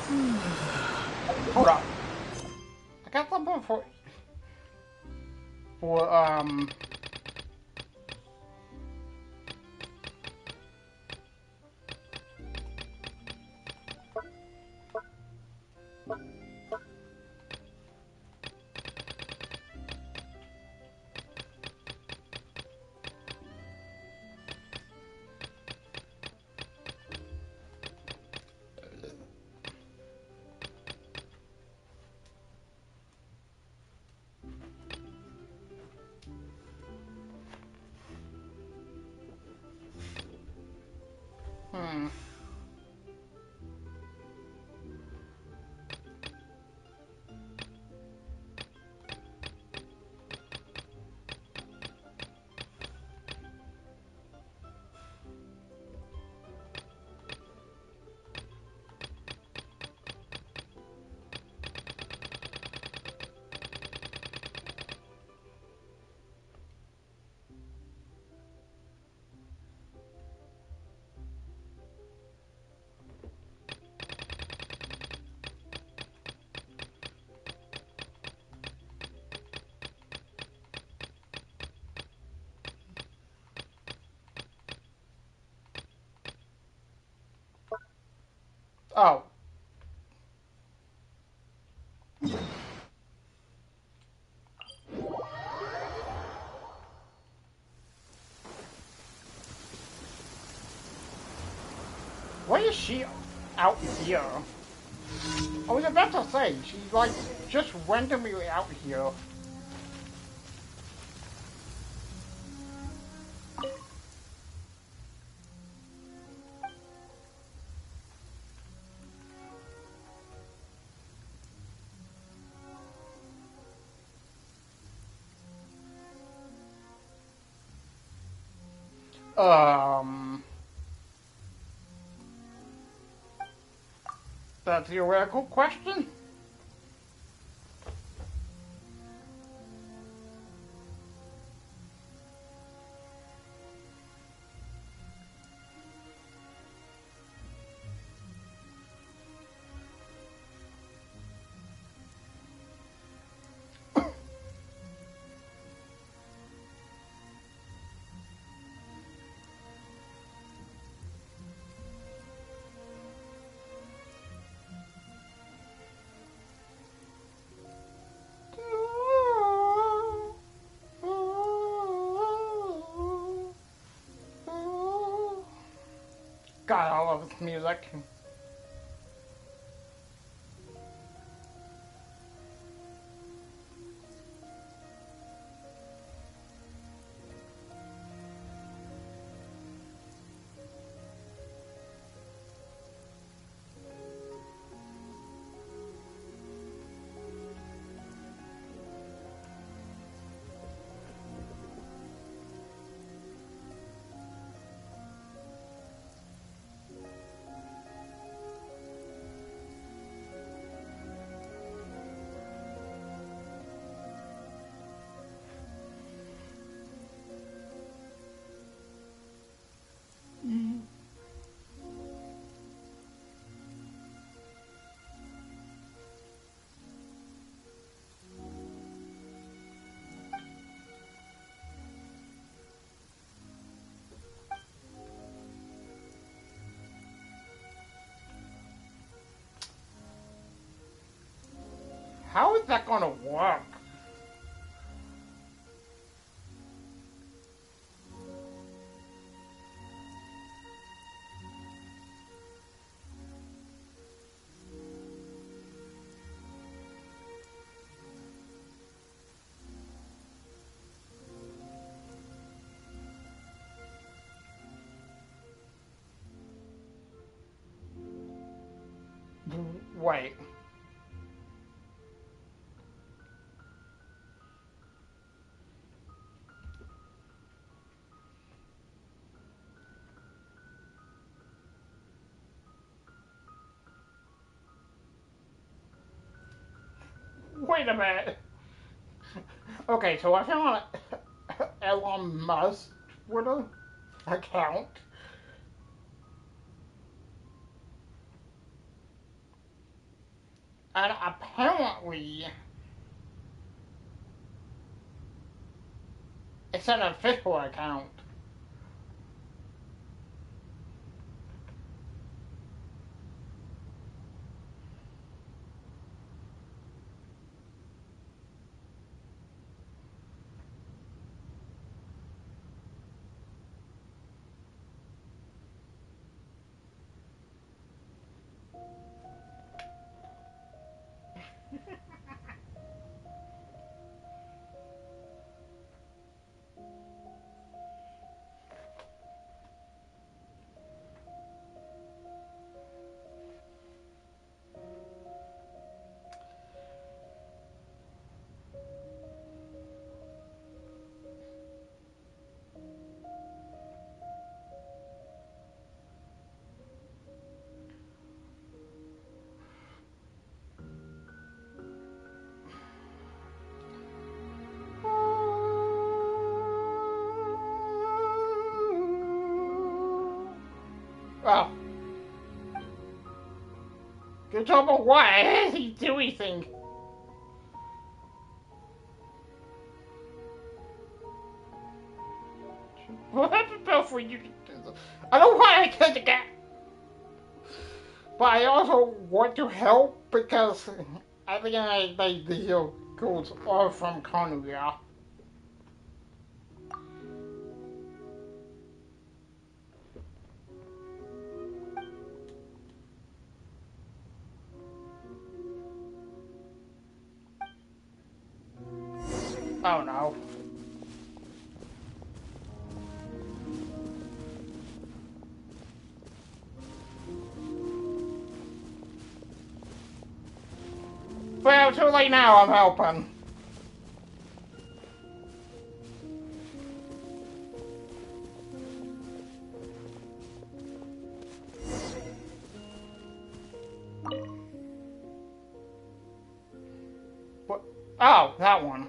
Hold up. I got something for oh. Why is she out here? I was about to say, she's like just randomly out here. That's a theoretical question? God, I love this music. How is that gonna work? Wait. Wait a minute. Okay, so I found Elon Musk Twitter account. And apparently, it's an official account. Well, good job of what? Is he do anything? What happened before you? I don't want to kill the cat, but I also want to help because at the end of the day, the goals are from Konoha. Oh no. Well, too late now, I'm helping. What? Oh, that one.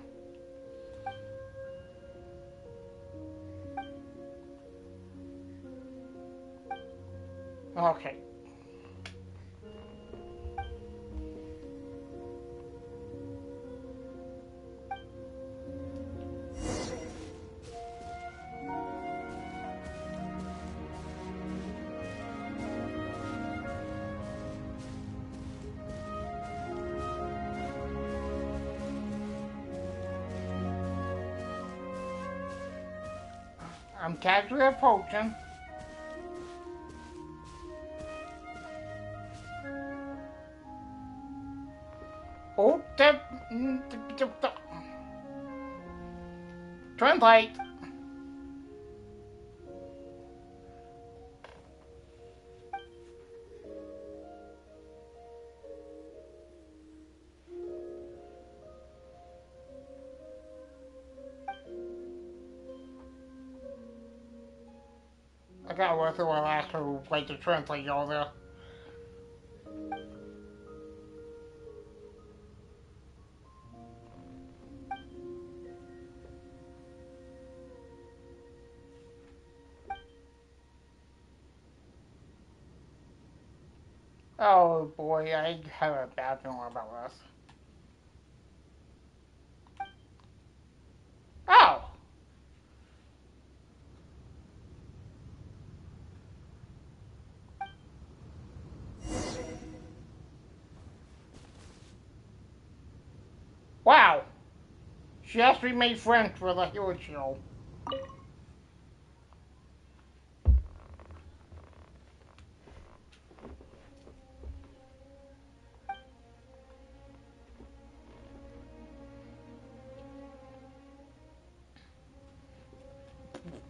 Okay. I'm casually approaching. Oh, translate. I gotta work through my last to wait to translate all there. Oh boy, I have a bad feeling about this. Oh! Wow! She actually made friends for the Hero Show.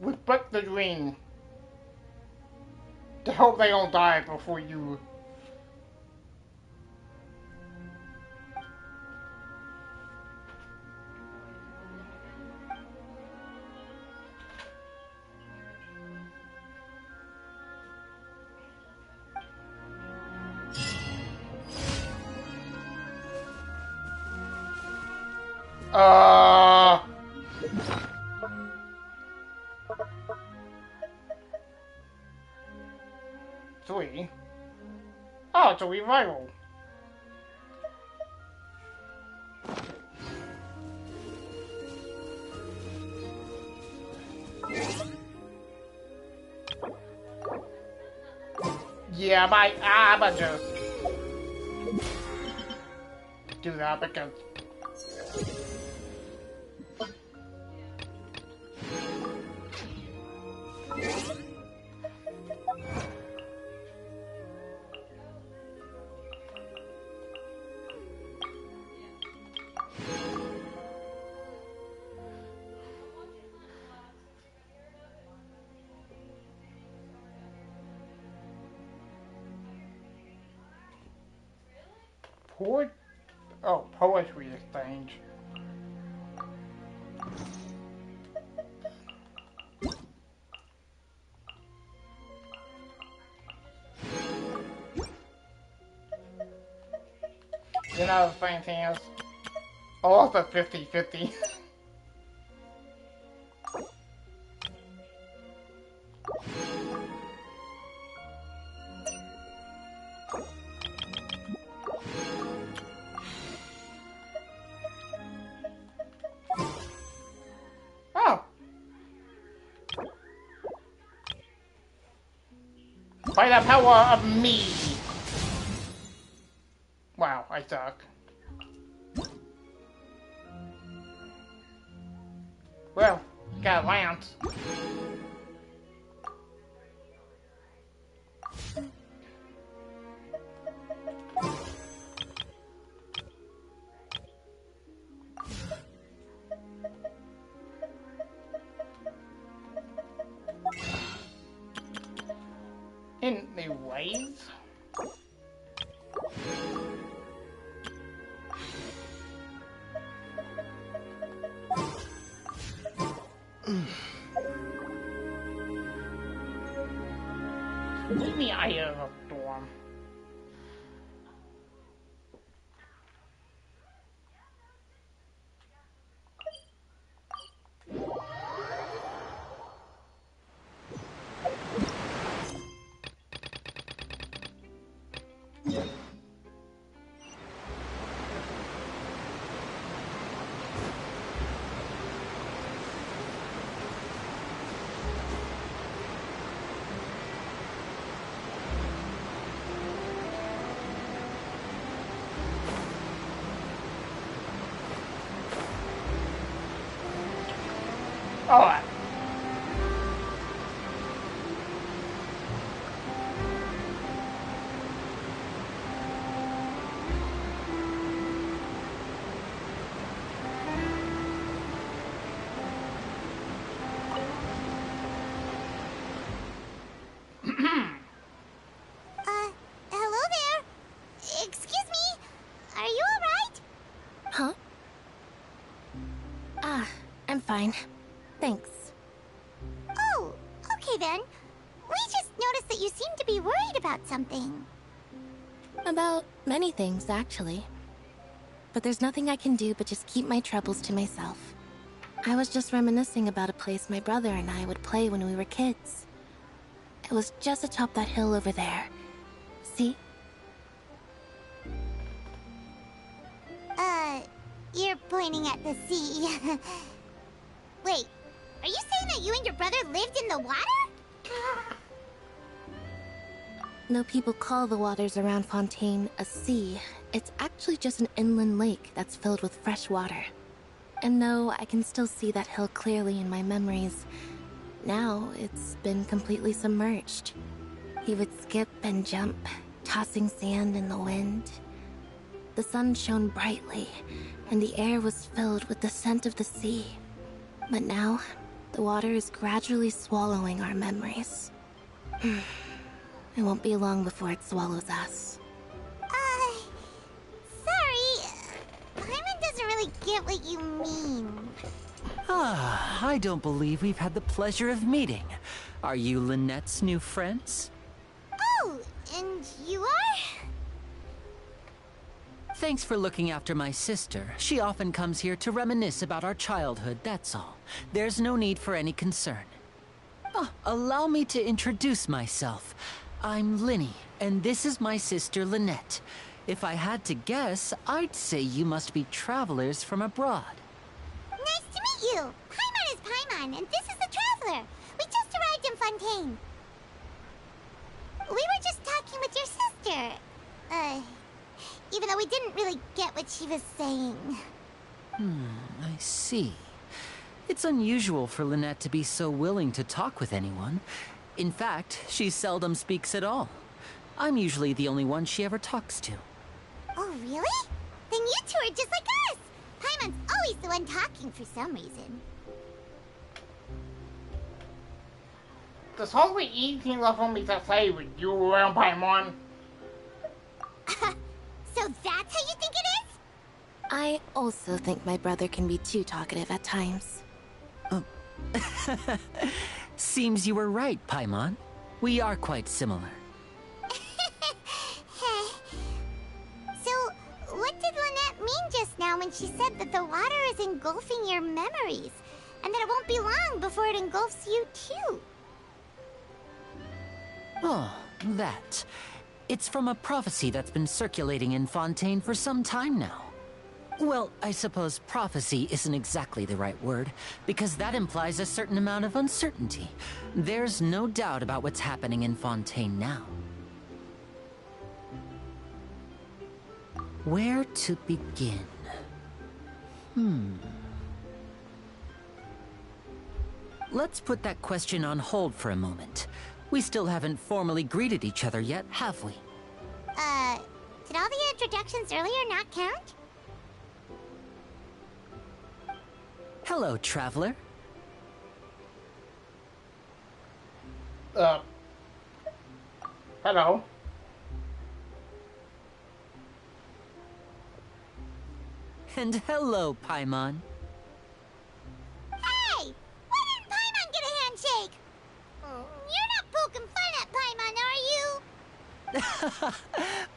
Respect the dream. To hope they don't die before you. Uh. 3. Oh, it's a revival. Yeah, I'm gonna just do that because poetry exchange. You know, the funny thing is, also 50-50. Oh. By the power of me. Wow, I suck. Well, got Lance. Anyways. Leave me out of the storm. Alright. Hello there. Excuse me. Are you alright? Huh? Ah, I'm fine. Thanks. Oh, okay then. We just noticed that you seem to be worried about something. About many things, actually. But there's nothing I can do but just keep my troubles to myself. I was just reminiscing about a place my brother and I would play when we were kids. It was just atop that hill over there. See? You're pointing at the sea. Wait, are you saying that you and your brother lived in the water? Though people call the waters around Fontaine a sea, it's actually just an inland lake that's filled with fresh water. And though I can still see that hill clearly in my memories, now it's been completely submerged. He would skip and jump, tossing sand in the wind. The sun shone brightly, and the air was filled with the scent of the sea. But now, the water is gradually swallowing our memories. It won't be long before it swallows us. Sorry. Paimon doesn't really get what you mean. Ah, I don't believe we've had the pleasure of meeting. Are you Lynette's new friends? Oh, and you are? Thanks for looking after my sister. She often comes here to reminisce about our childhood, that's all. There's no need for any concern. Oh, allow me to introduce myself. I'm Linny, and this is my sister Lynette. If I had to guess, I'd say you must be travelers from abroad. Nice to meet you. Paimon is Paimon, and this is the Traveler. We just arrived in Fontaine. We were just talking talking with your sister. Even though we didn't really get what she was saying. I see. It's unusual for Lynette to be so willing to talk with anyone. In fact, she seldom speaks at all. I'm usually the only one she ever talks to. Oh, really? Then you two are just like us! Paimon's always the one talking for some reason. There's hardly anything left for me to say with you around, Paimon. So that's how you think it is? I also think my brother can be too talkative at times. Seems you were right, Paimon. We are quite similar. So, what did Lynette mean just now when she said that the water is engulfing your memories? And that it won't be long before it engulfs you too? Oh, that. It's from a prophecy that's been circulating in Fontaine for some time now. Well, I suppose prophecy isn't exactly the right word, because that implies a certain amount of uncertainty. There's no doubt about what's happening in Fontaine now. Where to begin? Let's put that question on hold for a moment. We still haven't formally greeted each other yet, have we? Did all the introductions earlier not count? Hello, traveler. Hello. And hello, Paimon. Hey! Why didn't Paimon get a handshake? You're not poking fun at Paimon, are you?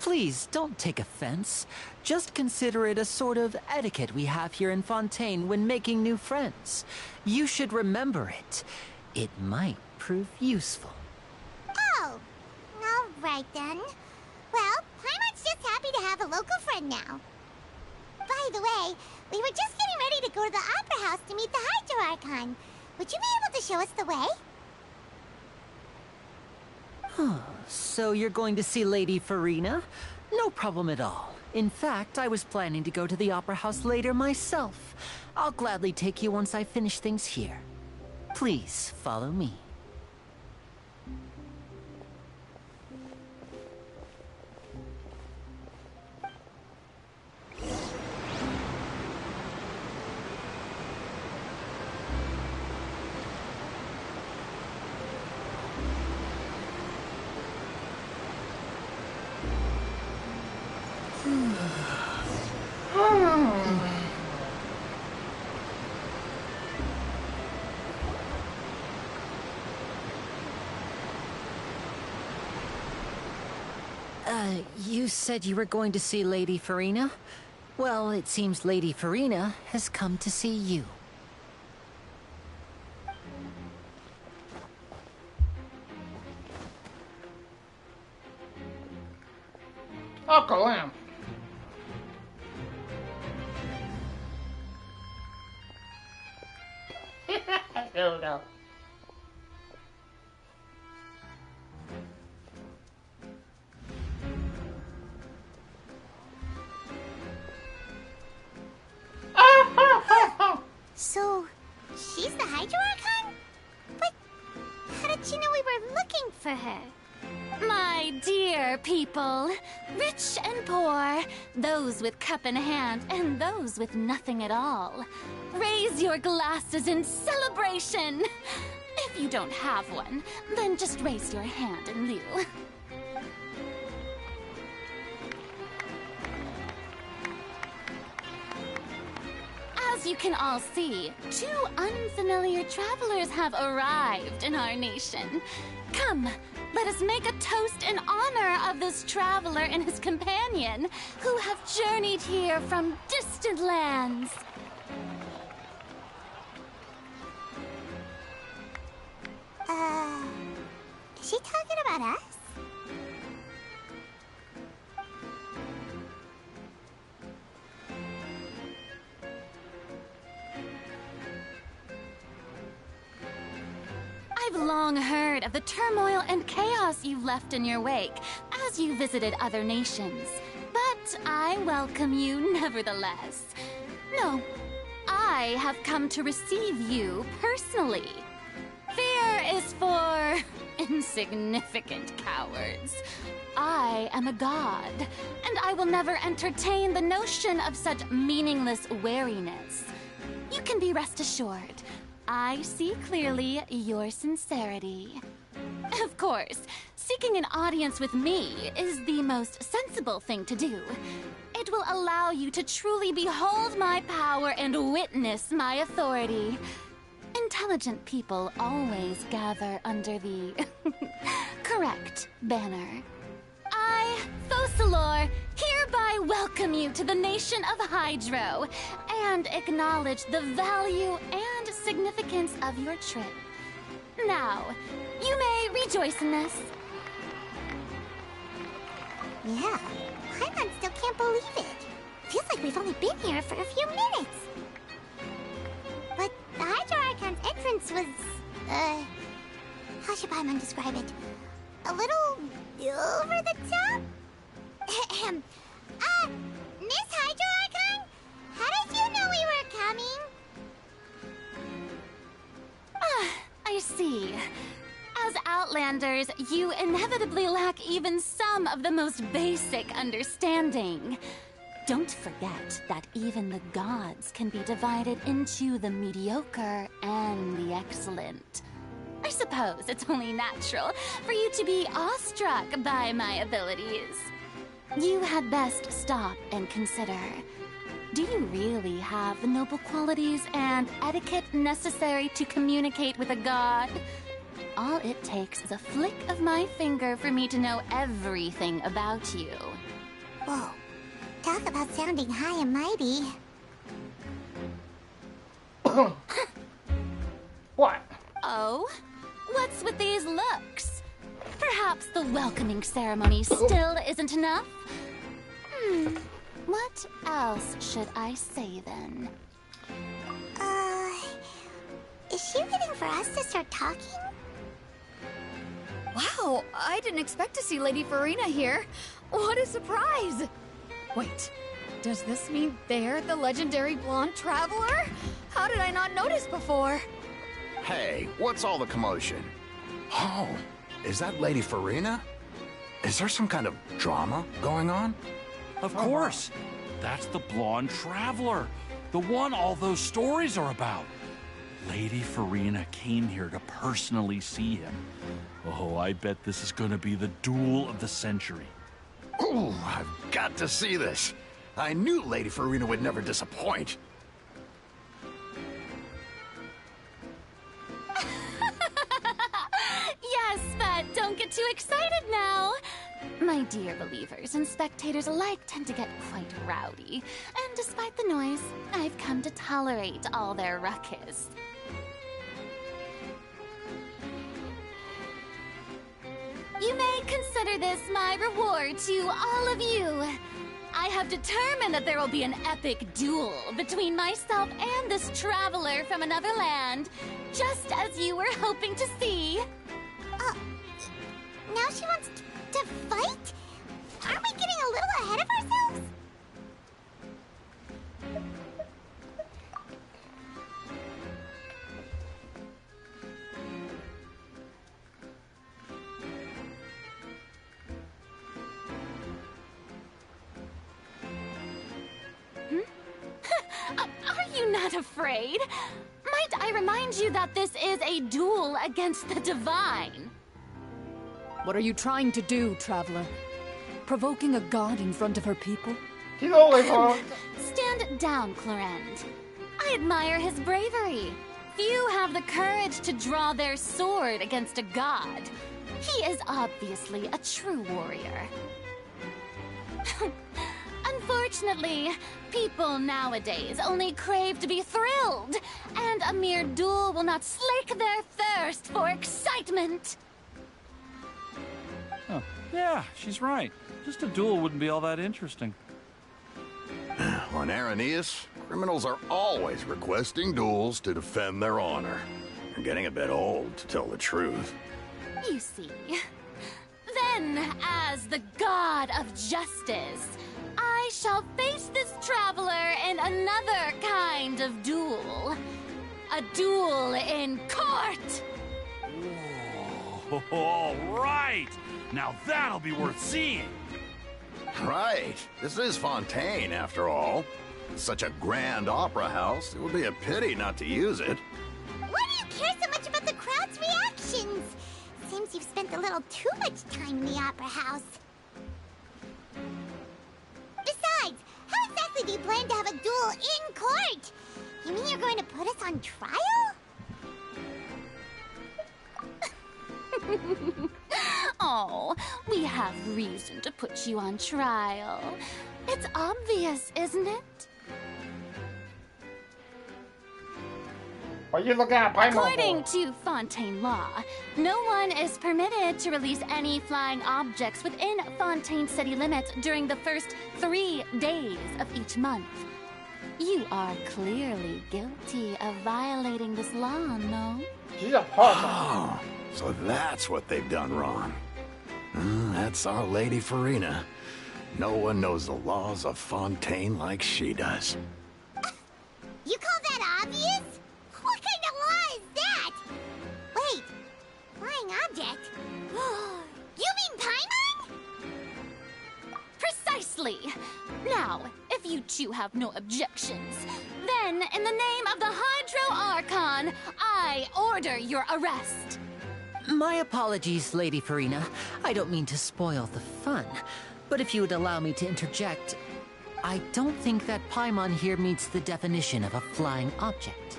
Please, don't take offense. Just consider it a sort of etiquette we have here in Fontaine when making new friends. You should remember it. It might prove useful. Oh, all right then. Well, Paimon's just happy to have a local friend now. By the way, we were just getting ready to go to the Opera House to meet the Hydro Archon. Would you be able to show us the way? So you're going to see Lady Farina? No problem at all. In fact, I was planning to go to the Opera House later myself. I'll gladly take you once I finish things here. Please, follow me. You said you were going to see Lady Farina? Well, it seems Lady Farina has come to see you. Uncle Lamb. Here we go. So, she's the Hydro Archon? But how did she know we were looking for her? My dear people, rich and poor, those with cup in hand and those with nothing at all, raise your glasses in celebration. If you don't have one, then just raise your hand in lieu. As you can all see, two unfamiliar travelers have arrived in our nation. Come, let us make a toast in honor of this traveler and his companion who have journeyed here from distant lands. Is she talking about us? I've long heard of the turmoil and chaos you've left in your wake as you visited other nations. But I welcome you nevertheless. No, I have come to receive you personally. Fear is for insignificant cowards. I am a god, and I will never entertain the notion of such meaningless wariness. You can be rest assured, I see clearly your sincerity. Of course, seeking an audience with me is the most sensible thing to do. It will allow you to truly behold my power and witness my authority. Intelligent people always gather under the correct banner. I, Focalor, hereby welcome you to the nation of Hydro and acknowledge the value and significance of your trip. Now, you may rejoice in this. Yeah, Paimon still can't believe it. Feels like we've only been here for a few minutes. But the Hydro Archon's entrance was, how should Paimon describe it? A little over the top? Miss Hydro Archon? How did you know we were coming? I see. As Outlanders, you inevitably lack even some of the most basic understanding. Don't forget that even the gods can be divided into the mediocre and the excellent. I suppose it's only natural for you to be awestruck by my abilities. You had best stop and consider. Do you really have the noble qualities and etiquette necessary to communicate with a god? All it takes is a flick of my finger for me to know everything about you. Whoa, talk about sounding high and mighty. What? Oh? What's with these looks? Perhaps the welcoming ceremony still isn't enough? What else should I say then? Is she waiting for us to start talking? Wow, I didn't expect to see Lady Farina here. What a surprise! Wait, does this mean they're the legendary blonde traveler? How did I not notice before? Hey, what's all the commotion? Oh, is that Lady Farina? Is there some kind of drama going on? Of course. That's the blonde traveler. The one all those stories are about. Lady Farina came here to personally see him. Oh, I bet this is gonna be the duel of the century. Ooh, I've got to see this. I knew Lady Farina would never disappoint. Yes, but don't get too excited now. My dear believers and spectators alike tend to get quite rowdy, and despite the noise, I've come to tolerate all their ruckus. You may consider this my reward to all of you. I have determined that there will be an epic duel between myself and this traveler from another land, just as you were hoping to see. Now she wants to fight? Aren't we getting a little ahead of ourselves? Are you not afraid? Might I remind you that this is a duel against the divine? What are you trying to do, traveler? Provoking a god in front of her people? He's always on. Stand down, Clorend. I admire his bravery. Few have the courage to draw their sword against a god. He is obviously a true warrior. Unfortunately, people nowadays only crave to be thrilled, and a mere duel will not slake their thirst for excitement. Oh, yeah, she's right. Just a duel wouldn't be all that interesting. On Araneus, criminals are always requesting duels to defend their honor. I'm getting a bit old, to tell the truth. You see. Then, as the god of justice, I shall face this traveler in another kind of duel. A duel in court! Whoa, all right! Now that'll be worth seeing! Right. This is Fontaine, after all. Such a grand opera house, it would be a pity not to use it. Why do you care so much about the crowd's reactions? Seems you've spent a little too much time in the opera house. Besides, how exactly do you plan to have a duel in court? You mean you're going to put us on trial? Oh, we have reason to put you on trial. It's obvious, isn't it? Why are you looking at Paimon According for? to Fontaine law, no one is permitted to release any flying objects within Fontaine city limits during the first 3 days of each month. You are clearly guilty of violating this law, no? She's a person. Oh, so that's what they've done wrong. That's our Lady Farina. No one knows the laws of Fontaine like she does. You call that obvious? What kind of law is that? Wait, flying object? You mean Paimon? Precisely! Now, if you two have no objections, then in the name of the Hydro Archon, I order your arrest. My apologies, Lady Farina. I don't mean to spoil the fun. But if you would allow me to interject, I don't think that Paimon here meets the definition of a flying object.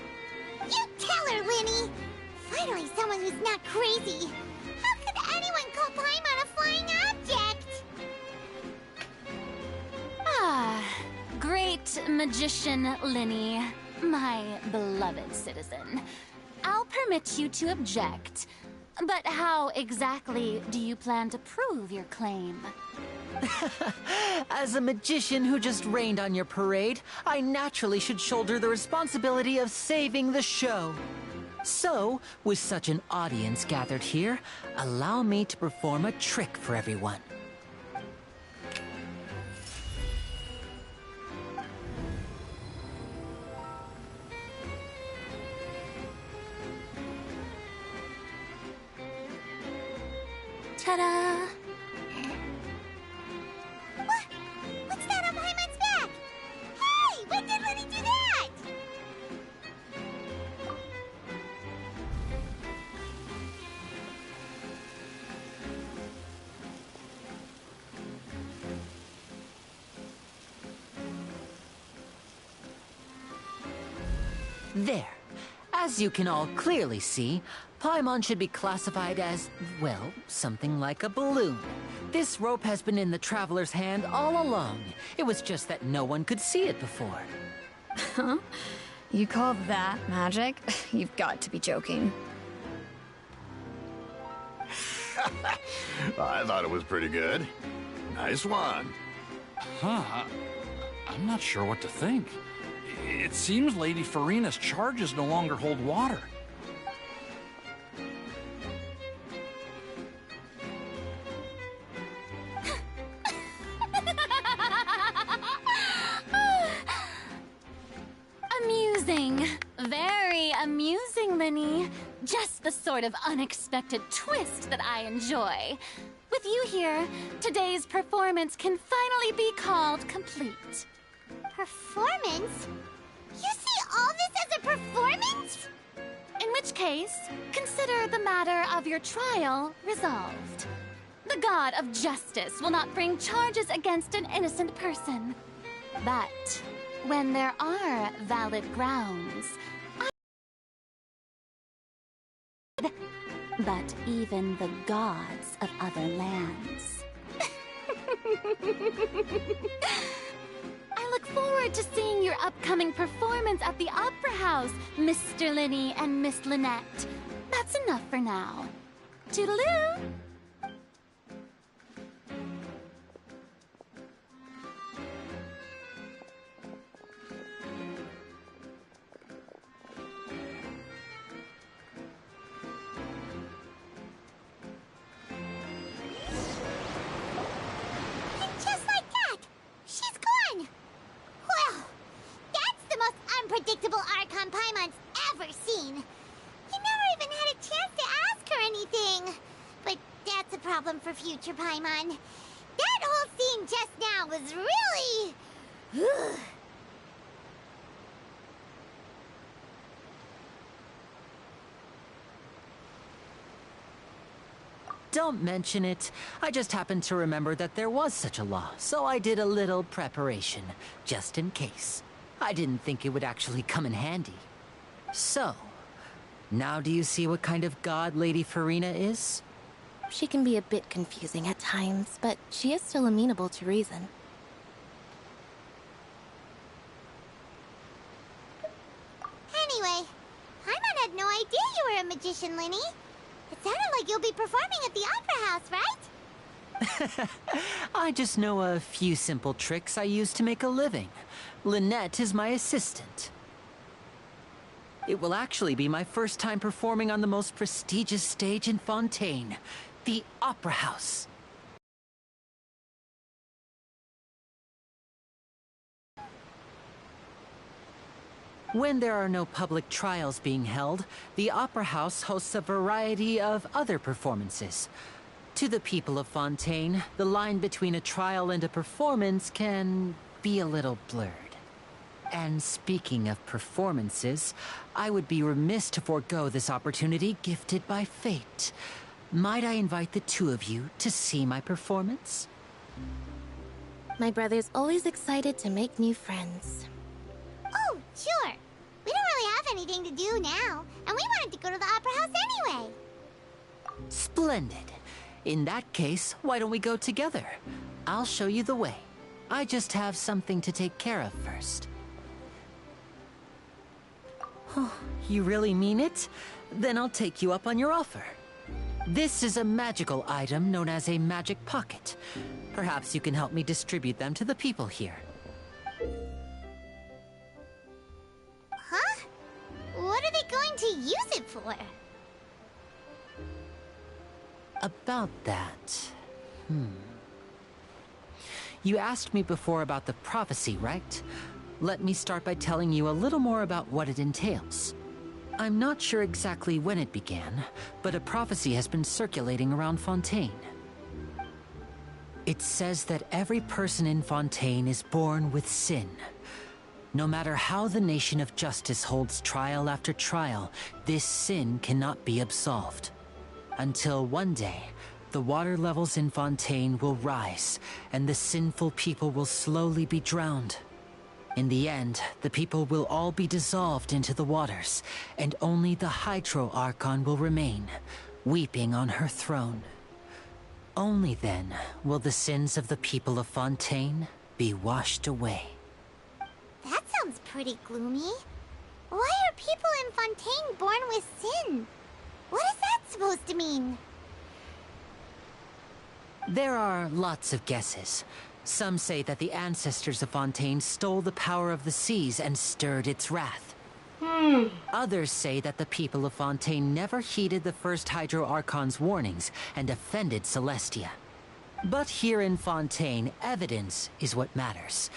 You tell her, Linny! Finally someone who's not crazy. How could anyone call Paimon a flying object? Ah, great magician Linny, my beloved citizen. I'll permit you to object. But how exactly do you plan to prove your claim? As a magician who just rained on your parade, I naturally should shoulder the responsibility of saving the show. So, with such an audience gathered here, allow me to perform a trick for everyone. Ta-da! What? What's that on Paimon's back? Hey, when did Linny do that? There. As you can all clearly see, Paimon should be classified as, well, something like a balloon. This rope has been in the traveler's hand all along. It was just that no one could see it before. Huh? You call that magic? You've got to be joking. I thought it was pretty good. Nice one. Huh? I'm not sure what to think. It seems Lady Farina's charges no longer hold water. Amusing. Very amusing, Linny. Just the sort of unexpected twist that I enjoy. With you here, today's performance can finally be called complete. Performance? You see all this as a performance? In which case, consider the matter of your trial resolved. The god of justice will not bring charges against an innocent person. But when there are valid grounds, but even the gods of other lands. I look forward to seeing your upcoming performance at the Opera House, Mr. Linny and Miss Lynette. That's enough for now. Toodaloo! Pokemon Paimon's ever seen. He never even had a chance to ask her anything. But that's a problem for future Paimon. That whole scene just now was really... Ugh. Don't mention it. I just happened to remember that there was such a law, so I did a little preparation, just in case. I didn't think it would actually come in handy. So, now do you see what kind of god Lady Farina is? She can be a bit confusing at times, but she is still amenable to reason. Anyway, Paimon had no idea you were a magician, Linny. It sounded like you'll be performing at the Opera House, right? I just know a few simple tricks I use to make a living. Lynette is my assistant. It will actually be my first time performing on the most prestigious stage in Fontaine, the Opera House. When there are no public trials being held, the Opera House hosts a variety of other performances. To the people of Fontaine, the line between a trial and a performance can be a little blurred. And speaking of performances, I would be remiss to forego this opportunity gifted by fate. Might I invite the two of you to see my performance? My brother's always excited to make new friends. Oh, sure. We don't really have anything to do now, and we wanted to go to the Opera House anyway. Splendid. In that case, why don't we go together? I'll show you the way. I just have something to take care of first. Oh, you really mean it? Then I'll take you up on your offer. This is a magical item known as a magic pocket. Perhaps you can help me distribute them to the people here. Huh? What are they going to use it for? About that... You asked me before about the prophecy, right? Let me start by telling you a little more about what it entails. I'm not sure exactly when it began, but a prophecy has been circulating around Fontaine. It says that every person in Fontaine is born with sin. No matter how the Nation of Justice holds trial after trial, this sin cannot be absolved. Until one day, the water levels in Fontaine will rise, and the sinful people will slowly be drowned. In the end, the people will all be dissolved into the waters, and only the Hydro Archon will remain, weeping on her throne. Only then will the sins of the people of Fontaine be washed away. That sounds pretty gloomy. Why are people in Fontaine born with sin? What is that supposed to mean? There are lots of guesses. Some say that the ancestors of Fontaine stole the power of the seas and stirred its wrath. Others say that the people of Fontaine never heeded the first Hydro Archon's warnings and offended Celestia. But here in Fontaine, evidence is what matters.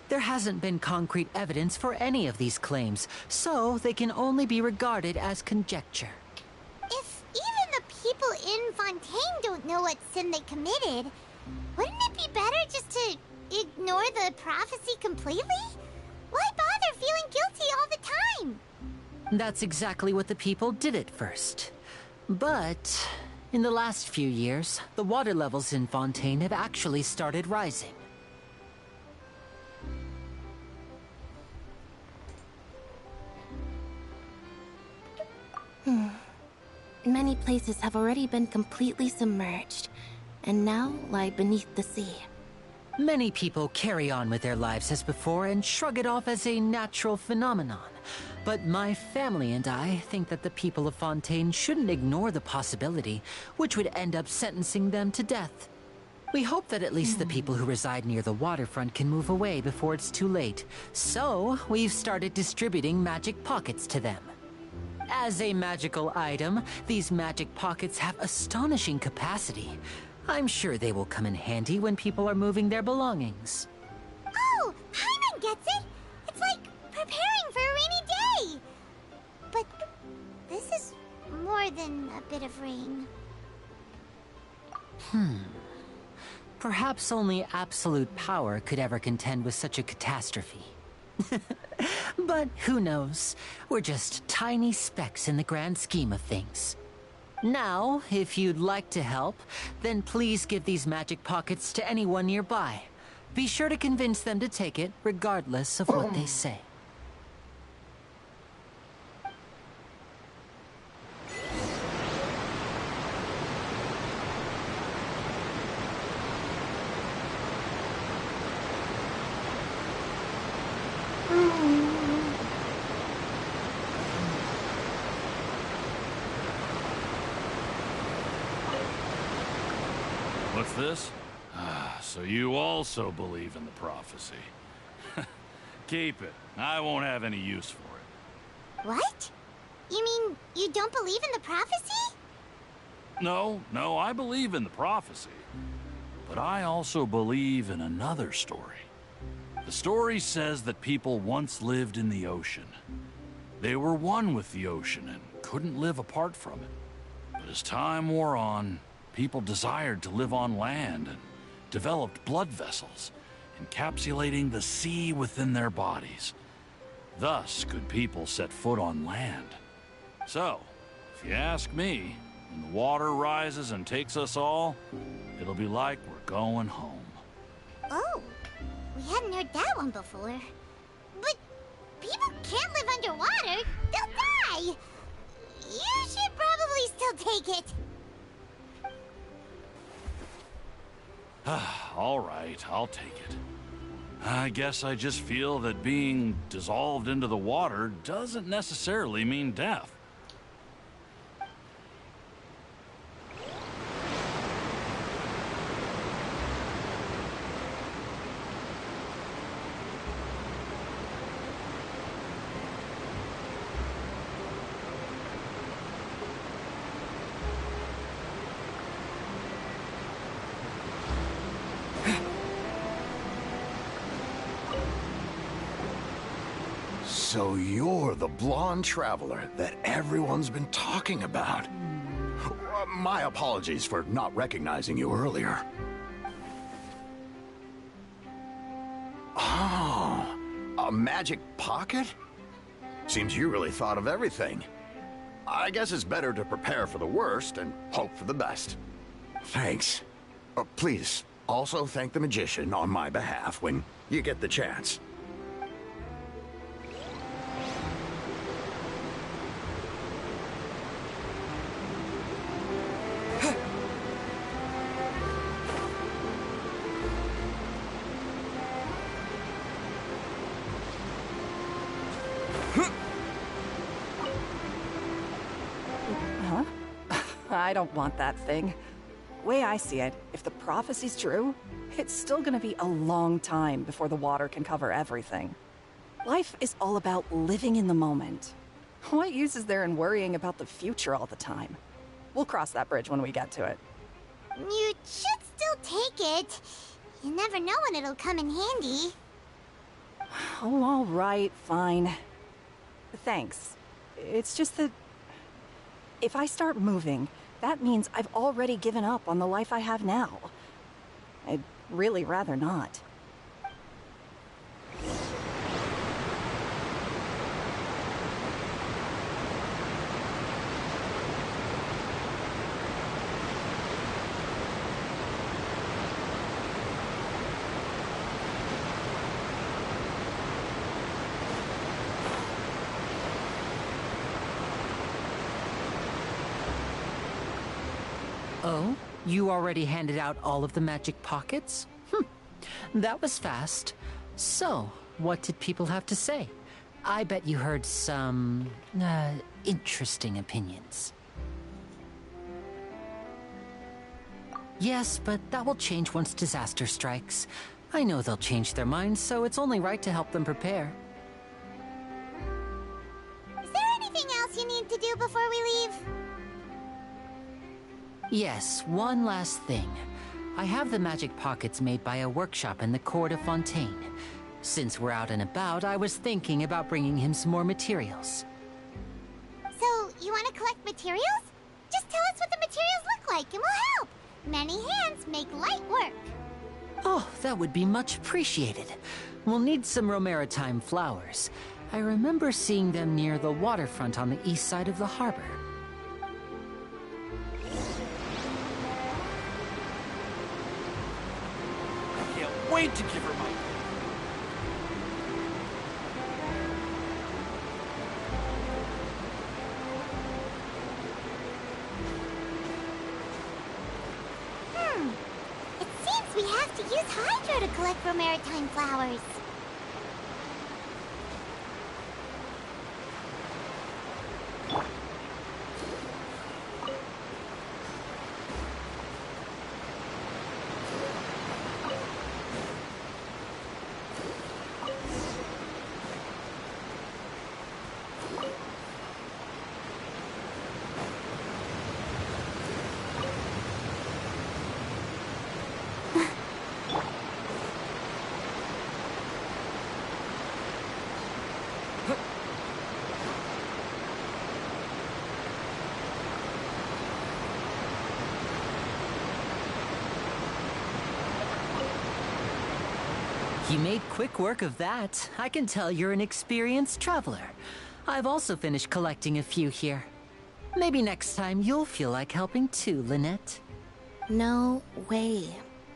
There hasn't been concrete evidence for any of these claims, so they can only be regarded as conjecture. If even the people in Fontaine don't know what sin they committed, wouldn't it be better just to ignore the prophecy completely? Why bother feeling guilty all the time? That's exactly what the people did at first. But in the last few years, the water levels in Fontaine have actually started rising. Many places have already been completely submerged, and now lie beneath the sea. Many people carry on with their lives as before and shrug it off as a natural phenomenon. But my family and I think that the people of Fontaine shouldn't ignore the possibility, which would end up sentencing them to death. We hope that at least the people who reside near the waterfront can move away before it's too late. So, we've started distributing magic pockets to them. As a magical item, these magic pockets have astonishing capacity. I'm sure they will come in handy when people are moving their belongings. Oh, Paimon gets it! It's like preparing for a rainy day! that bit of rain. Perhaps only absolute power could ever contend with such a catastrophe. But who knows? We're just tiny specks in the grand scheme of things. Now, if you'd like to help, then please give these magic pockets to anyone nearby. Be sure to convince them to take it, regardless of what they say. What's this? So you also believe in the prophecy. Keep it. I won't have any use for it. What? You mean you don't believe in the prophecy? No, I believe in the prophecy. But I also believe in another story. The story says that people once lived in the ocean. They were one with the ocean and couldn't live apart from it. But as time wore on, people desired to live on land and developed blood vessels, encapsulating the sea within their bodies. Thus could people set foot on land. So, if you ask me, when the water rises and takes us all, it'll be like we're going home. Oh, we hadn't heard that one before. But people can't live underwater. They'll die. You should probably still take it. All right, I'll take it. I guess I just feel that being dissolved into the water doesn't necessarily mean death. So you're the blonde traveler that everyone's been talking about. My apologies for not recognizing you earlier. Oh, a magic pocket? Seems you really thought of everything. I guess it's better to prepare for the worst and hope for the best. Thanks. Please, also thank the magician on my behalf when you get the chance. I don't want that thing. Way I see it, if the prophecy's true, it's still gonna be a long time before the water can cover everything. Life is all about living in the moment. What use is there in worrying about the future all the time? We'll cross that bridge when we get to it. You should still take it. You never know when it'll come in handy. Oh, all right, fine. Thanks. It's just that if I start moving, that means I've already given up on the life I have now. I'd really rather not. Oh? You already handed out all of the magic pockets? That was fast. So, what did people have to say? I bet you heard some, interesting opinions. Yes, but that will change once disaster strikes. I know they'll change their minds, so it's only right to help them prepare. Is there anything else you need to do before we leave? Yes, one last thing. I have the magic pockets made by a workshop in the court of Fontaine. Since we're out and about, I was thinking about bringing him some more materials. So, you want to collect materials? Just tell us what the materials look like and we'll help. Many hands make light work. Oh, that would be much appreciated. We'll need some Romaritime flowers. I remember seeing them near the waterfront on the east side of the harbor. I can't wait to give her my... It seems we have to use Hydro to collect Romaritime flowers. You made quick work of that. I can tell you're an experienced traveler. I've also finished collecting a few here. Maybe next time you'll feel like helping too, Lynette. No way.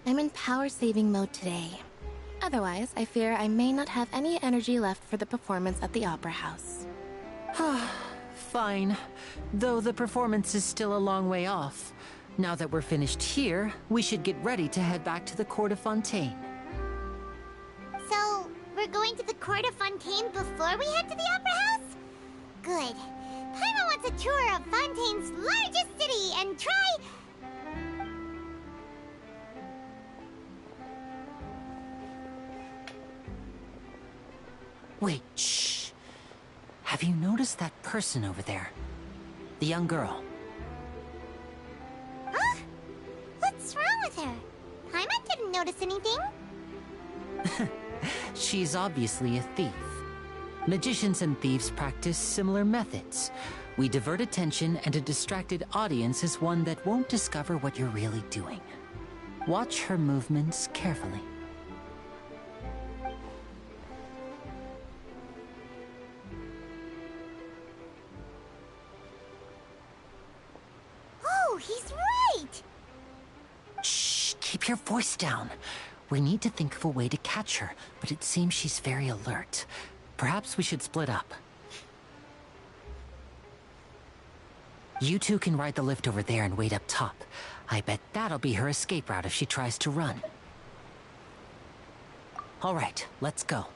I'm in power-saving mode today. Otherwise, I fear I may not have any energy left for the performance at the Opera House. Fine. Though the performance is still a long way off. Now that we're finished here, we should get ready to head back to the Court of Fontaine. So, we're going to the Court of Fontaine before we head to the Opera House? Good. Paimon wants a tour of Fontaine's largest city and try... Wait, shh. Have you noticed that person over there? The young girl. Huh? What's wrong with her? Paimon didn't notice anything. She's obviously a thief. Magicians and thieves practice similar methods. We divert attention, and a distracted audience is one that won't discover what you're really doing. Watch her movements carefully. Oh, he's right! Shh, keep your voice down. We need to think of a way to catch her, but it seems she's very alert. Perhaps we should split up. You two can ride the lift over there and wait up top. I bet that'll be her escape route if she tries to run. All right, let's go.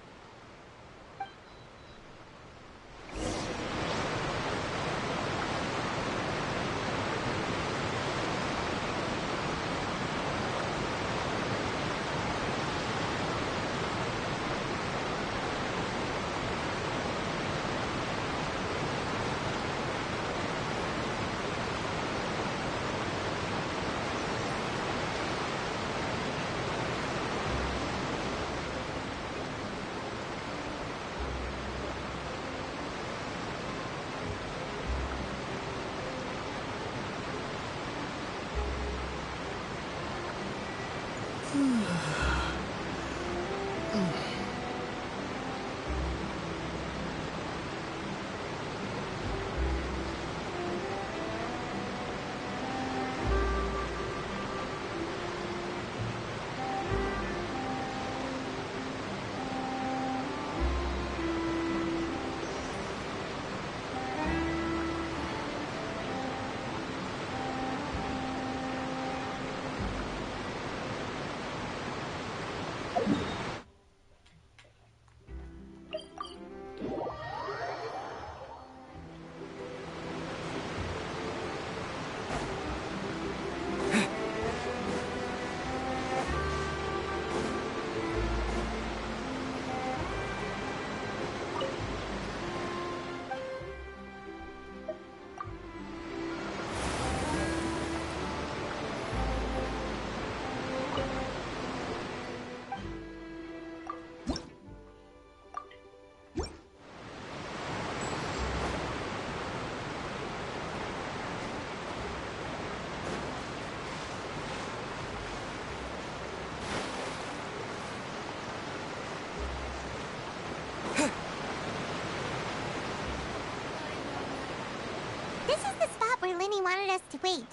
wanted us to wait.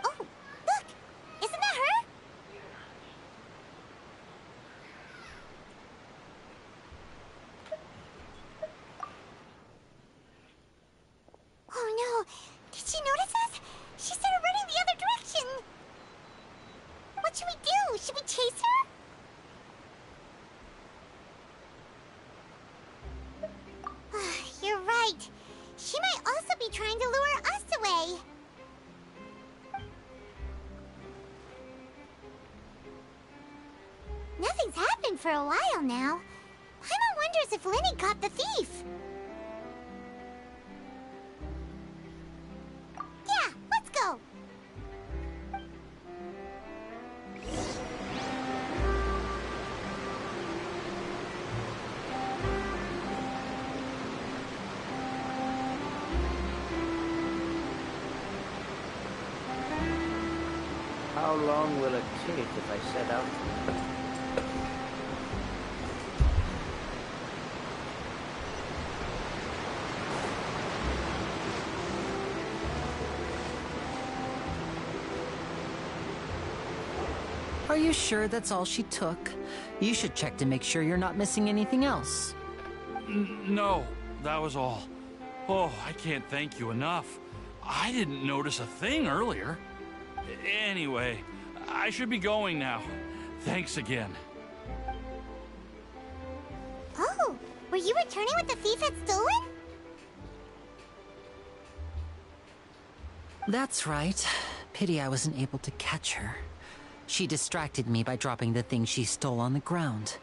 Oh, look! Isn't that her? Oh no! Did she notice us? She started running the other direction! What should we do? Should we chase her? You're right. She might also be trying to lure us away. Nothing's happened for a while now. Paimon wonders if Lenny caught the thief. Yeah, let's go. How long will it take if I set out? Are you sure that's all she took? You should check to make sure you're not missing anything else. No, that was all. Oh, I can't thank you enough. I didn't notice a thing earlier. Anyway, I should be going now. Thanks again. Oh, were you returning what the thief had stolen? That's right. Pity I wasn't able to catch her. She distracted me by dropping the thing she stole on the ground.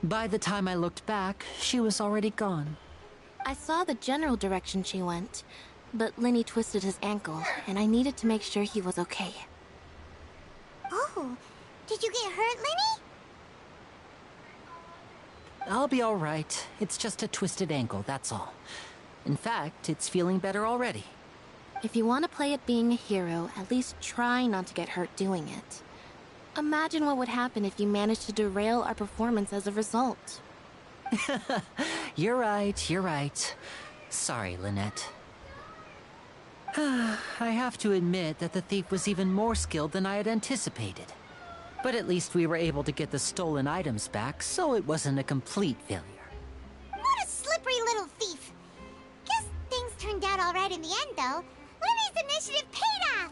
By the time I looked back, she was already gone. I saw the general direction she went, but Lenny twisted his ankle, and I needed to make sure he was okay. Oh, did you get hurt, Lenny? I'll be all right. It's just a twisted ankle, that's all. In fact, it's feeling better already. If you want to play at being a hero, at least try not to get hurt doing it. Imagine what would happen if you managed to derail our performance as a result. You're right, you're right. Sorry, Lynette. I have to admit that the thief was even more skilled than I had anticipated. But at least we were able to get the stolen items back, so it wasn't a complete failure. What a slippery little thief. Guess things turned out all right in the end, though. Lenny's initiative paid off.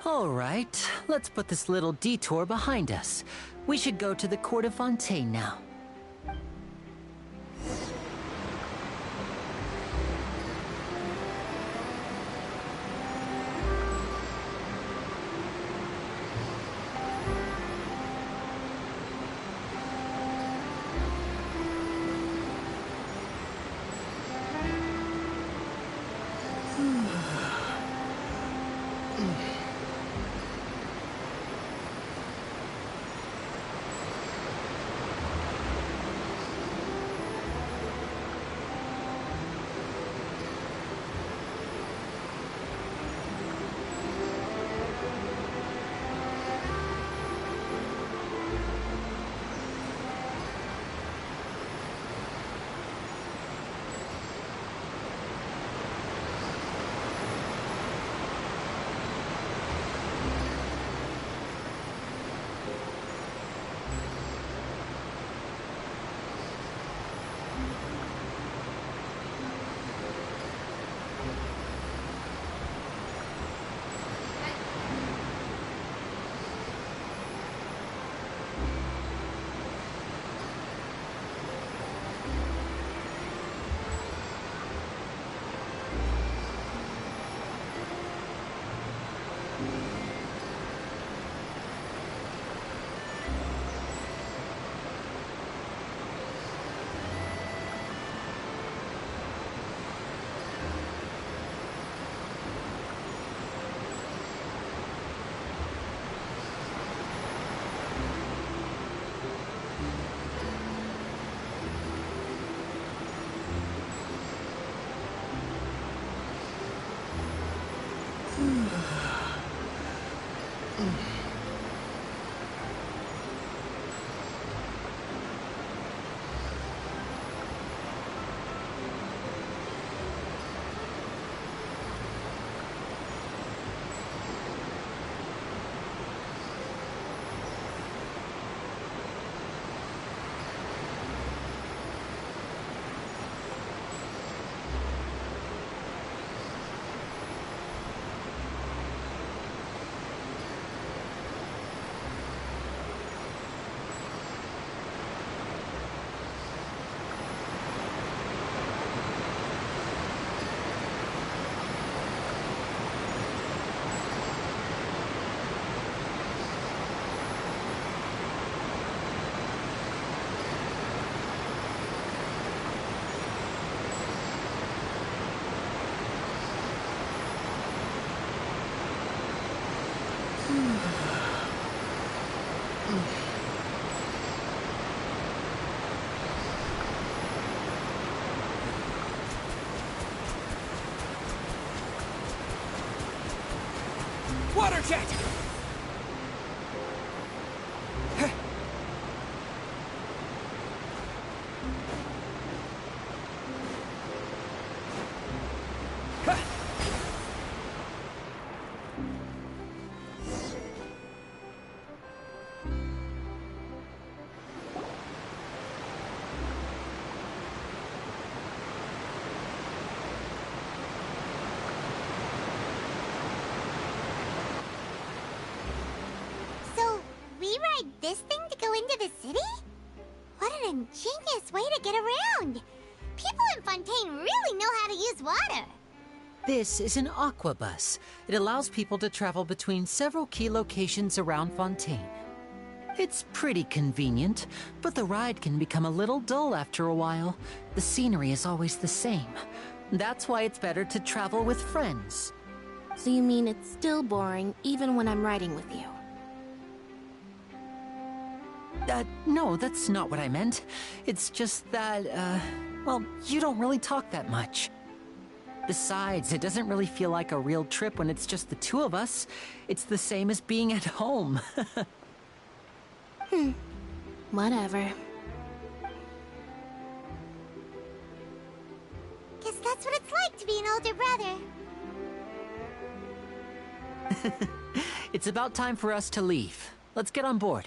All right, let's put this little detour behind us. We should go to the Court of Fontaine now. Water jet! So, we ride this thing to go into the city? What an ingenious way to get around! People in Fontaine really know how to use water! This is an aqua bus. It allows people to travel between several key locations around Fontaine. It's pretty convenient, but the ride can become a little dull after a while. The scenery is always the same. That's why it's better to travel with friends. So you mean it's still boring even when I'm riding with you? No, that's not what I meant. It's just that, well, you don't really talk that much. Besides, it doesn't really feel like a real trip when it's just the two of us. It's the same as being at home. Whatever. Guess that's what it's like to be an older brother. It's about time for us to leave. Let's get on board.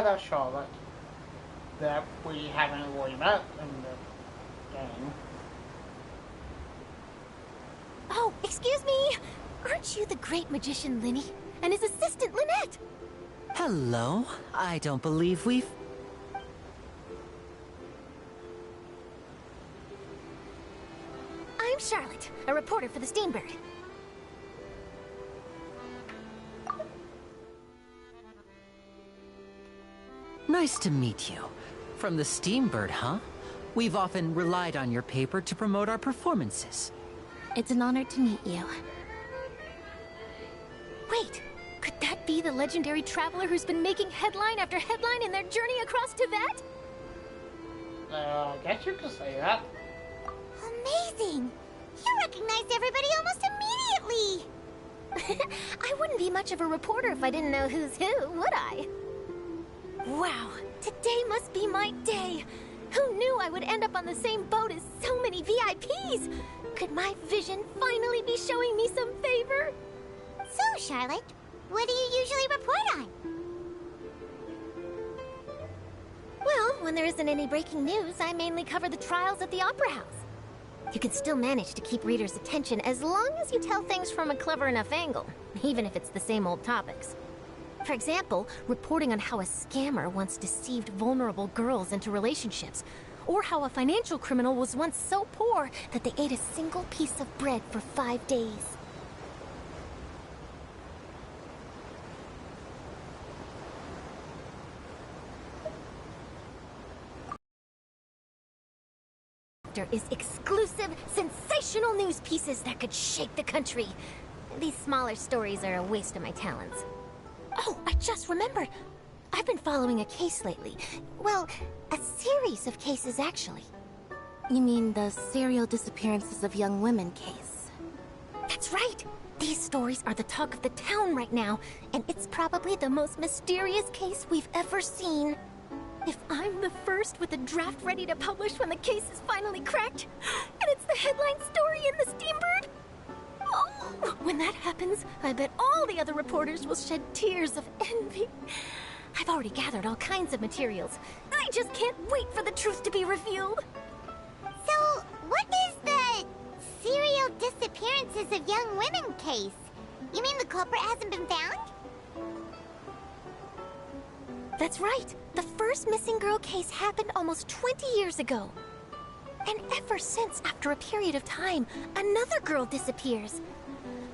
The Charlotte that we haven't really met in the game. Oh, excuse me! Aren't you the great magician Linny and his assistant Lynette? Hello. I don't believe we've... I'm Charlotte, a reporter for the Steambird. Nice to meet you. From the Steambird, huh? We've often relied on your paper to promote our performances. It's an honor to meet you. Wait, could that be the legendary traveler who's been making headline after headline in their journey across Tibet? I guess you could say that. Amazing! You recognized everybody almost immediately! I wouldn't be much of a reporter if I didn't know who's who, would I? Wow, today must be my day! Who knew I would end up on the same boat as so many VIPs? Could my vision finally be showing me some favor? So, Charlotte, what do you usually report on? Well, when there isn't any breaking news, I mainly cover the trials at the Opera House. You can still manage to keep readers' attention as long as you tell things from a clever enough angle, even if it's the same old topics. For example, reporting on how a scammer once deceived vulnerable girls into relationships, or how a financial criminal was once so poor that they ate a single piece of bread for 5 days. There is exclusive, sensational news pieces that could shake the country. These smaller stories are a waste of my talents. Oh, I just remembered. I've been following a case lately. Well, a series of cases, actually. You mean the serial disappearances of young women case? That's right. These stories are the talk of the town right now, and it's probably the most mysterious case we've ever seen. If I'm the first with a draft ready to publish when the case is finally cracked, and it's the headline story in the Steambird, oh, when that happens, I bet all the other reporters will shed tears of envy. I've already gathered all kinds of materials. I just can't wait for the truth to be revealed. So, what is the serial disappearances of young women case? You mean the culprit hasn't been found? That's right. The first missing girl case happened almost 20 years ago. And ever since, after a period of time, another girl disappears.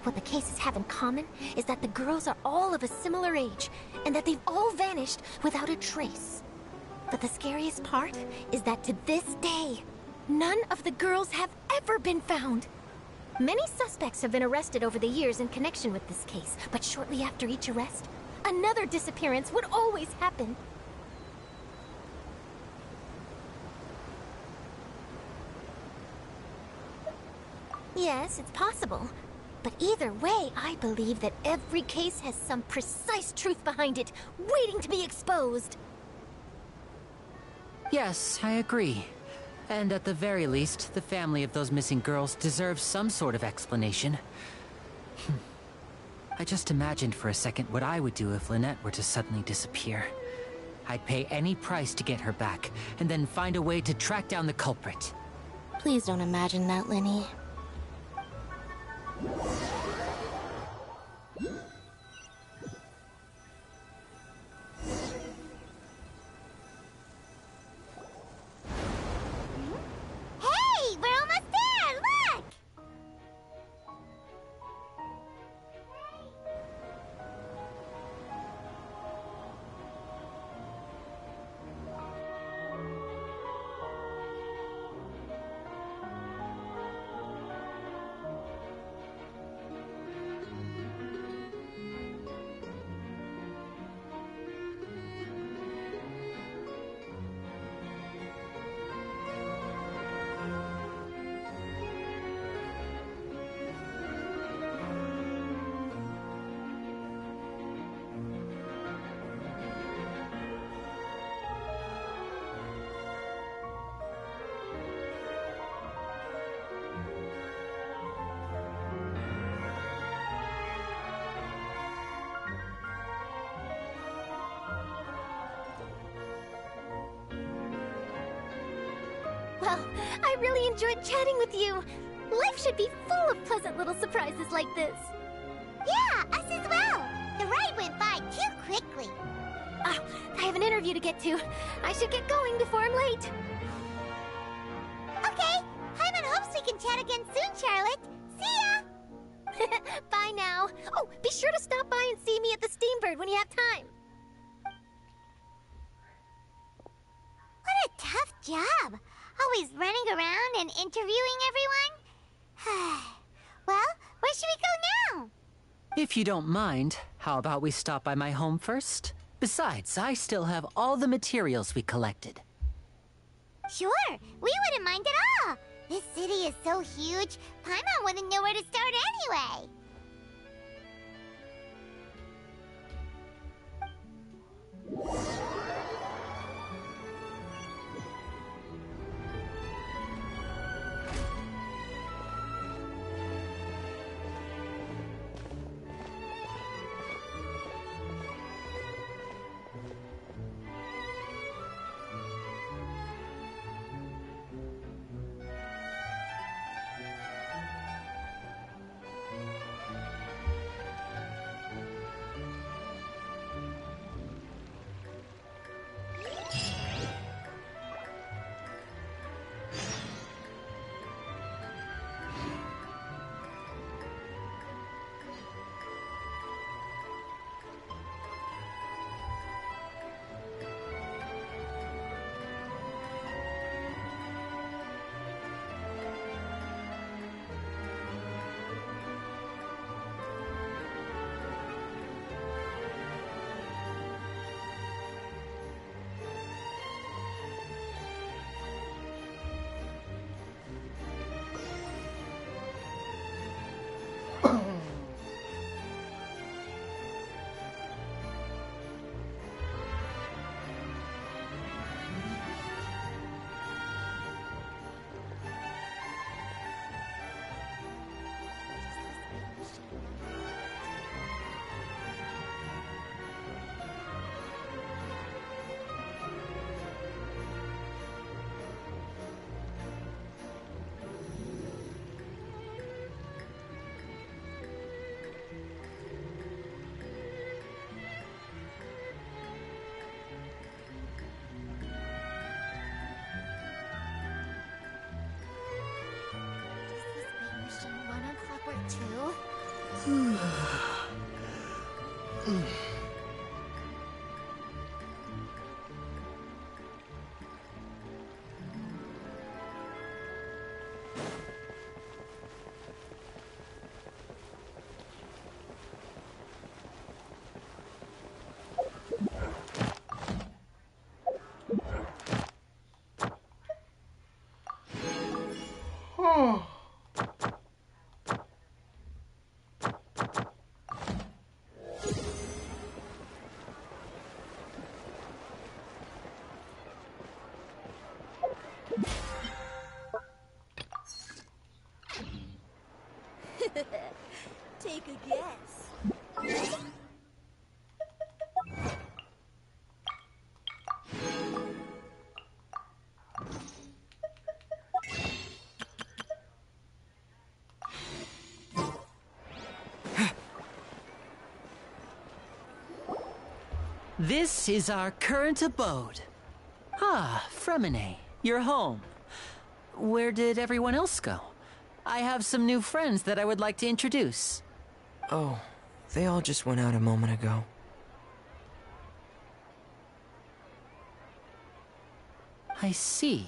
What the cases have in common is that the girls are all of a similar age, and that they've all vanished without a trace. But the scariest part is that to this day, none of the girls have ever been found. Many suspects have been arrested over the years in connection with this case, but shortly after each arrest, another disappearance would always happen. Yes, it's possible. But either way, I believe that every case has some precise truth behind it, waiting to be exposed. Yes, I agree. And at the very least, the family of those missing girls deserves some sort of explanation. I just imagined for a second what I would do if Lynette were to suddenly disappear. I'd pay any price to get her back, and then find a way to track down the culprit. Please don't imagine that, Lenny. Hey, we're almost there! Look! Well, I really enjoyed chatting with you. Life should be full of pleasant little surprises like this. Yeah, us as well. The ride went by too quickly. Ah, I have an interview to get to. I should get going before I'm late. Okay, Paimon hopes we can chat again soon, Charlotte. See ya! Bye now. Oh, be sure to stop by and see me at the Steambird when you have time. What a tough job. Always running around and interviewing everyone. Well, where should we go now? If you don't mind, how about we stop by my home first? Besides, I still have all the materials we collected. Sure, we wouldn't mind at all. This city is so huge, Paimon wouldn't know where to start anyway. take a guess. This is our current abode. Ah, Fremine, you're home. Where did everyone else go? I have some new friends that I would like to introduce. Oh, they all just went out a moment ago. I see.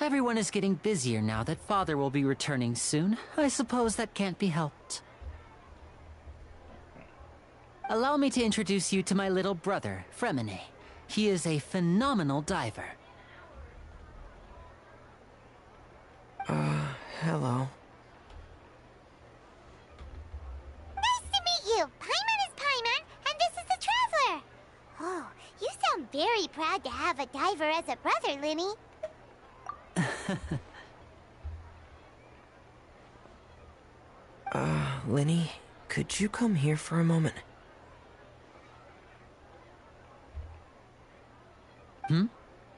Everyone is getting busier now that Father will be returning soon. I suppose that can't be helped. Allow me to introduce you to my little brother, Fremine. He is a phenomenal diver. Hello. Nice to meet you! Paimon is Paimon, and this is the Traveler! Oh, you sound very proud to have a diver as a brother, Linny. Linny, could you come here for a moment?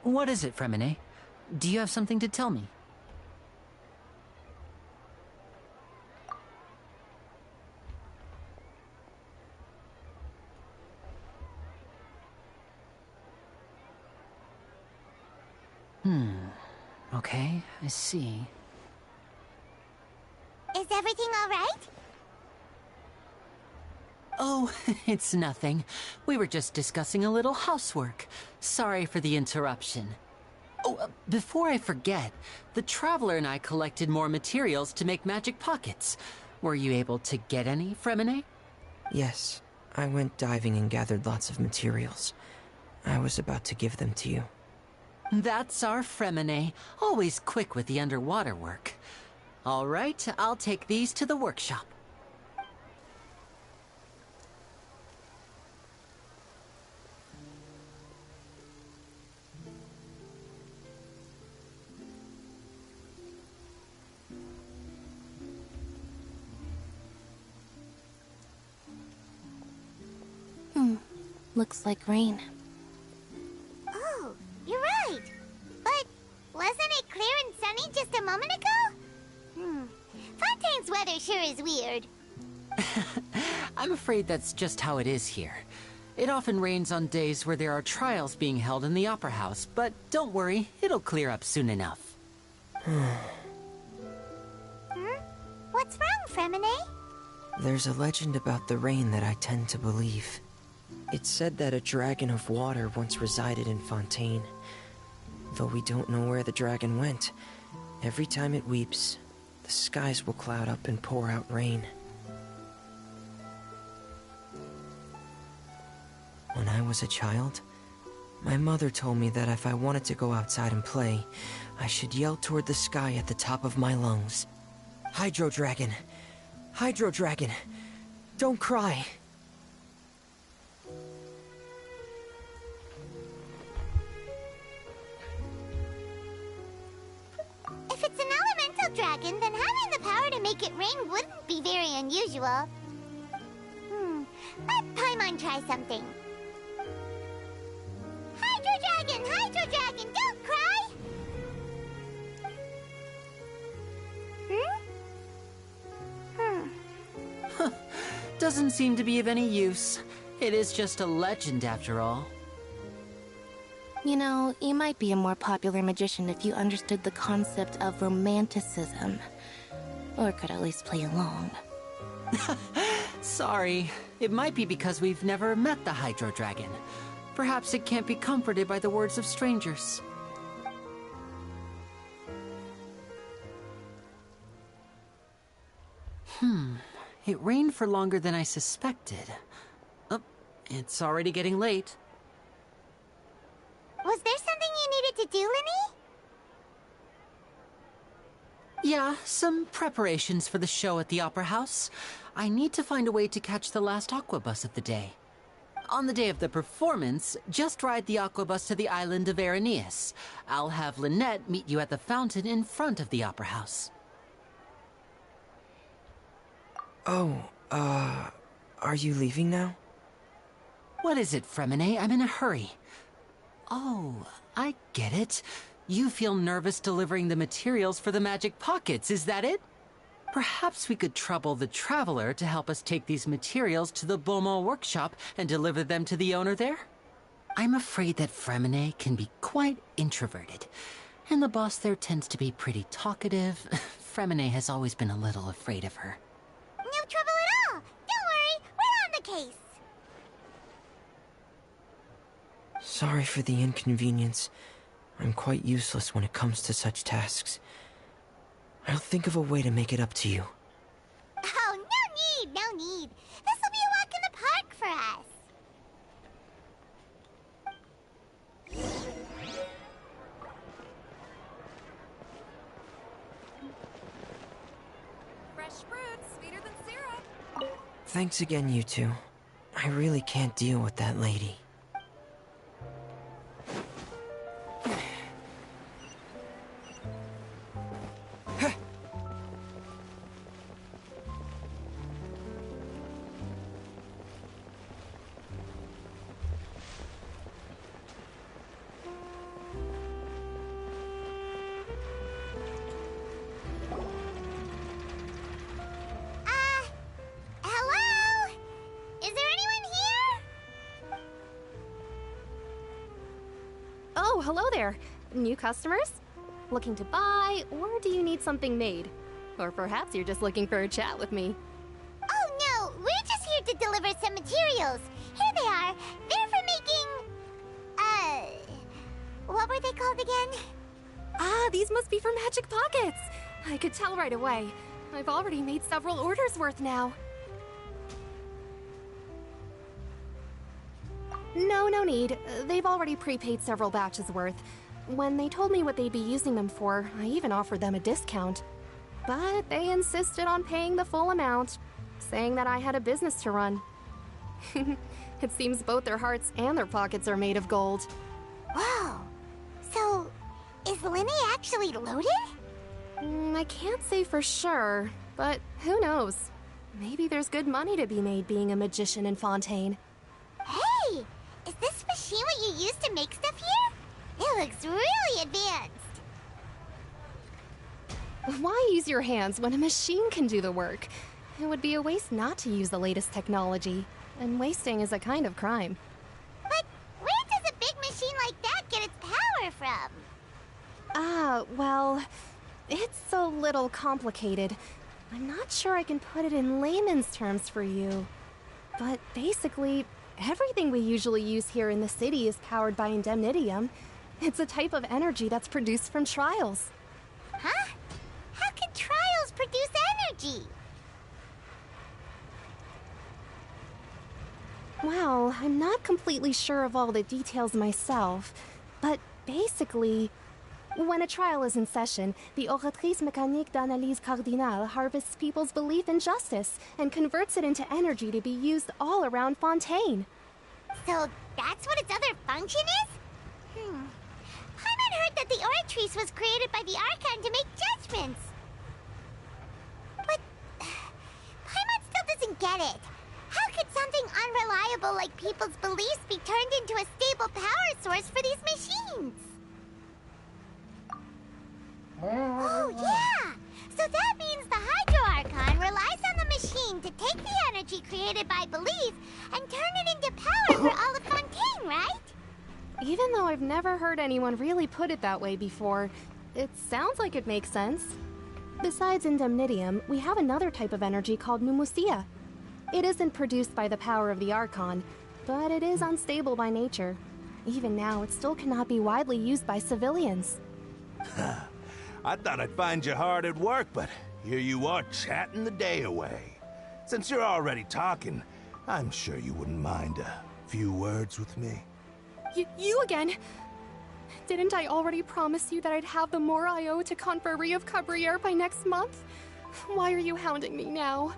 What is it, Fremine? Do you have something to tell me? Okay, I see. Is everything all right? Oh, it's nothing. We were just discussing a little housework. Sorry for the interruption. Oh, before I forget, the Traveler and I collected more materials to make magic pockets. Were you able to get any, Fremine? Yes, I went diving and gathered lots of materials. I was about to give them to you. That's our Fremine, always quick with the underwater work. All right, I'll take these to the workshop. Looks like rain. Oh, you're right. But wasn't it clear and sunny just a moment ago? Fontaine's weather sure is weird. I'm afraid that's just how it is here. It often rains on days where there are trials being held in the Opera House, but don't worry, it'll clear up soon enough. What's wrong, Fremine? There's a legend about the rain that I tend to believe. It's said that a dragon of water once resided in Fontaine. Though we don't know where the dragon went, every time it weeps, the skies will cloud up and pour out rain. When I was a child, my mother told me that if I wanted to go outside and play, I should yell toward the sky at the top of my lungs. Hydro Dragon! Hydro Dragon! Don't cry! If it's an elemental dragon, then having the power to make it rain wouldn't be very unusual. Let Paimon try something. Hydro Dragon, don't cry! Doesn't seem to be of any use. It is just a legend after all. You know, you might be a more popular magician if you understood the concept of romanticism. Or could at least play along. Sorry. It might be because we've never met the Hydro Dragon. Perhaps it can't be comforted by the words of strangers. It rained for longer than I suspected. Oh, it's already getting late. Was there something you needed to do, Linny? Yeah, some preparations for the show at the Opera House. I need to find a way to catch the last aqua bus of the day. On the day of the performance, just ride the aqua bus to the island of Araneus. I'll have Lynette meet you at the fountain in front of the Opera House. Oh, Are you leaving now? What is it, Fremine? I'm in a hurry. Oh, I get it. You feel nervous delivering the materials for the magic pockets, is that it? Perhaps we could trouble the Traveler to help us take these materials to the Beaumont workshop and deliver them to the owner there? I'm afraid that Fremine can be quite introverted, and the boss there tends to be pretty talkative. Fremine has always been a little afraid of her. No trouble at all! Don't worry, we're on the case! Sorry for the inconvenience. I'm quite useless when it comes to such tasks. I'll think of a way to make it up to you. Oh, no need, no need. This'll be a walk in the park for us. Fresh fruit, sweeter than syrup. Thanks again, you two. I really can't deal with that lady. Hello? Is there anyone here? Oh, hello there. New customers? Looking to buy, or do you need something made? Or perhaps you're just looking for a chat with me. Oh no, we're just here to deliver some materials. Here they are. They're for making... what were they called again? Ah, these must be for magic pockets. I could tell right away. I've already made several orders worth now. No need. They've already prepaid several batches worth. When they told me what they'd be using them for, I even offered them a discount. But they insisted on paying the full amount, saying that I had a business to run. It seems both their hearts and their pockets are made of gold. Whoa. So, is Linny actually loaded? I can't say for sure, but who knows? Maybe there's good money to be made being a magician in Fontaine. Hey! Is this machine what you use to make stuff here? It looks really advanced. Why use your hands when a machine can do the work? It would be a waste not to use the latest technology, and wasting is a kind of crime. But where does a big machine like that get its power from? Well, it's a little complicated. I'm not sure I can put it in layman's terms for you. But basically, everything we usually use here in the city is powered by indemnitium. It's a type of energy that's produced from trials. Huh? How can trials produce energy? Well, I'm not completely sure of all the details myself, but basically, when a trial is in session, the Oratrice Mécanique d'Analyse Cardinale harvests people's belief in justice and converts it into energy to be used all around Fontaine. So that's what its other function is? Paimon heard that the Oratrice was created by the Archon to make judgments. But Paimon still doesn't get it. How could something unreliable like people's beliefs be turned into a stable power source for these machines? Oh, yeah! So that means the Hydro Archon relies on the machine to take the energy created by belief and turn it into power for all of Fontaine, right? Even though I've never heard anyone really put it that way before, it sounds like it makes sense. Besides indemnitium, we have another type of energy called pneumosia. It isn't produced by the power of the Archon, but it is unstable by nature. Even now, it still cannot be widely used by civilians. I thought I'd find you hard at work, but here you are chatting the day away. Since you're already talking, I'm sure you wouldn't mind a few words with me. You again? Didn't I already promise you that I'd have the more I owe to Confrérie of Cabriere by next month? Why are you hounding me now?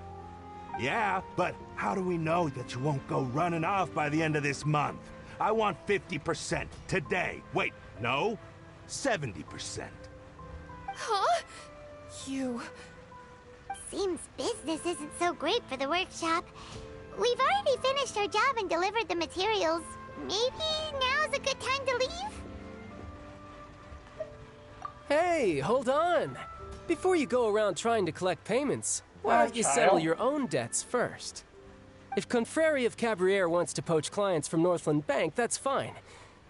Yeah, but how do we know that you won't go running off by the end of this month? I want 50% today. Wait, no, 70%. Huh? You... Seems business isn't so great for the workshop. We've already finished our job and delivered the materials. Maybe now's a good time to leave? Hey, hold on. Before you go around trying to collect payments, why don't you settle your own debts first? If Confreri of Cabriere wants to poach clients from Northland Bank, that's fine.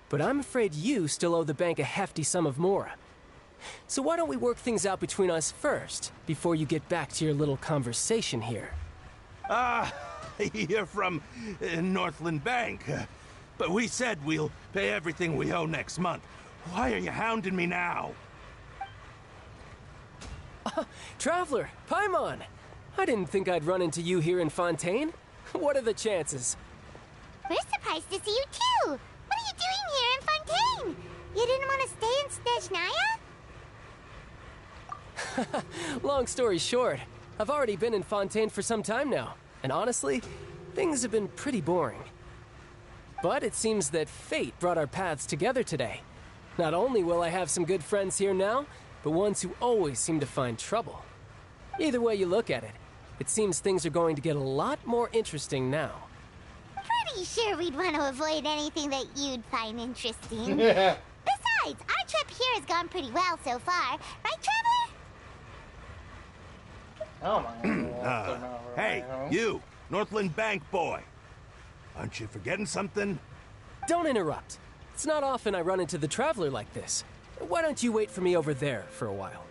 But I'm afraid you still owe the bank a hefty sum of mora. So why don't we work things out between us first, before you get back to your little conversation here? You're from Northland Bank. But we said we'll pay everything we owe next month. Why are you hounding me now? Traveler, Paimon! I didn't think I'd run into you here in Fontaine. What are the chances? We're surprised to see you too! What are you doing here in Fontaine? You didn't want to stay in Snezhnaya? Long story short, I've already been in Fontaine for some time now, and honestly, things have been pretty boring. But it seems that fate brought our paths together today. Not only will I have some good friends here now, but ones who always seem to find trouble. Either way you look at it, it seems things are going to get a lot more interesting now. Pretty sure we'd want to avoid anything that you'd find interesting. Besides, our trip here has gone pretty well so far. Right, Traveler? Oh my god. Hey, you, Northland Bank boy. Aren't you forgetting something? Don't interrupt. It's not often I run into the Traveler like this. Why don't you wait for me over there for a while?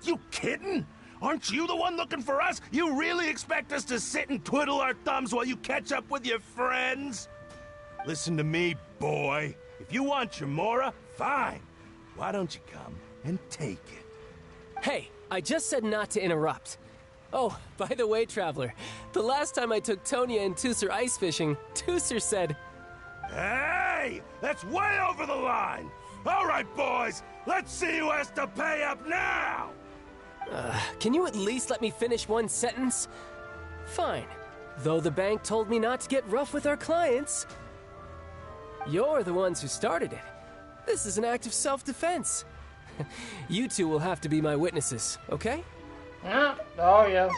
You kidding? Aren't you the one looking for us? You really expect us to sit and twiddle our thumbs while you catch up with your friends? Listen to me, boy. If you want your mora, fine. Why don't you come and take it? Hey, I just said not to interrupt. Oh, by the way, Traveler, the last time I took Tonya and Tusser ice fishing, Tusser said... Hey! That's way over the line! All right, boys, let's see who has to pay up now! Can you at least let me finish one sentence? Fine. Though the bank told me not to get rough with our clients. You're the ones who started it. This is an act of self-defense. You two will have to be my witnesses, okay? Yeah. Oh, yeah.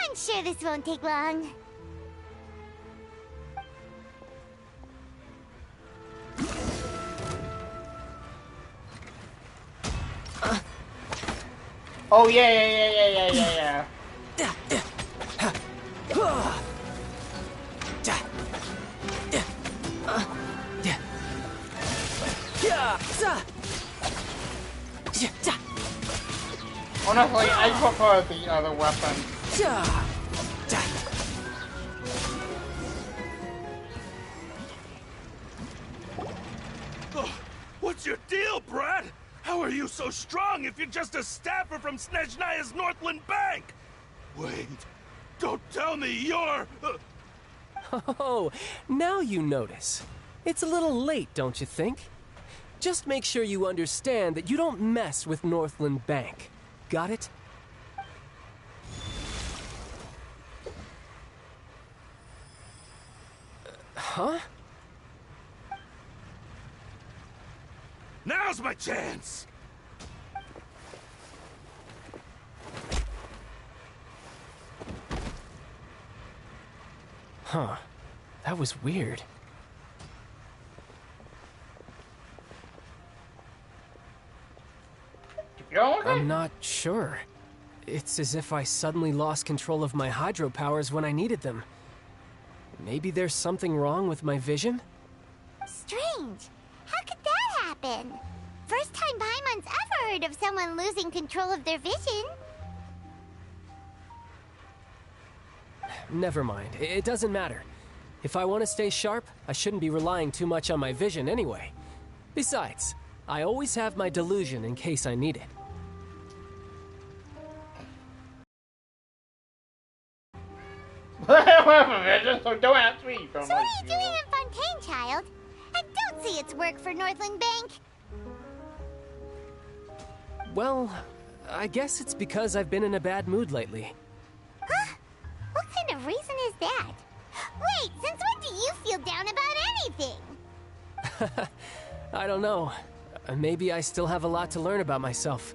I'm sure this won't take long. Oh, yeah. Honestly, I prefer the other weapon. What's your deal, Brad? How are you so strong if you're just a staffer from Snezhnaya's Northland Bank? Wait, don't tell me you're... Oh, now you notice. It's a little late, don't you think? Just make sure you understand that you don't mess with Northland Bank. Got it? Huh? Now's my chance! Huh. That was weird. I'm not sure. It's as if I suddenly lost control of my hydro powers when I needed them. Maybe there's something wrong with my vision? Strange. How could that happen? First time Paimon's ever heard of someone losing control of their vision. Never mind. It doesn't matter. If I want to stay sharp, I shouldn't be relying too much on my vision anyway. Besides, I always have my delusion in case I need it. So don't ask me. So what are you doing in Fontaine, child? I don't see its work for Northland Bank. Well, I guess it's because I've been in a bad mood lately. Huh? What kind of reason is that? Wait, since when do you feel down about anything? I don't know. Maybe I still have a lot to learn about myself.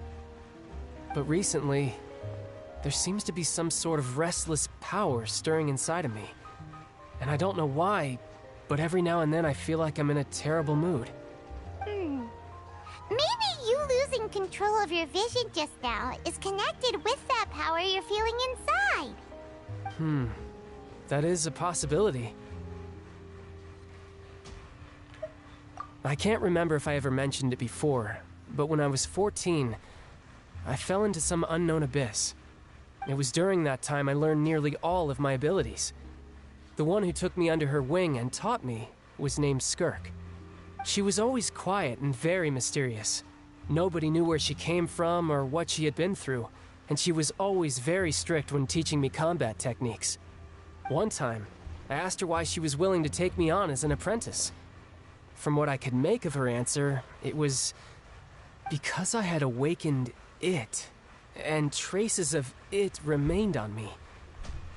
But recently, there seems to be some sort of restless power stirring inside of me. And I don't know why, but every now and then I feel like I'm in a terrible mood. Maybe you losing control of your vision just now is connected with that power you're feeling inside. That is a possibility. I can't remember if I ever mentioned it before, but when I was 14, I fell into some unknown abyss. It was during that time I learned nearly all of my abilities. The one who took me under her wing and taught me was named Skirk. She was always quiet and very mysterious. Nobody knew where she came from or what she had been through, and she was always very strict when teaching me combat techniques. One time, I asked her why she was willing to take me on as an apprentice. From what I could make of her answer, it was because I had awakened it, and traces of it remained on me.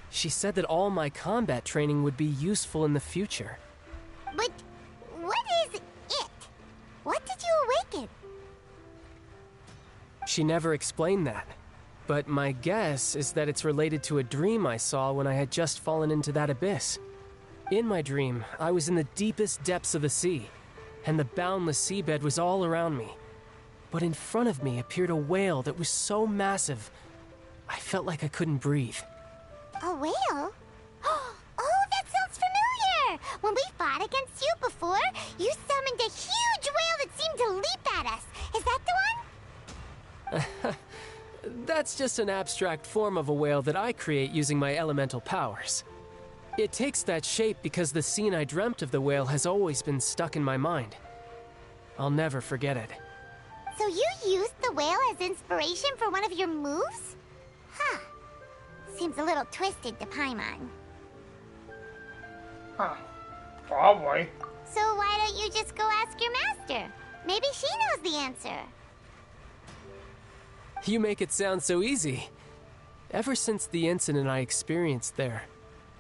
She said that all my combat training would be useful in the future. But what is it? What did you awaken? She never explained that, but my guess is that it's related to a dream I saw when I had just fallen into that abyss. In my dream, I was in the deepest depths of the sea, and the boundless seabed was all around me. But in front of me appeared a whale that was so massive, I felt like I couldn't breathe. A whale? Oh, that sounds familiar! When we fought against you before, you summoned a huge whale that seemed to leap at us. Is that the one? That's just an abstract form of a whale that I create using my elemental powers. It takes that shape because the scene I dreamt of the whale has always been stuck in my mind. I'll never forget it. So you used the whale as inspiration for one of your moves? Huh. Seems a little twisted to Paimon. Huh. Probably. So why don't you just go ask your master? Maybe she knows the answer. You make it sound so easy. Ever since the incident I experienced there,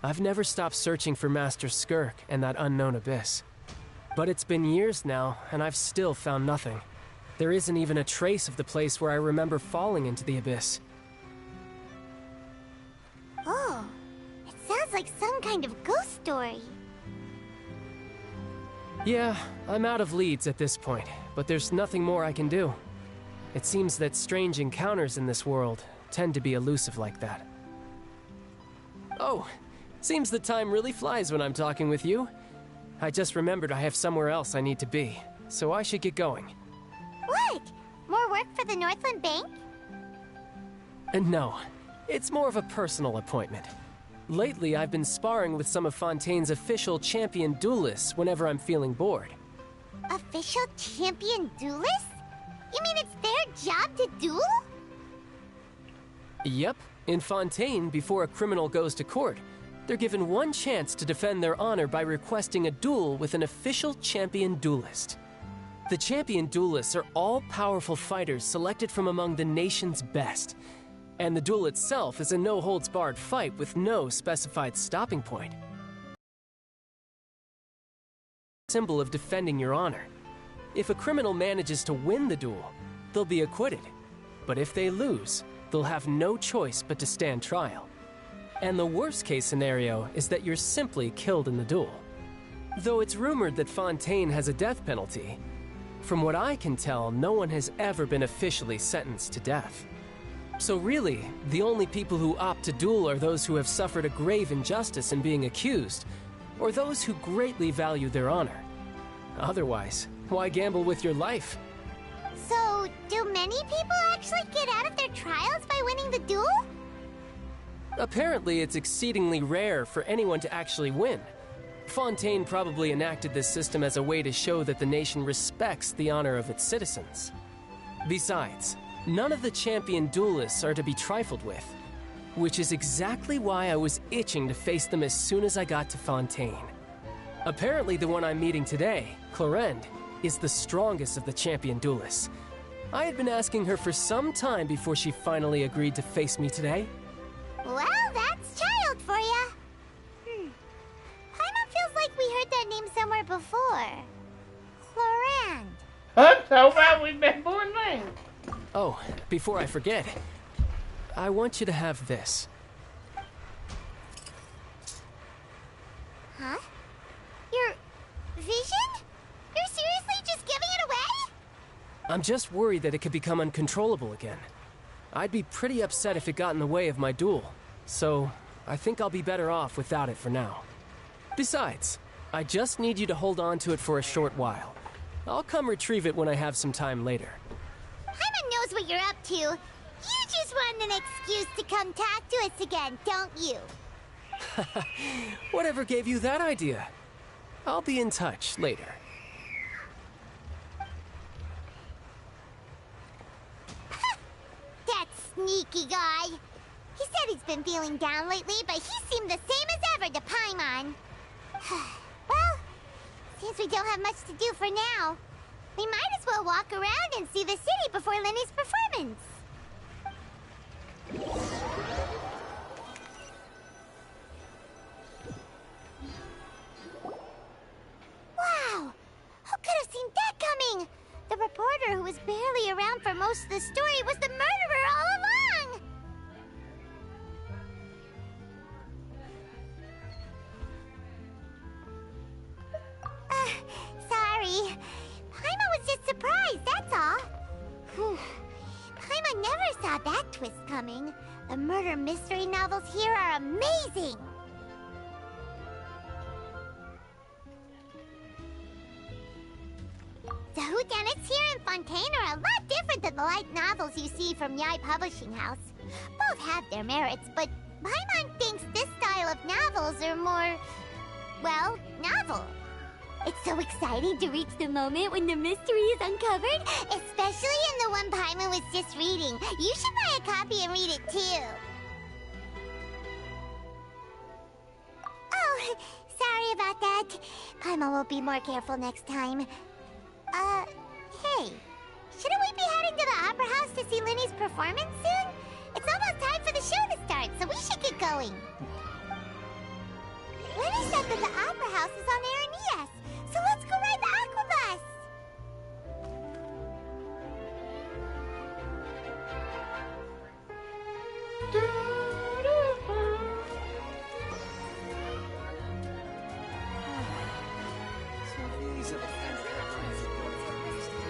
I've never stopped searching for Master Skirk and that unknown abyss. But it's been years now, and I've still found nothing. There isn't even a trace of the place where I remember falling into the abyss. Oh, it sounds like some kind of ghost story. Yeah, I'm out of leads at this point, but there's nothing more I can do. It seems that strange encounters in this world tend to be elusive like that. Oh, seems the time really flies when I'm talking with you. I just remembered I have somewhere else I need to be, so I should get going. What? More work for the Northland Bank? No, it's more of a personal appointment. Lately, I've been sparring with some of Fontaine's official champion duelists whenever I'm feeling bored. Official champion duelists? You mean it's their job to duel? Yep. In Fontaine, before a criminal goes to court, they're given one chance to defend their honor by requesting a duel with an official champion duelist. The champion duelists are all powerful fighters selected from among the nation's best. And the duel itself is a no-holds-barred fight with no specified stopping point. Symbol of defending your honor. If a criminal manages to win the duel, they'll be acquitted. But if they lose, they'll have no choice but to stand trial. And the worst-case scenario is that you're simply killed in the duel. Though it's rumored that Fontaine has a death penalty, from what I can tell, no one has ever been officially sentenced to death. So really, the only people who opt to duel are those who have suffered a grave injustice in being accused, or those who greatly value their honor. Otherwise, why gamble with your life? So, do many people actually get out of their trials by winning the duel? Apparently, it's exceedingly rare for anyone to actually win. Fontaine probably enacted this system as a way to show that the nation respects the honor of its citizens. Besides, none of the champion duelists are to be trifled with, which is exactly why I was itching to face them as soon as I got to Fontaine. Apparently, the one I'm meeting today, Clorinde, is the strongest of the champion duelists. I had been asking her for some time before she finally agreed to face me today. Well, that's child for ya. Paimon feels like we heard that name somewhere before. Clorinde. That's how I remember her name. Oh, before I forget, I want you to have this. Huh? Your vision? You're seriously just giving it away? I'm just worried that it could become uncontrollable again. I'd be pretty upset if it got in the way of my duel, so I think I'll be better off without it for now. Besides, I just need you to hold on to it for a short while. I'll come retrieve it when I have some time later. Paimon knows what you're up to. You just want an excuse to come talk to us again, don't you? Whatever gave you that idea? I'll be in touch later. That sneaky guy. He said he's been feeling down lately, but he seemed the same as ever to Paimon. Well, since we don't have much to do for now, we might as well walk around and see the city before Lenny's performance. Wow! Who could have seen that coming? The reporter who was barely around for most of the story was the murderer all along! Sorry. Paimon was just surprised, that's all. Paimon never saw that twist coming. The murder mystery novels here are amazing! The whodunits here in Fontaine are a lot different than the light novels you see from Yai Publishing House. Both have their merits, but Paimon thinks this style of novels are more, well, novel. It's so exciting to reach the moment when the mystery is uncovered, especially in the one Paimon was just reading. You should buy a copy and read it too. Oh, sorry about that. Paimon will be more careful next time. Hey, shouldn't we be heading to the Opera House to see Lenny's performance soon? It's almost time for the show to start, so we should get going. Lenny said that the Opera House is on Aranias, so let's go ride the Aquabus! These are the kind of headlines that go for something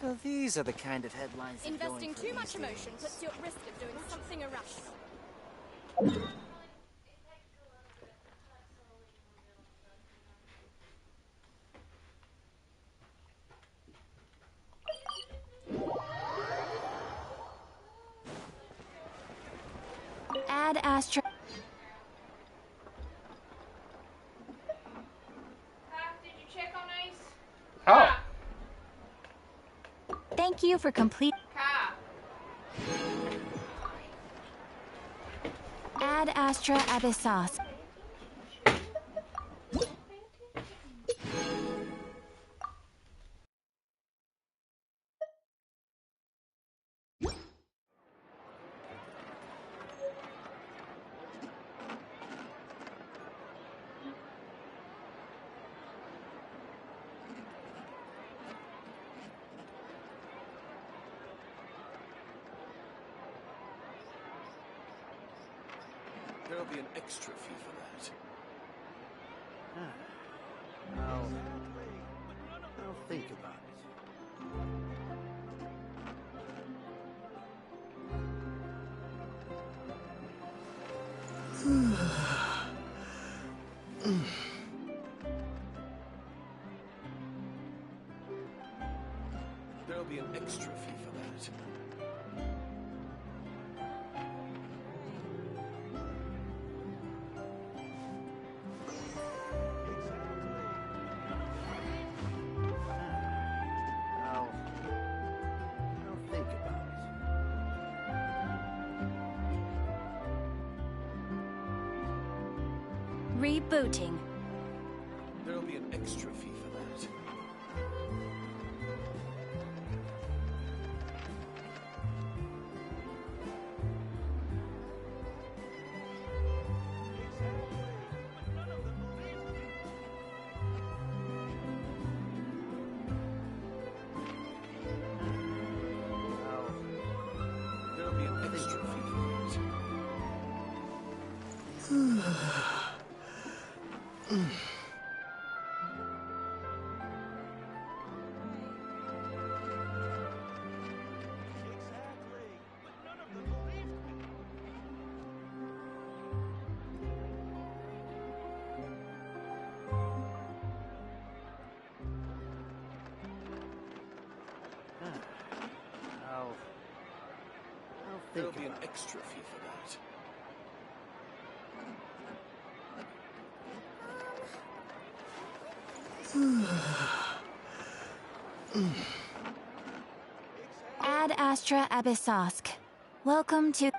So these are the kind of headlines that Investing for too much these emotion days. puts you at risk of doing something irrational. Add Astra. Did you check on Ace? Oh. Thank you for complete. Add Astra Abyssos. There'll be an extra fee for that. I'll think about it. There'll be an extra fee for that. I'll think about it. Rebooting. There'll be an extra fee for that. There'll be an extra fee for that. There'll be an extra fee for that. Ad Astra Abyssosk. Welcome to...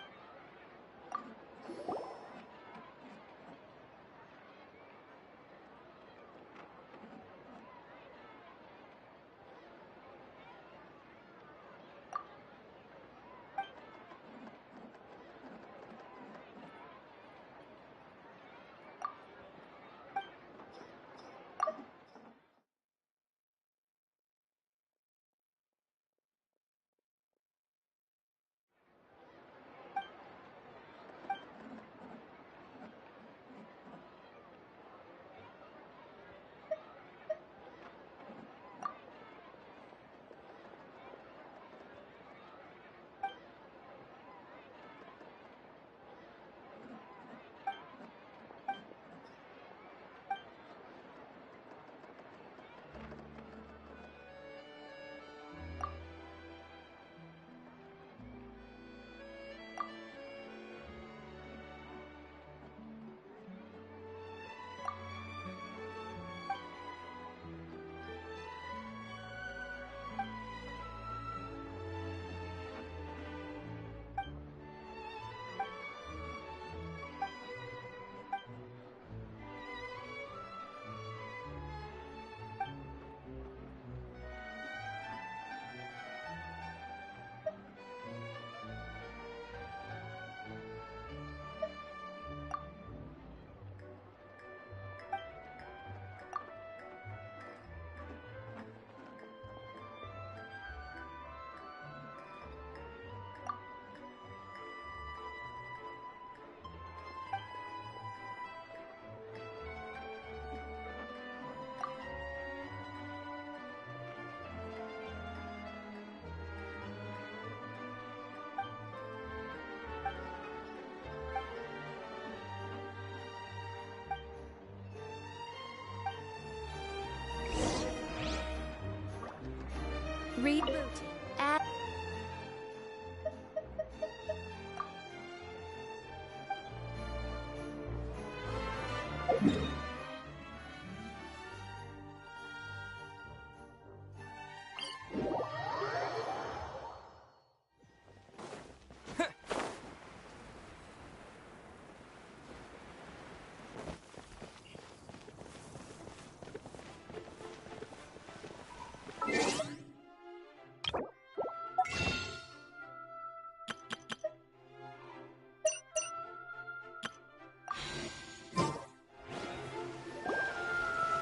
Rebooting. Ad...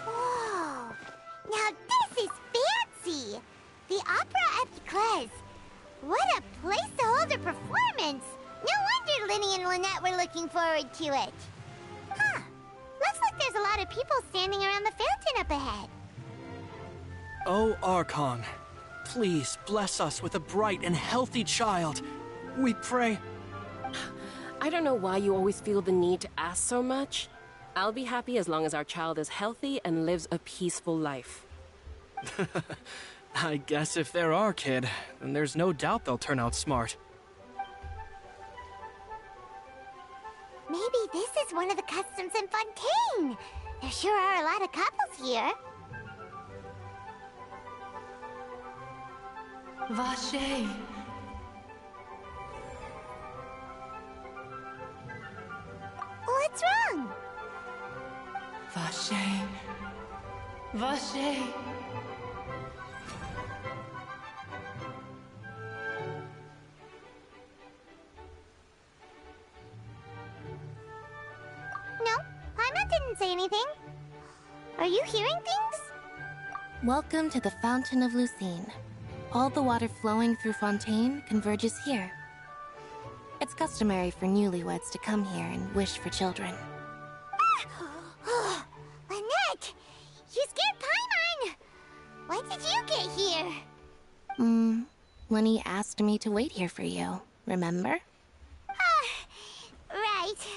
Whoa! Now this is fancy! The Opera at the Clays. What a place to hold a performance! No wonder Linny and Lynette were looking forward to it. Huh. Looks like there's a lot of people standing around the fountain up ahead. Oh, Archon, please bless us with a bright and healthy child. We pray. I don't know why you always feel the need to ask so much. I'll be happy as long as our child is healthy and lives a peaceful life. I guess if they're our kid, then there's no doubt they'll turn out smart. Maybe this is one of the customs in Fontaine. There sure are a lot of couples here. Vache. What's wrong? Vache. Vache. No, Paimon didn't say anything. Are you hearing things? Welcome to the Fountain of Lucine. All the water flowing through Fontaine converges here. It's customary for newlyweds to come here and wish for children. Ah! Lynette! You scared Paimon! Why did you get here? Lenny asked me to wait here for you, remember? Right.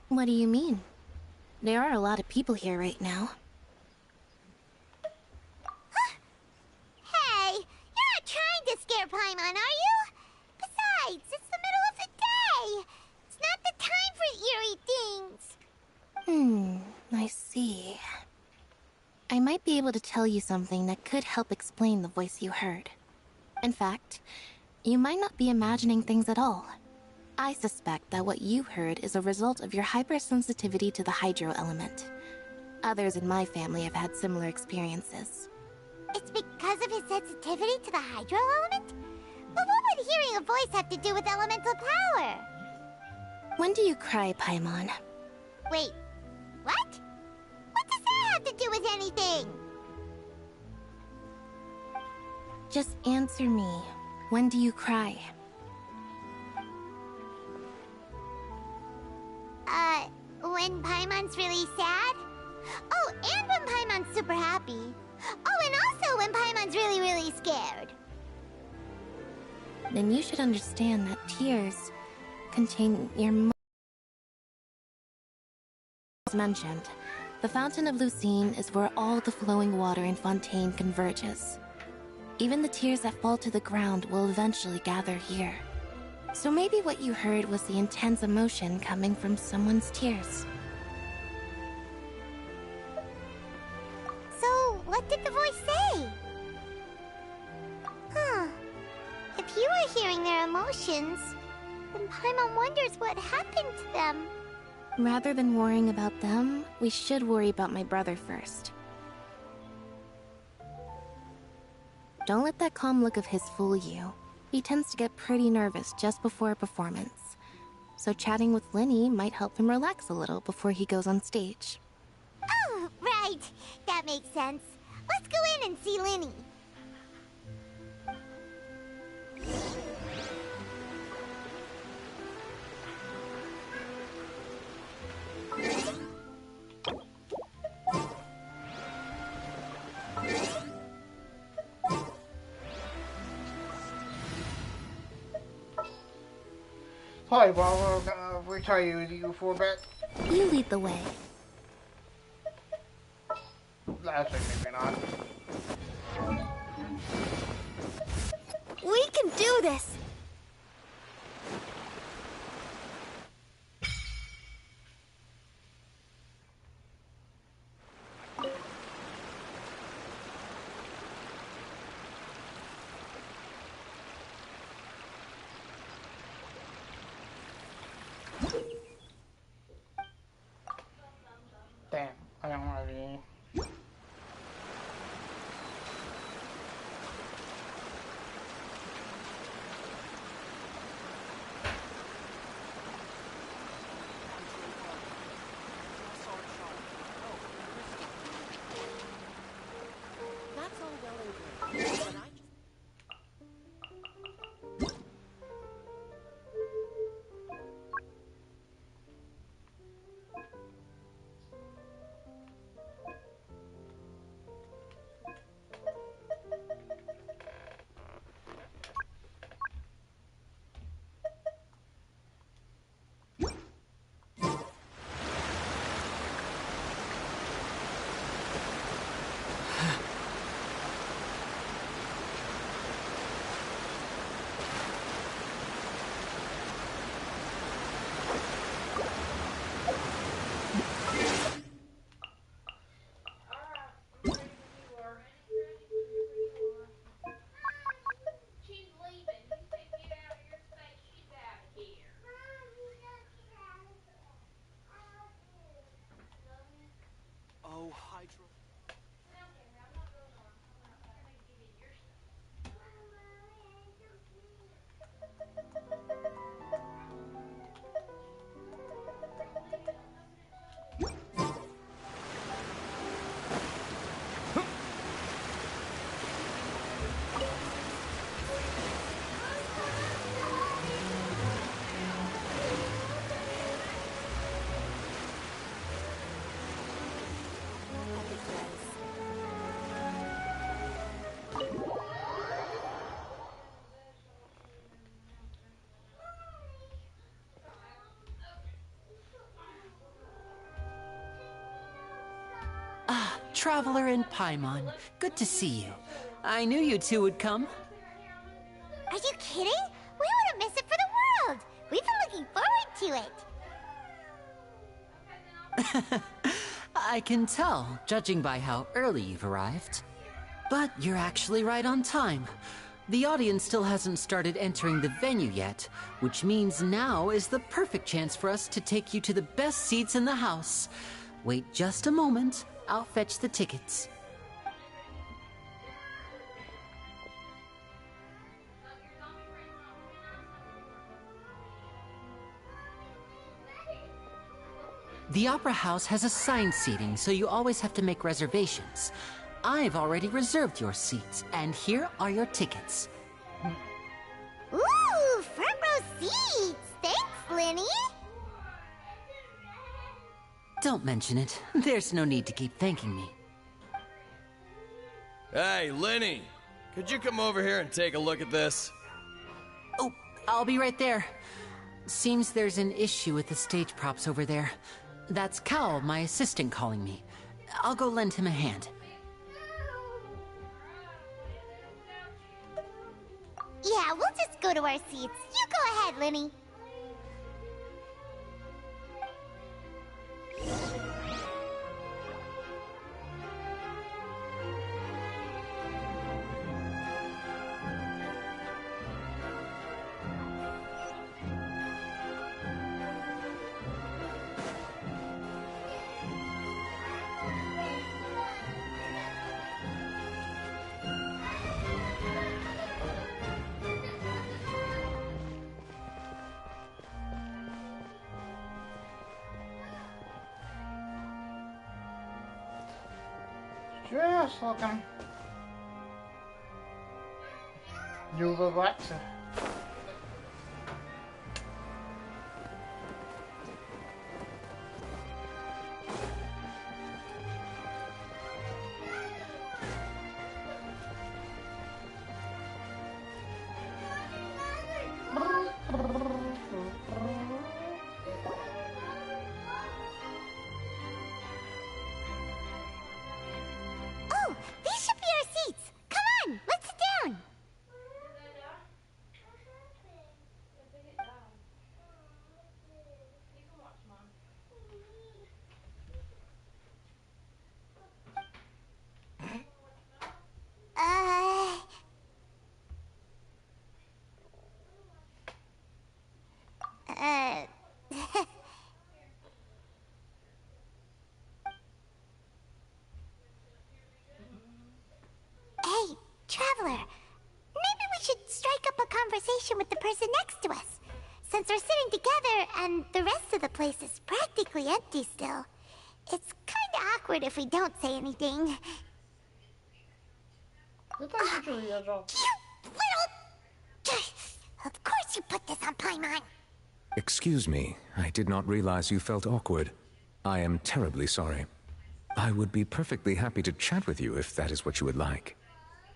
What do you mean? There are a lot of people here right now. Hey, you're not trying to scare Paimon, are you? Besides, it's the middle of the day. It's not the time for eerie things. I see. I might be able to tell you something that could help explain the voice you heard. In fact, you might not be imagining things at all. I suspect that what you heard is a result of your hypersensitivity to the hydro element. Others in my family have had similar experiences. It's because of his sensitivity to the hydro element? But what would hearing a voice have to do with elemental power? When do you cry, Paimon? Wait, what? What does that have to do with anything? Just answer me. When do you cry? When Paimon's really sad? Oh, and when Paimon's super happy. Oh, and also when Paimon's really, really scared. Then you should understand that tears contain your as mentioned. The Fountain of Lucine is where all the flowing water in Fontaine converges. Even the tears that fall to the ground will eventually gather here. So maybe what you heard was the intense emotion coming from someone's tears. So, what did the voice say? If you were hearing their emotions, then Paimon wonders what happened to them. Rather than worrying about them, we should worry about my brother first. Don't let that calm look of his fool you. He tends to get pretty nervous just before a performance. So chatting with Linny might help him relax a little before he goes on stage. Oh, right. That makes sense. Let's go in and see Linny. Hi, well, we'll try you for a bit. You lead the way. Actually, maybe not. We can do this! Damn, I don't have any. Traveler and Paimon. Good to see you. I knew you two would come. Are you kidding? We wouldn't miss it for the world. We've been looking forward to it. I can tell, judging by how early you've arrived. But you're actually right on time. The audience still hasn't started entering the venue yet, which means now is the perfect chance for us to take you to the best seats in the house. Wait just a moment. I'll fetch the tickets. The Opera House has assigned seating, so you always have to make reservations. I've already reserved your seats, and here are your tickets. Ooh, front row seats! Thanks, Linny! Don't mention it. There's no need to keep thanking me. Hey, Linny! Could you come over here and take a look at this? Oh, I'll be right there. Seems there's an issue with the stage props over there. That's Cal, my assistant, calling me. I'll go lend him a hand. Yeah, we'll just go to our seats. You go ahead, Linny. Just looking. You relax. Oh, these should be our seats. Come on, let's sit down. Hey, Traveler. Maybe we should strike up a conversation with the person next to us. Since we're sitting together and the rest of the place is practically empty still. It's kinda awkward if we don't say anything. You little... Of course you put this on Paimon. Excuse me, I did not realize you felt awkward. I am terribly sorry. I would be perfectly happy to chat with you if that is what you would like.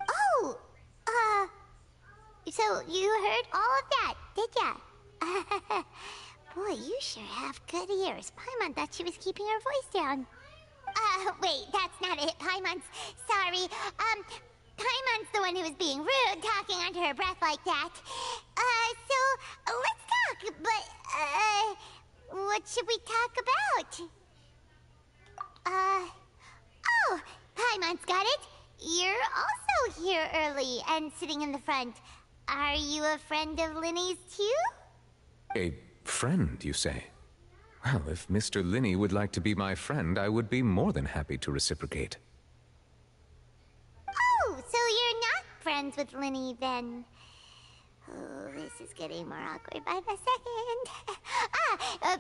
Oh, so you heard all of that, did ya? Boy, you sure have good ears. Paimon thought she was keeping her voice down. Wait, that's not it, Paimon's... Sorry, Paimon's the one who was being rude, talking under her breath like that. So, let's talk, but, what should we talk about? Oh, Paimon's got it. You're also here early and sitting in the front. Are you a friend of Linny's too? A friend, you say? Well, if Mr. Linny would like to be my friend, I would be more than happy to reciprocate. Oh, so you're not friends with Linny then? Oh, this is getting more awkward by the second.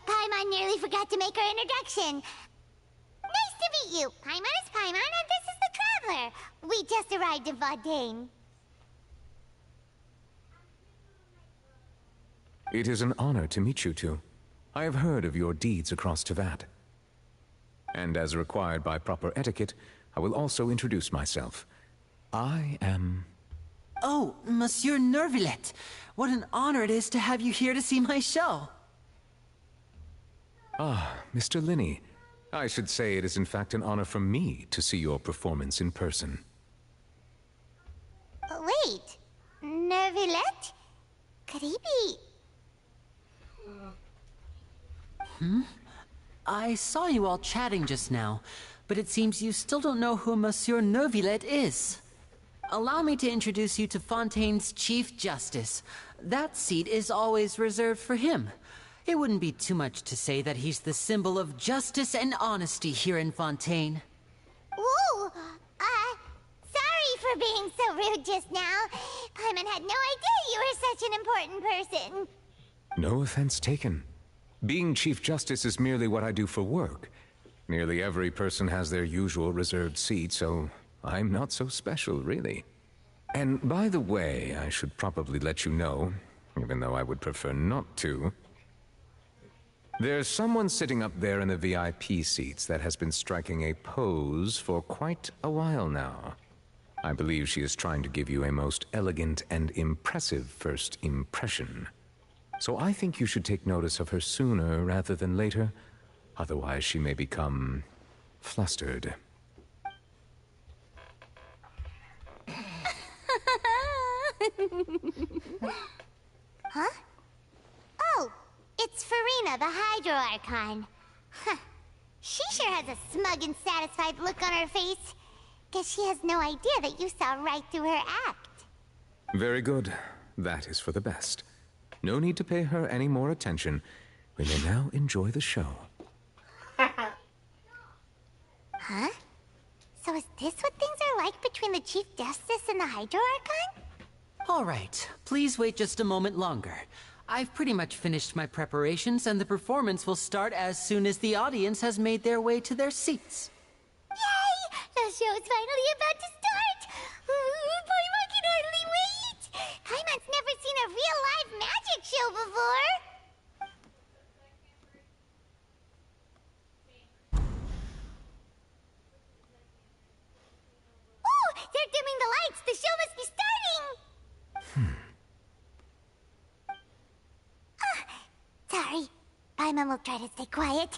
Paimon nearly forgot to make her introduction. Nice to meet you. Paimon is Paimon, and this is the Traveler. We just arrived in Vaudain. It is an honor to meet you two. I have heard of your deeds across Tevat. And as required by proper etiquette, I will also introduce myself. I am... Oh, Monsieur Nervillet. What an honor it is to have you here to see my show. Ah, Mr. Linny. I should say it is in fact an honor for me to see your performance in person. Wait, Neuvillette? Could he be... I saw you all chatting just now, but it seems you still don't know who Monsieur Neuvillette is. Allow me to introduce you to Fontaine's Chief Justice. That seat is always reserved for him. It wouldn't be too much to say that he's the symbol of justice and honesty here in Fontaine. Whoa! Sorry for being so rude just now. Paimon had no idea you were such an important person. No offense taken. Being Chief Justice is merely what I do for work. Nearly every person has their usual reserved seat, so I'm not so special, really. And by the way, I should probably let you know, even though I would prefer not to. There's someone sitting up there in the VIP seats that has been striking a pose for quite a while now. I believe she is trying to give you a most elegant and impressive first impression. So I think you should take notice of her sooner rather than later. Otherwise she may become flustered. Huh? Oh, it's Farina, the Hydro Archon. Huh. She sure has a smug and satisfied look on her face. Guess she has no idea that you saw right through her act. Very good. That is for the best. No need to pay her any more attention. We may now enjoy the show. Huh? So is this what things are like between the Chief Justice and the Hydro Archon? All right, please wait just a moment longer. I've pretty much finished my preparations, and the performance will start as soon as the audience has made their way to their seats. Yay! The show's finally about to start! Paimon can hardly wait! Paimon's never seen a real live magic show before! Oh! They're dimming the lights! The show must be starting! Sorry. Paimon will try to stay quiet.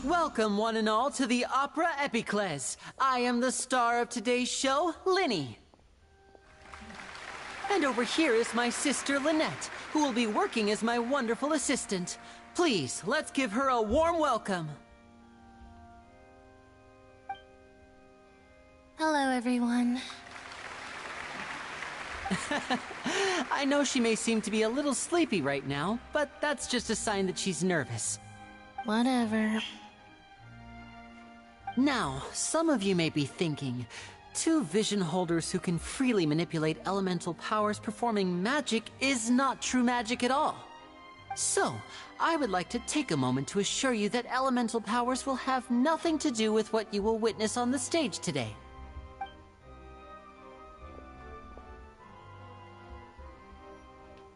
Welcome, one and all, to the Opera Epiclese. I am the star of today's show, Linny. And over here is my sister, Lynette, who will be working as my wonderful assistant. Please, let's give her a warm welcome. Hello, everyone. I know she may seem to be a little sleepy right now, but that's just a sign that she's nervous. Whatever. Now, some of you may be thinking, two vision holders who can freely manipulate elemental powers performing magic is not true magic at all. So, I would like to take a moment to assure you that elemental powers will have nothing to do with what you will witness on the stage today.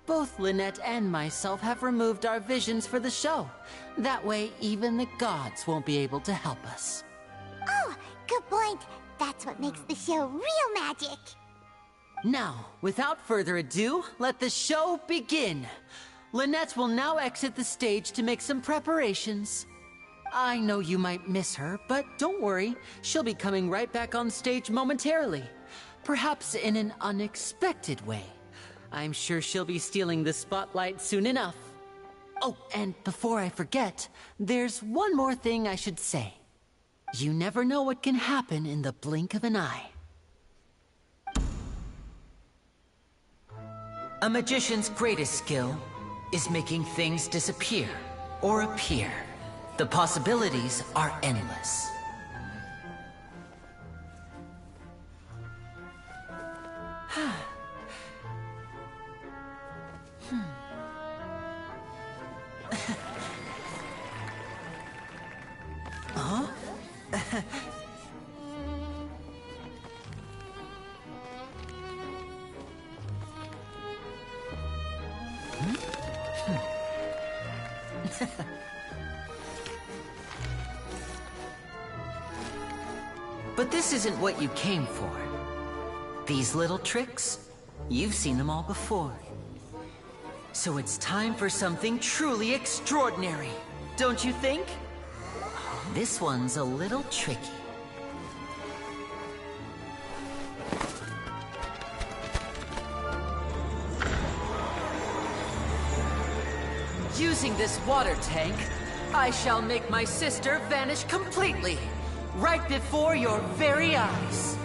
Both Lynette and myself have removed our visions for the show. That way, even the gods won't be able to help us. Oh, good point. That's what makes the show real magic. Now, without further ado, let the show begin. Lynette will now exit the stage to make some preparations. I know you might miss her, but don't worry. She'll be coming right back on stage momentarily. Perhaps in an unexpected way. I'm sure she'll be stealing the spotlight soon enough. Oh, and before I forget, there's one more thing I should say. You never know what can happen in the blink of an eye. A magician's greatest skill is making things disappear or appear. The possibilities are endless. Huh? But this isn't what you came for. These little tricks, you've seen them all before. So it's time for something truly extraordinary, don't you think? This one's a little tricky. Using this water tank, I shall make my sister vanish completely, right before your very eyes.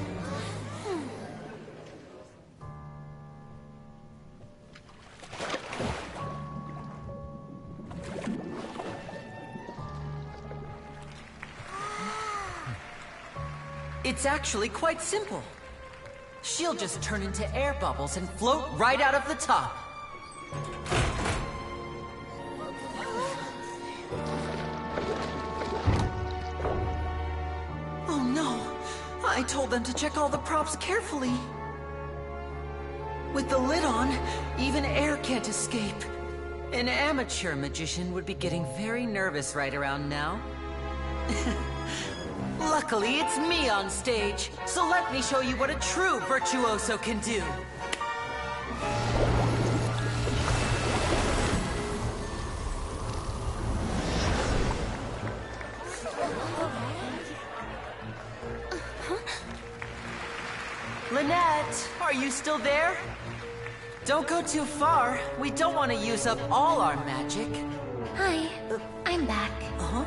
It's actually quite simple. She'll just turn into air bubbles and float right out of the top. Oh no! I told them to check all the props carefully. With the lid on, even air can't escape. An amateur magician would be getting very nervous right around now. Luckily, it's me on stage, so let me show you what a true virtuoso can do. Lynette, are you still there? Don't go too far. We don't want to use up all our magic. Hi, I'm back. Uh-huh.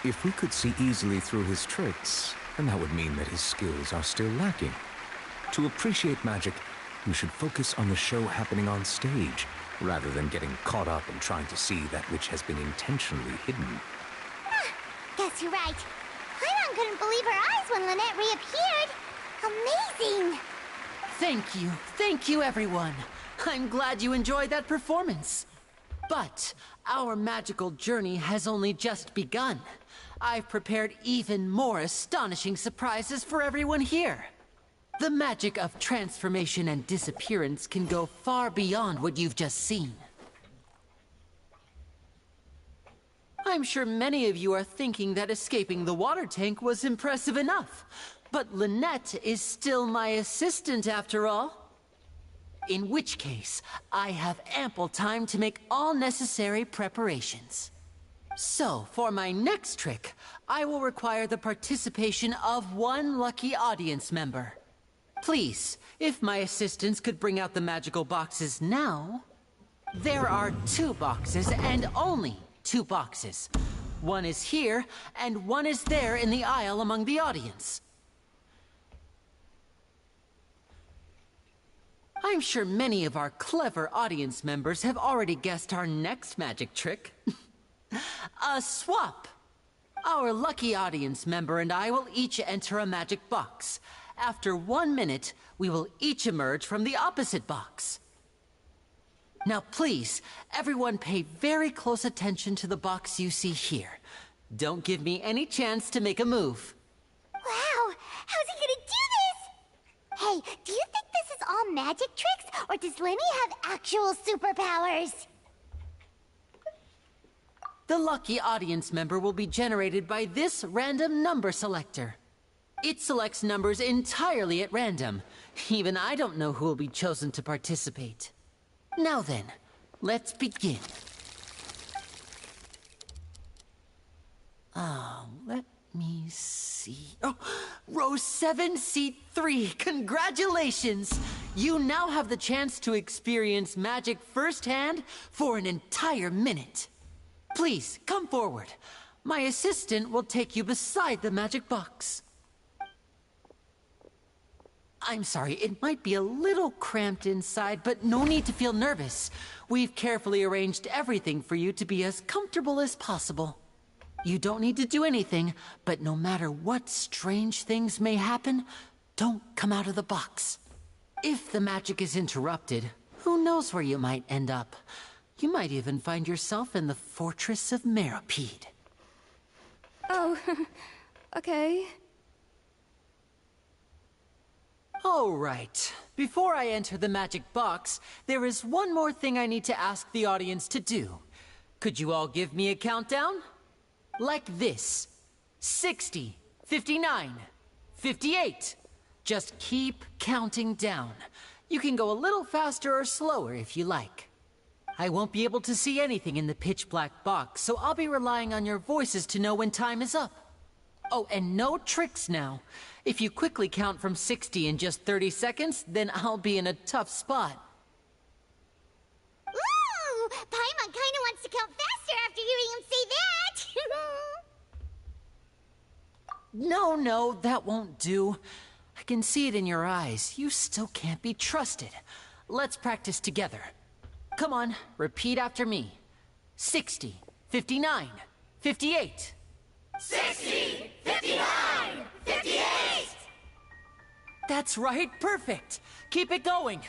If we could see easily through his tricks, then that would mean that his skills are still lacking. To appreciate magic, you should focus on the show happening on stage, rather than getting caught up in trying to see that which has been intentionally hidden. Guess you're right. Paimon couldn't believe her eyes when Lynette reappeared. Amazing! Thank you everyone. I'm glad you enjoyed that performance. But our magical journey has only just begun. I've prepared even more astonishing surprises for everyone here. The magic of transformation and disappearance can go far beyond what you've just seen. I'm sure many of you are thinking that escaping the water tank was impressive enough. But Lynette is still my assistant after all. In which case, I have ample time to make all necessary preparations. So, for my next trick, I will require the participation of one lucky audience member. Please, if my assistants could bring out the magical boxes now. There are 2 boxes and only 2 boxes. One is here, and one is there in the aisle among the audience. I'm sure many of our clever audience members have already guessed our next magic trick. A swap! Our lucky audience member and I will each enter a magic box. After 1 minute, we will each emerge from the opposite box. Now please, everyone pay very close attention to the box you see here. Don't give me any chance to make a move. Wow! How's he gonna do this? Hey, do you think this is all magic tricks, or does Lenny have actual superpowers? The lucky audience member will be generated by this random number selector. It selects numbers entirely at random. Even I don't know who will be chosen to participate. Now then, let's begin. Let me see. Oh, row 7, seat 3. Congratulations! You now have the chance to experience magic firsthand for an entire minute. Please, come forward. My assistant will take you beside the magic box. I'm sorry, it might be a little cramped inside, but no need to feel nervous. We've carefully arranged everything for you to be as comfortable as possible. You don't need to do anything, but no matter what strange things may happen, don't come out of the box. If the magic is interrupted, who knows where you might end up? You might even find yourself in the Fortress of Meropide. Oh, okay. All right. Before I enter the magic box, there is one more thing I need to ask the audience to do. Could you all give me a countdown? Like this. 60, 59, 58. Just keep counting down. You can go a little faster or slower if you like. I won't be able to see anything in the pitch black box, so I'll be relying on your voices to know when time is up. Oh, and no tricks now. If you quickly count from 60 in just 30 seconds, then I'll be in a tough spot. Ooh! Paimon kinda wants to count faster after hearing him say that! No, that won't do. I can see it in your eyes. You still can't be trusted. Let's practice together. Come on, repeat after me. 60, 59, 58. 60, 59, 58! That's right, perfect. Keep it going.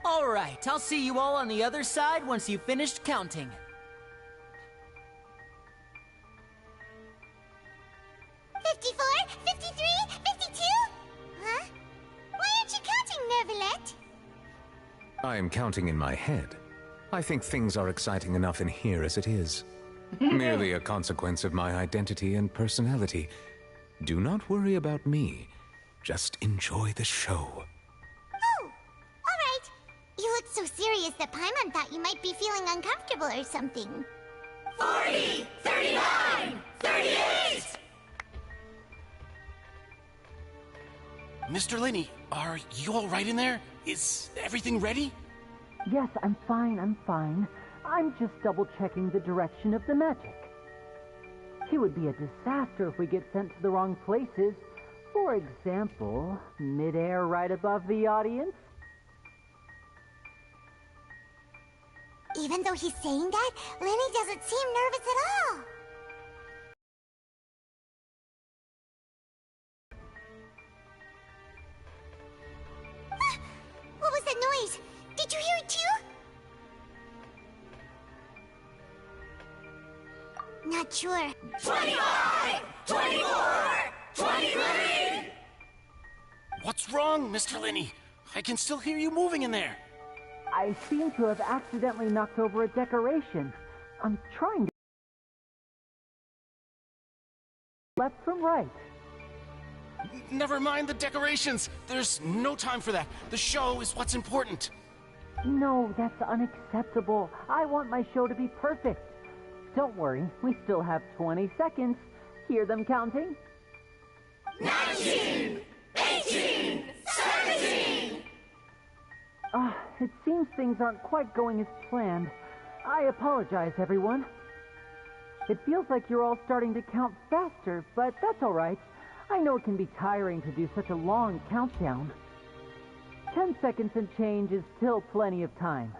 All right, I'll see you all on the other side once you've finished counting. 54, 53, 52? Huh? Why aren't you counting, Neverlet? I am counting in my head. I think things are exciting enough in here as it is. Merely a consequence of my identity and personality. Do not worry about me. Just enjoy the show. Oh, alright. You look so serious that Paimon thought you might be feeling uncomfortable or something. 40, 39, 38! Mr. Linney, are you all right in there? Is everything ready? Yes, I'm fine. I'm just double-checking the direction of the magic. It would be a disaster if we get sent to the wrong places. For example, mid-air right above the audience. Even though he's saying that, Lenny doesn't seem nervous at all. Ah, what was that noise? Did you hear it too? Not sure. 25, 24, 23! What's wrong, Mr. Linney? I can still hear you moving in there. I seem to have accidentally knocked over a decoration. I'm trying to... left from right. Never mind the decorations. There's no time for that. The show is what's important. No, that's unacceptable. I want my show to be perfect. Don't worry, we still have 20 seconds. Hear them counting? 19, 18, 17! It seems things aren't quite going as planned. I apologize, everyone. It feels like you're all starting to count faster, but that's all right. I know it can be tiring to do such a long countdown. 10 seconds and change is still plenty of time.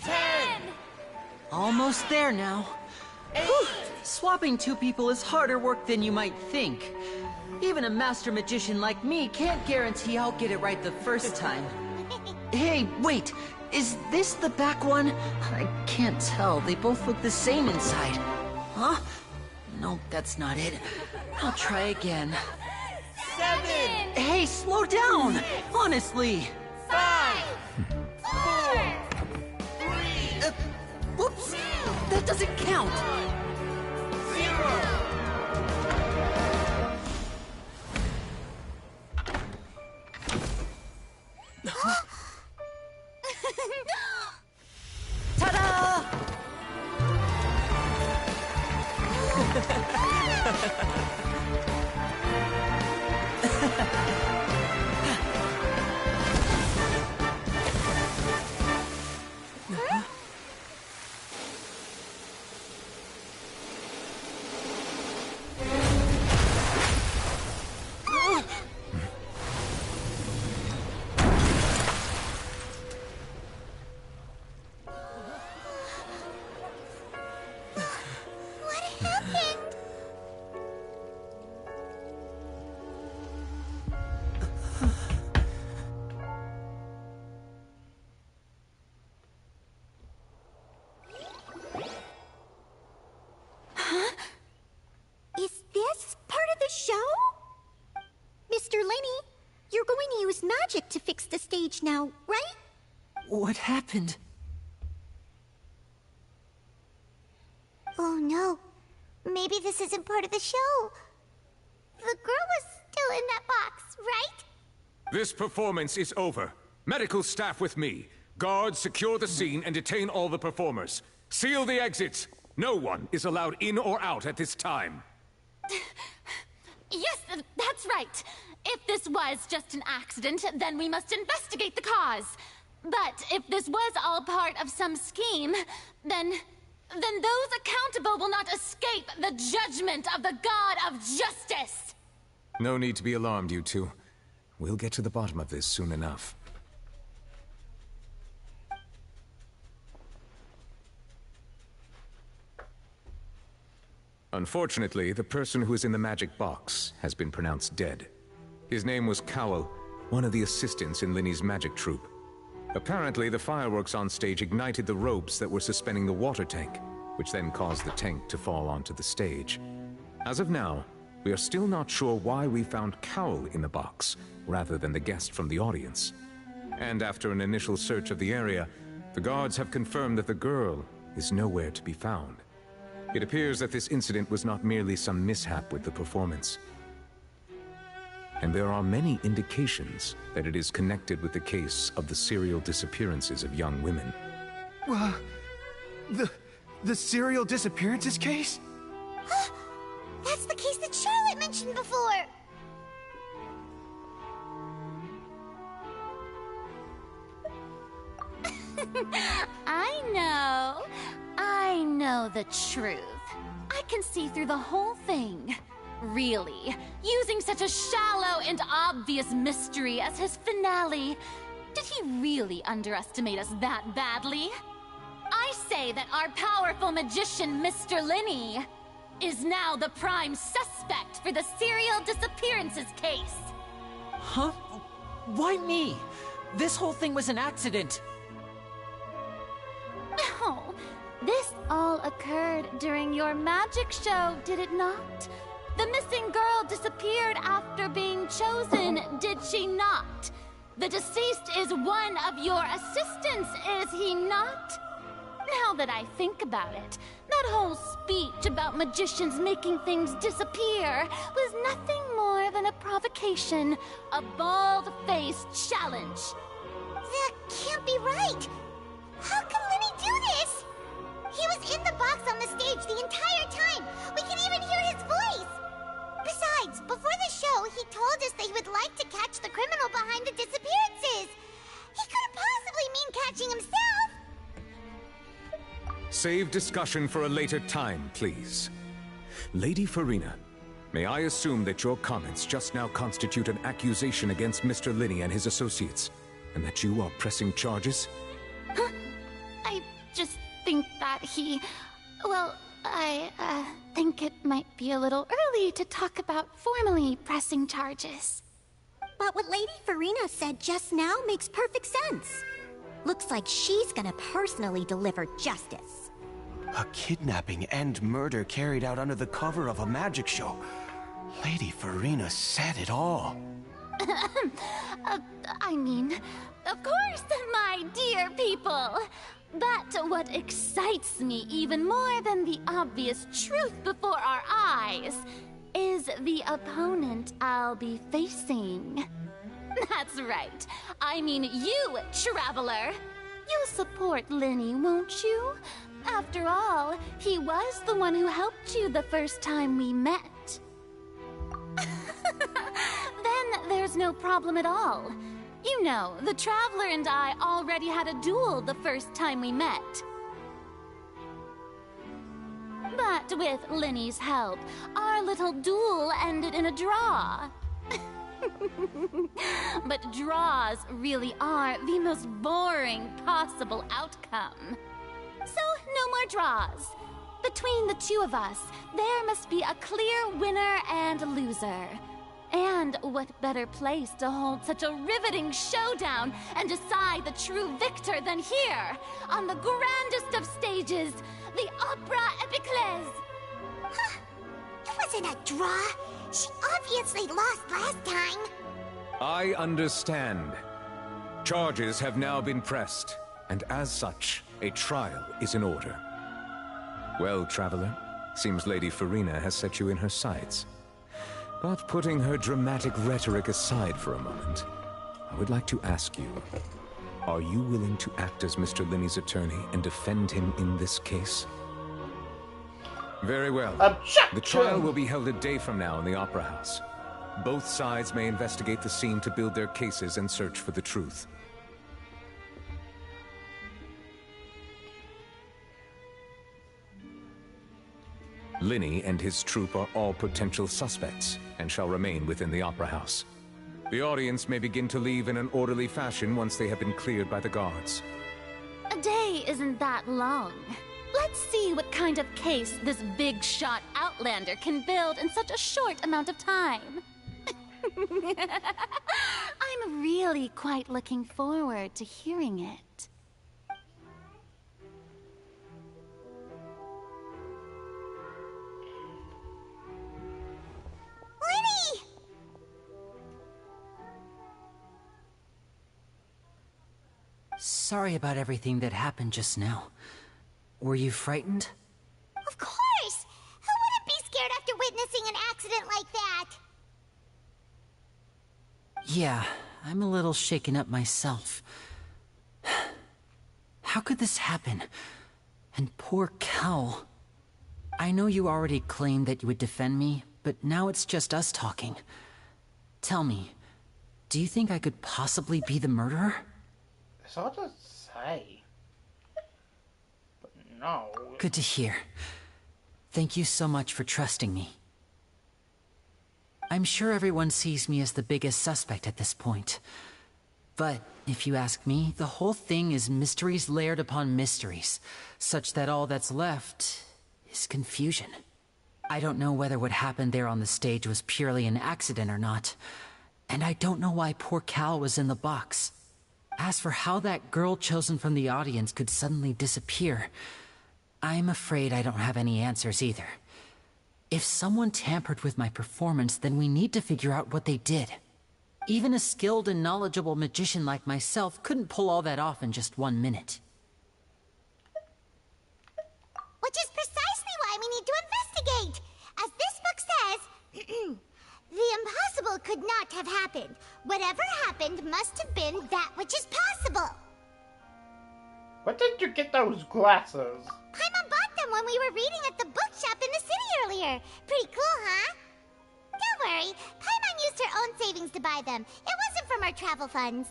10! Almost there now. Whew. Swapping two people is harder work than you might think. Even a master magician like me can't guarantee I'll get it right the first time. Hey, wait! Is this the back one? I can't tell. They both look the same inside. Huh? No, that's not it. I'll try again. 7! Hey, slow down! Honestly! 5! 4! 3! Whoops! That doesn't count! 0! Ta-da! magic to fix the stage now, right? What happened? Oh no. Maybe this isn't part of the show. The girl was still in that box, right? This performance is over. Medical staff with me. Guards, secure the scene and detain all the performers. Seal the exits. No one is allowed in or out at this time. Yes, that's right. If this was just an accident, then we must investigate the cause. But if this was all part of some scheme, then those accountable will not escape the judgment of the God of Justice. No need to be alarmed, you two. We'll get to the bottom of this soon enough. Unfortunately, the person who is in the magic box has been pronounced dead. His name was Cowell, one of the assistants in Linny's magic troupe. Apparently, the fireworks on stage ignited the ropes that were suspending the water tank, which then caused the tank to fall onto the stage. As of now, we are still not sure why we found Cowell in the box, rather than the guest from the audience. And after an initial search of the area, the guards have confirmed that the girl is nowhere to be found. It appears that this incident was not merely some mishap with the performance. And there are many indications that it is connected with the case of the serial disappearances of young women. The serial disappearances case? That's the case that Charlotte mentioned before! I know the truth. I can see through the whole thing. Really, using such a shallow and obvious mystery as his finale. Did he really underestimate us that badly? I say that our powerful magician, Mr. Linny, is now the prime suspect for the serial disappearances case. Huh? Why me? This whole thing was an accident. Oh, this all occurred during your magic show, did it not? The missing girl disappeared after being chosen, did she not? The deceased is one of your assistants, is he not? Now that I think about it, that whole speech about magicians making things disappear was nothing more than a provocation, a bald-faced challenge. That can't be right! How can Linny do this? He was in the box on the stage the entire time! We can even hear his voice! Besides, before the show, he told us that he would like to catch the criminal behind the disappearances! He couldn't possibly mean catching himself! Save discussion for a later time, please. Lady Farina, may I assume that your comments just now constitute an accusation against Mr. Linny and his associates, and that you are pressing charges? Huh? I just think that he... Well, I think it might be a little early to talk about formally pressing charges. But what Lady Farina said just now makes perfect sense. Looks like she's gonna personally deliver justice. A kidnapping and murder carried out under the cover of a magic show. Lady Farina said it all. I mean, of course, my dear people. But what excites me even more than the obvious truth before our eyes is the opponent I'll be facing. That's right. I mean you, Traveler. You'll support Linny, won't you? After all, he was the one who helped you the first time we met. Then there's no problem at all. You know, the Traveler and I already had a duel the first time we met. But with Linny's help, our little duel ended in a draw. But draws really are the most boring possible outcome. So, no more draws. Between the two of us, there must be a clear winner and loser. And what better place to hold such a riveting showdown and decide the true victor than here, on the grandest of stages, the Opera Epiclese. Huh? It wasn't a draw. She obviously lost last time. I understand. Charges have now been pressed, and as such, a trial is in order. Well, Traveler, seems Lady Farina has set you in her sights. But putting her dramatic rhetoric aside for a moment, I would like to ask you, are you willing to act as Mr. Linney's attorney and defend him in this case? Very well. Objection! The trial will be held a day from now in the Opera House. Both sides may investigate the scene to build their cases and search for the truth. Linney and his troupe are all potential suspects and shall remain within the Opera House. The audience may begin to leave in an orderly fashion once they have been cleared by the guards. A day isn't that long. Let's see what kind of case this big-shot outlander can build in such a short amount of time. I'm really quite looking forward to hearing it. Linny! Sorry about everything that happened just now. Were you frightened? Of course! Who wouldn't be scared after witnessing an accident like that? Yeah, I'm a little shaken up myself. How could this happen? And poor Cal. I know you already claimed that you would defend me, but now it's just us talking. Tell me, do you think I could possibly be the murderer? It's hard to say. But no. Good to hear. Thank you so much for trusting me. I'm sure everyone sees me as the biggest suspect at this point. But if you ask me, the whole thing is mysteries layered upon mysteries, such that all that's left is confusion. I don't know whether what happened there on the stage was purely an accident or not, and I don't know why poor Cal was in the box. As for how that girl chosen from the audience could suddenly disappear, I'm afraid I don't have any answers either. If someone tampered with my performance, then we need to figure out what they did. Even a skilled and knowledgeable magician like myself couldn't pull all that off in just 1 minute. Which is precisely why we need to investigate. As this book says, the impossible could not have happened. Whatever happened must have been that which is possible. Where did you get those glasses? Paimon bought them when we were reading at the bookshop in the city earlier. Pretty cool, huh? Don't worry, Paimon used her own savings to buy them. It wasn't from our travel funds.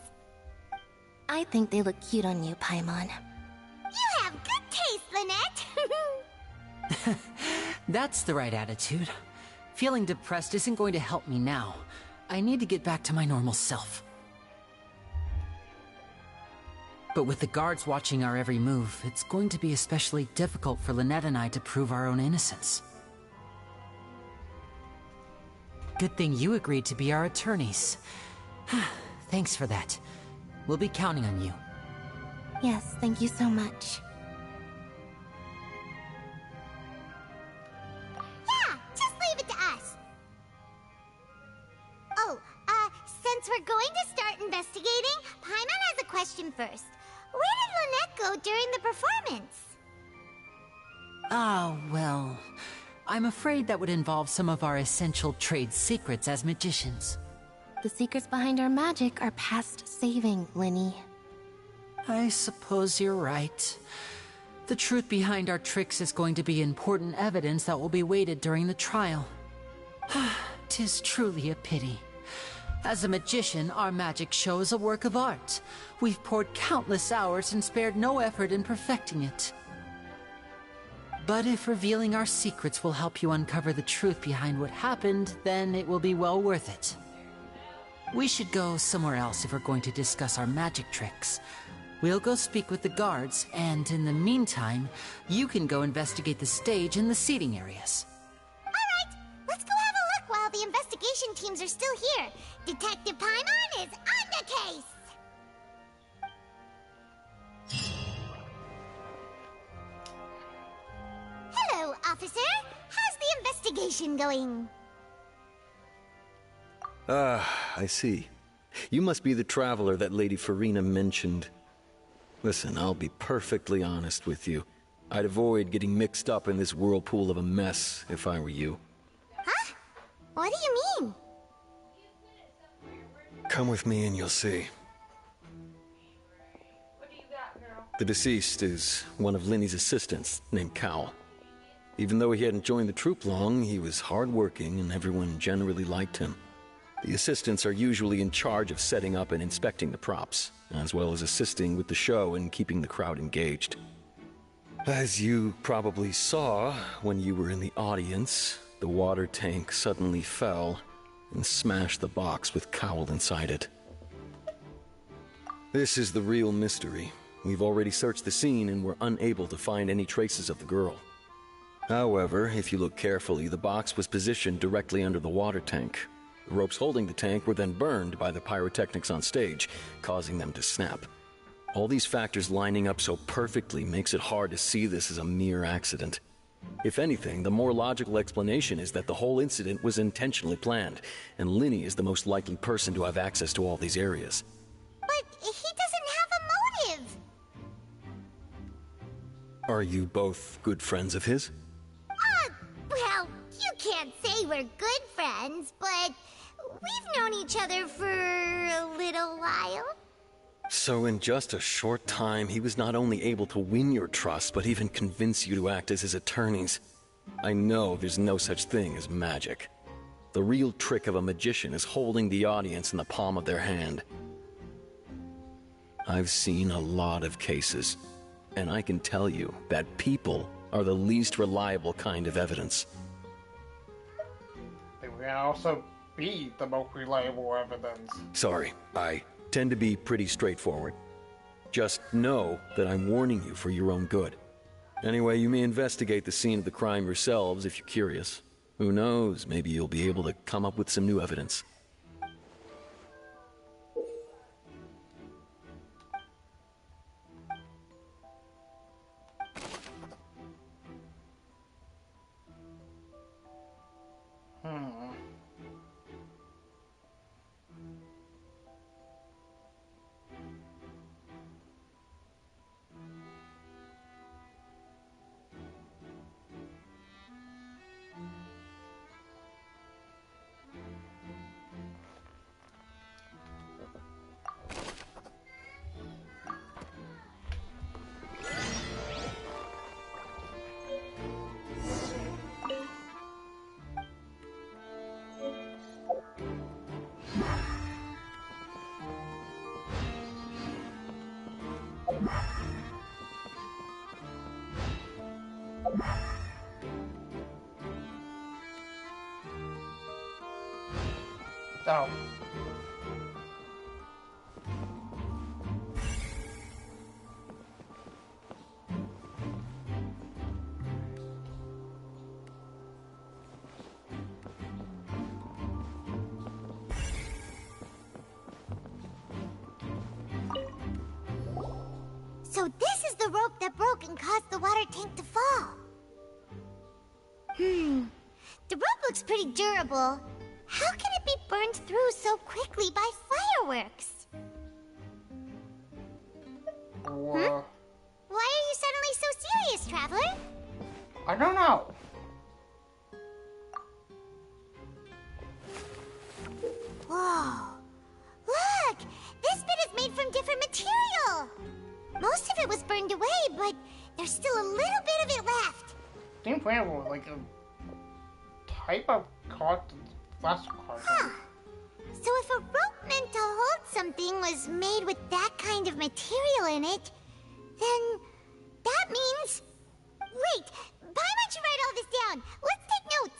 I think they look cute on you, Paimon. You have good taste, Lynette. That's the right attitude. Feeling depressed isn't going to help me now. I need to get back to my normal self. But with the guards watching our every move, it's going to be especially difficult for Lynette and I to prove our own innocence. Good thing you agreed to be our attorneys. Thanks for that. We'll be counting on you. Yes, thank you so much. Yeah, just leave it to us. Oh, since we're going to start investigating, Paimon has a question first. Where did Lynette go during the performance? Ah, well, I'm afraid that would involve some of our essential trade secrets as magicians. The secrets behind our magic are past saving, Linny. I suppose you're right. The truth behind our tricks is going to be important evidence that will be weighted during the trial. 'Tis truly a pity. As a magician, our magic show is a work of art. We've poured countless hours and spared no effort in perfecting it. But if revealing our secrets will help you uncover the truth behind what happened, then it will be well worth it. We should go somewhere else if we're going to discuss our magic tricks. We'll go speak with the guards, and in the meantime, you can go investigate the stage and the seating areas. Alright, let's go have a look while the investigation teams are still here. Detective Paimon is on the case! Hello, officer. How's the investigation going? I see. You must be the traveler that Lady Farina mentioned. Listen, I'll be perfectly honest with you. I'd avoid getting mixed up in this whirlpool of a mess if I were you. Huh? What do you mean? Come with me and you'll see. The deceased is one of Linny's assistants, named Cal. Even though he hadn't joined the troupe long, he was hardworking and everyone generally liked him. The assistants are usually in charge of setting up and inspecting the props, as well as assisting with the show and keeping the crowd engaged. As you probably saw when you were in the audience, the water tank suddenly fell and smashed the box with Cowl inside it. This is the real mystery. We've already searched the scene and were unable to find any traces of the girl. However, if you look carefully, the box was positioned directly under the water tank. The ropes holding the tank were then burned by the pyrotechnics on stage, causing them to snap. All these factors lining up so perfectly makes it hard to see this as a mere accident. If anything, the more logical explanation is that the whole incident was intentionally planned, and Linny is the most likely person to have access to all these areas. But he doesn't have a motive. Are you both good friends of his? Well, you can't say we're good friends, but we've known each other for a little while. So in just a short time, he was not only able to win your trust, but even convince you to act as his attorneys. I know there's no such thing as magic. The real trick of a magician is holding the audience in the palm of their hand. I've seen a lot of cases, and I can tell you that people are the least reliable kind of evidence. They will also be the most reliable evidence. Sorry, I tend to be pretty straightforward. Just know that I'm warning you for your own good. Anyway, you may investigate the scene of the crime yourselves if you're curious. Who knows, maybe you'll be able to come up with some new evidence. Oh. So this is the rope that broke and caused the water tank to fall. The rope looks pretty durable. How can it be burned through so quickly by fireworks? Why are you suddenly so serious, Traveler? I don't know. Whoa. Look! This bit is made from different material. Most of it was burned away, but there's still a little bit of it left. Steam flammable, like a type of cotton, plastic cotton. Huh. So if a rope meant to hold something was made with that kind of material in it, then that means... Wait, why don't you write all this down? Let's take notes.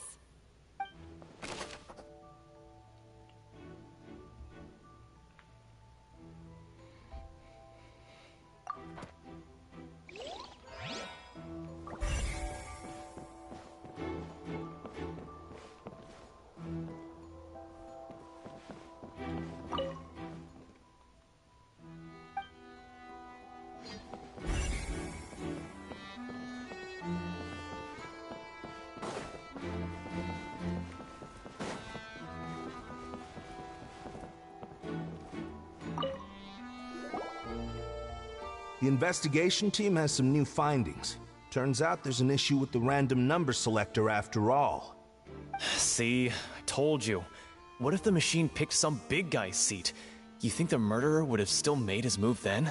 The investigation team has some new findings. Turns out there's an issue with the random number selector after all. See, I told you. What if the machine picked some big guy's seat? You think the murderer would have still made his move then?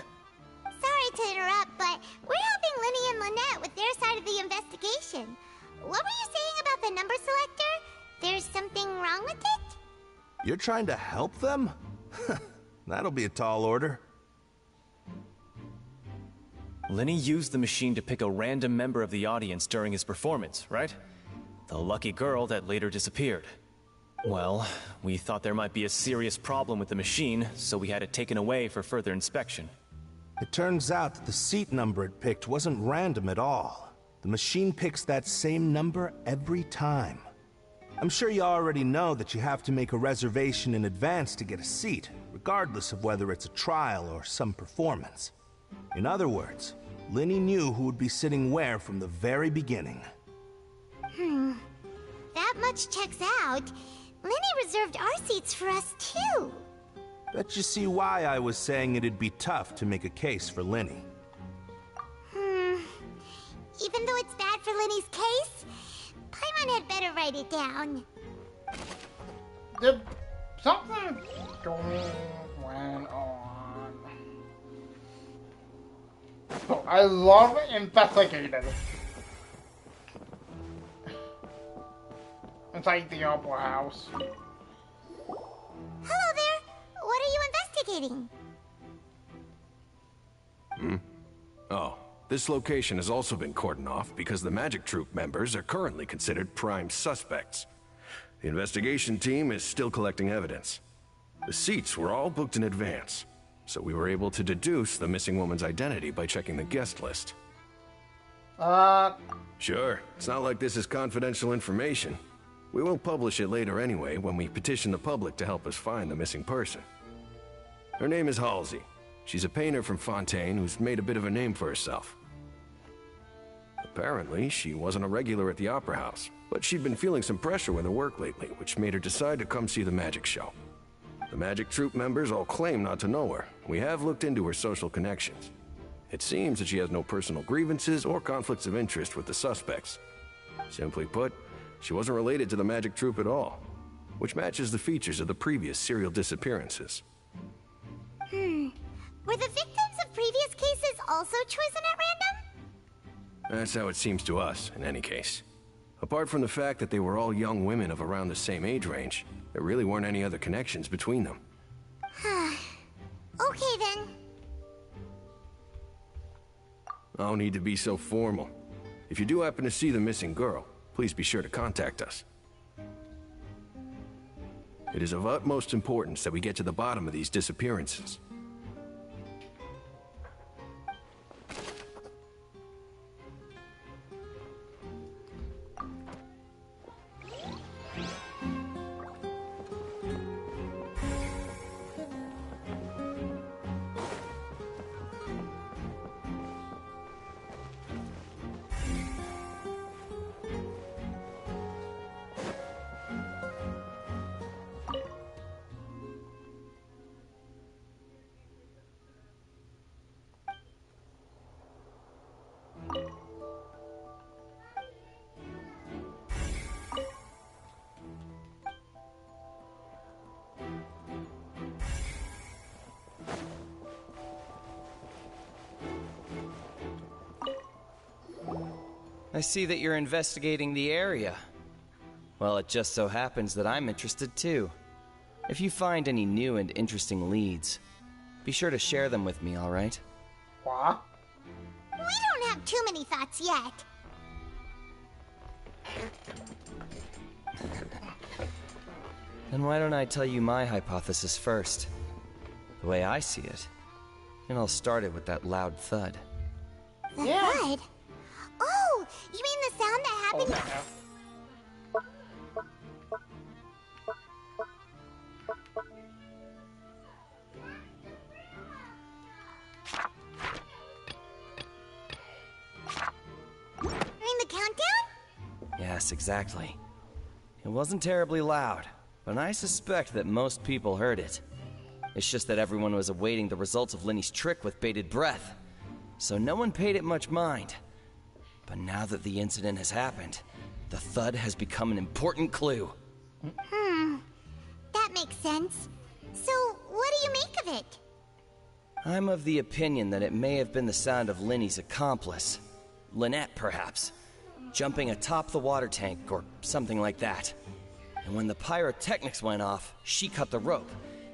Sorry to interrupt, but we're helping Linny and Lynette with their side of the investigation. What were you saying about the number selector? There's something wrong with it? You're trying to help them? That'll be a tall order. Linny used the machine to pick a random member of the audience during his performance, right? The lucky girl that later disappeared. Well, we thought there might be a serious problem with the machine, so we had it taken away for further inspection. It turns out that the seat number it picked wasn't random at all. The machine picks that same number every time. I'm sure you already know that you have to make a reservation in advance to get a seat, regardless of whether it's a trial or some performance. In other words, Linny knew who would be sitting where from the very beginning. That much checks out. Linny reserved our seats for us, too. Bet you see why I was saying it'd be tough to make a case for Linny. Even though it's bad for Linny's case, Paimon had better write it down. Did something going on? Oh, I love investigating. Inside the Opera House. Hello there. What are you investigating? Oh, this location has also been cordoned off because the Magic Troupe members are currently considered prime suspects. The investigation team is still collecting evidence. The seats were all booked in advance, so we were able to deduce the missing woman's identity by checking the guest list. Sure, it's not like this is confidential information. We will publish it later anyway when we petition the public to help us find the missing person. Her name is Halsey. She's a painter from Fontaine who's made a bit of a name for herself. Apparently, she wasn't a regular at the Opera House, but she'd been feeling some pressure with her work lately, which made her decide to come see the magic show. The Magic Troupe members all claim not to know her. We have looked into her social connections. It seems that she has no personal grievances or conflicts of interest with the suspects. Simply put, she wasn't related to the Magic Troupe at all, which matches the features of the previous serial disappearances. Were the victims of previous cases also chosen at random? That's how it seems to us, in any case. Apart from the fact that they were all young women of around the same age range, there really weren't any other connections between them. Okay then. No need to be so formal. If you do happen to see the missing girl, please be sure to contact us. It is of utmost importance that we get to the bottom of these disappearances. I see that you're investigating the area. Well, it just so happens that I'm interested too. If you find any new and interesting leads, be sure to share them with me, alright? What? We don't have too many thoughts yet. Then why don't I tell you my hypothesis first? The way I see it. And I'll start it with that loud thud. The thud? Oh, you mean the sound that happened? During the countdown? Yes, exactly. It wasn't terribly loud, but I suspect that most people heard it. It's just that everyone was awaiting the results of Linny's trick with bated breath. so no one paid it much mind. But now that the incident has happened, the thud has become an important clue. That makes sense. So, what do you make of it? I'm of the opinion that it may have been the sound of Linny's accomplice. Lynette, perhaps. Jumping atop the water tank or something like that. And when the pyrotechnics went off, she cut the rope,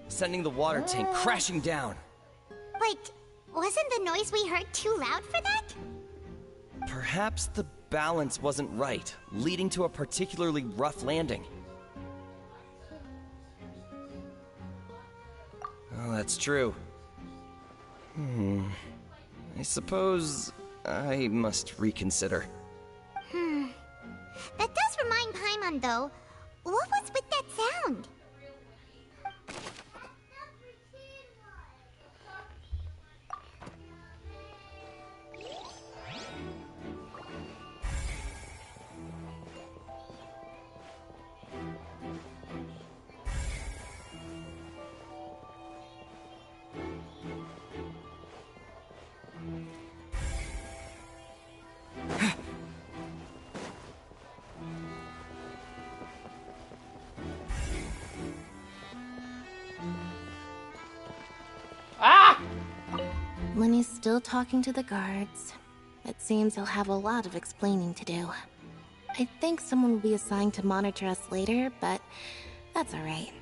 sending the water tank crashing down. But wasn't the noise we heard too loud for that? Perhaps the balance wasn't right, leading to a particularly rough landing. Oh, that's true. I suppose I must reconsider. That does remind Paimon, though. What was with that sound? Lenny's still talking to the guards. It seems he'll have a lot of explaining to do. I think someone will be assigned to monitor us later, but that's alright.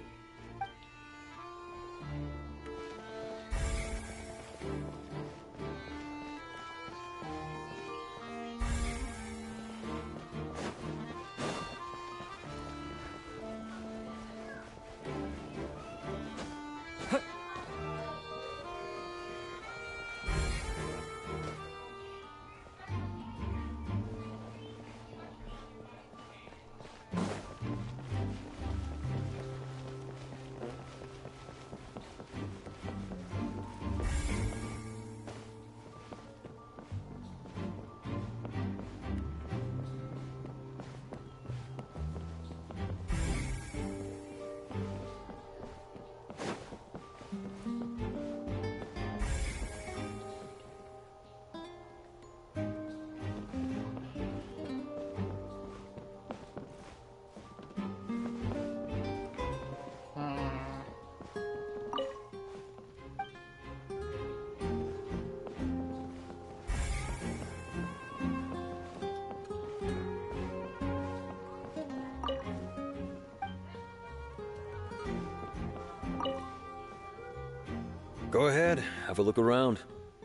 Go ahead, have a look around.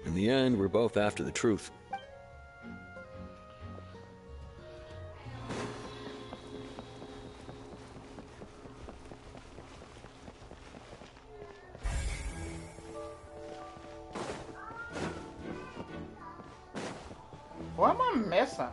In the end, we're both after the truth. What am I missing?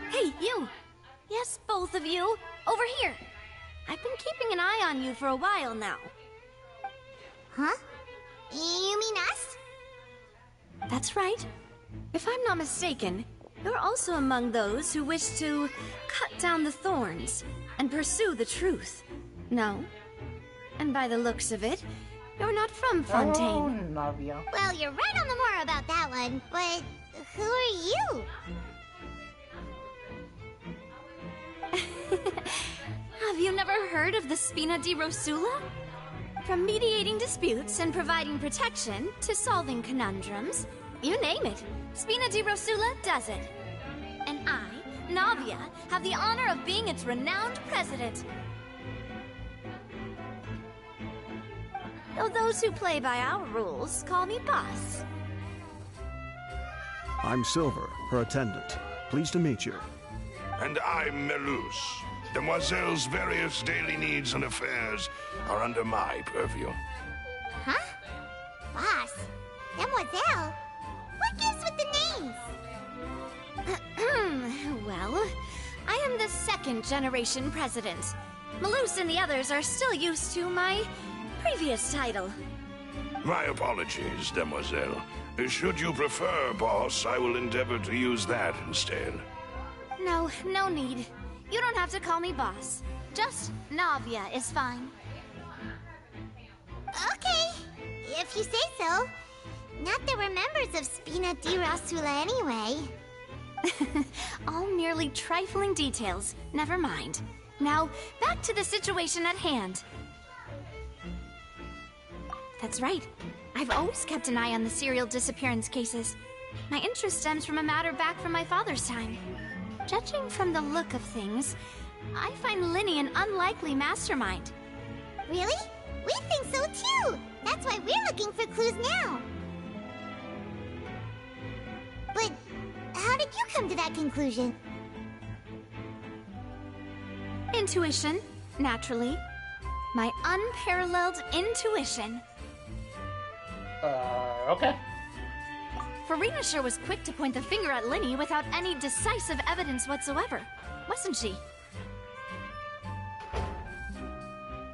Hey, you! Yes, both of you! Over here! I've been keeping an eye on you for a while now. Huh? You mean us? That's right. If I'm not mistaken, you're also among those who wish to cut down the thorns and pursue the truth. No? And by the looks of it, you're not from Fontaine. Oh, Navia. Well, you're right on the more about that one, but who are you? Have you never heard of the Spina di Rosula? From mediating disputes and providing protection to solving conundrums, you name it, Spina di Rosula does it. And I, Navia, have the honor of being its renowned president. Though those who play by our rules call me boss. I'm Silver, her attendant. Pleased to meet you. And I'm Melus, Demoiselle's various daily needs and affairs are under my purview. Huh? Boss? Demoiselle? What gives with the names? Well, I am the second generation president. Malus and the others are still used to my previous title. My apologies, Demoiselle. Should you prefer, boss, I will endeavor to use that instead. No, no need. You don't have to call me boss. Just Navia is fine. Okay, if you say so. Not that we're members of Spina di Rosula anyway. All merely trifling details. Never mind. Now, back to the situation at hand. That's right. I've always kept an eye on the serial disappearance cases. My interest stems from a matter back from my father's time. Judging from the look of things, I find Linny an unlikely mastermind. Really? We think so too! That's why we're looking for clues now. But how did you come to that conclusion? Intuition, naturally. My unparalleled intuition. Okay. Farina sure was quick to point the finger at Linny without any decisive evidence whatsoever, wasn't she?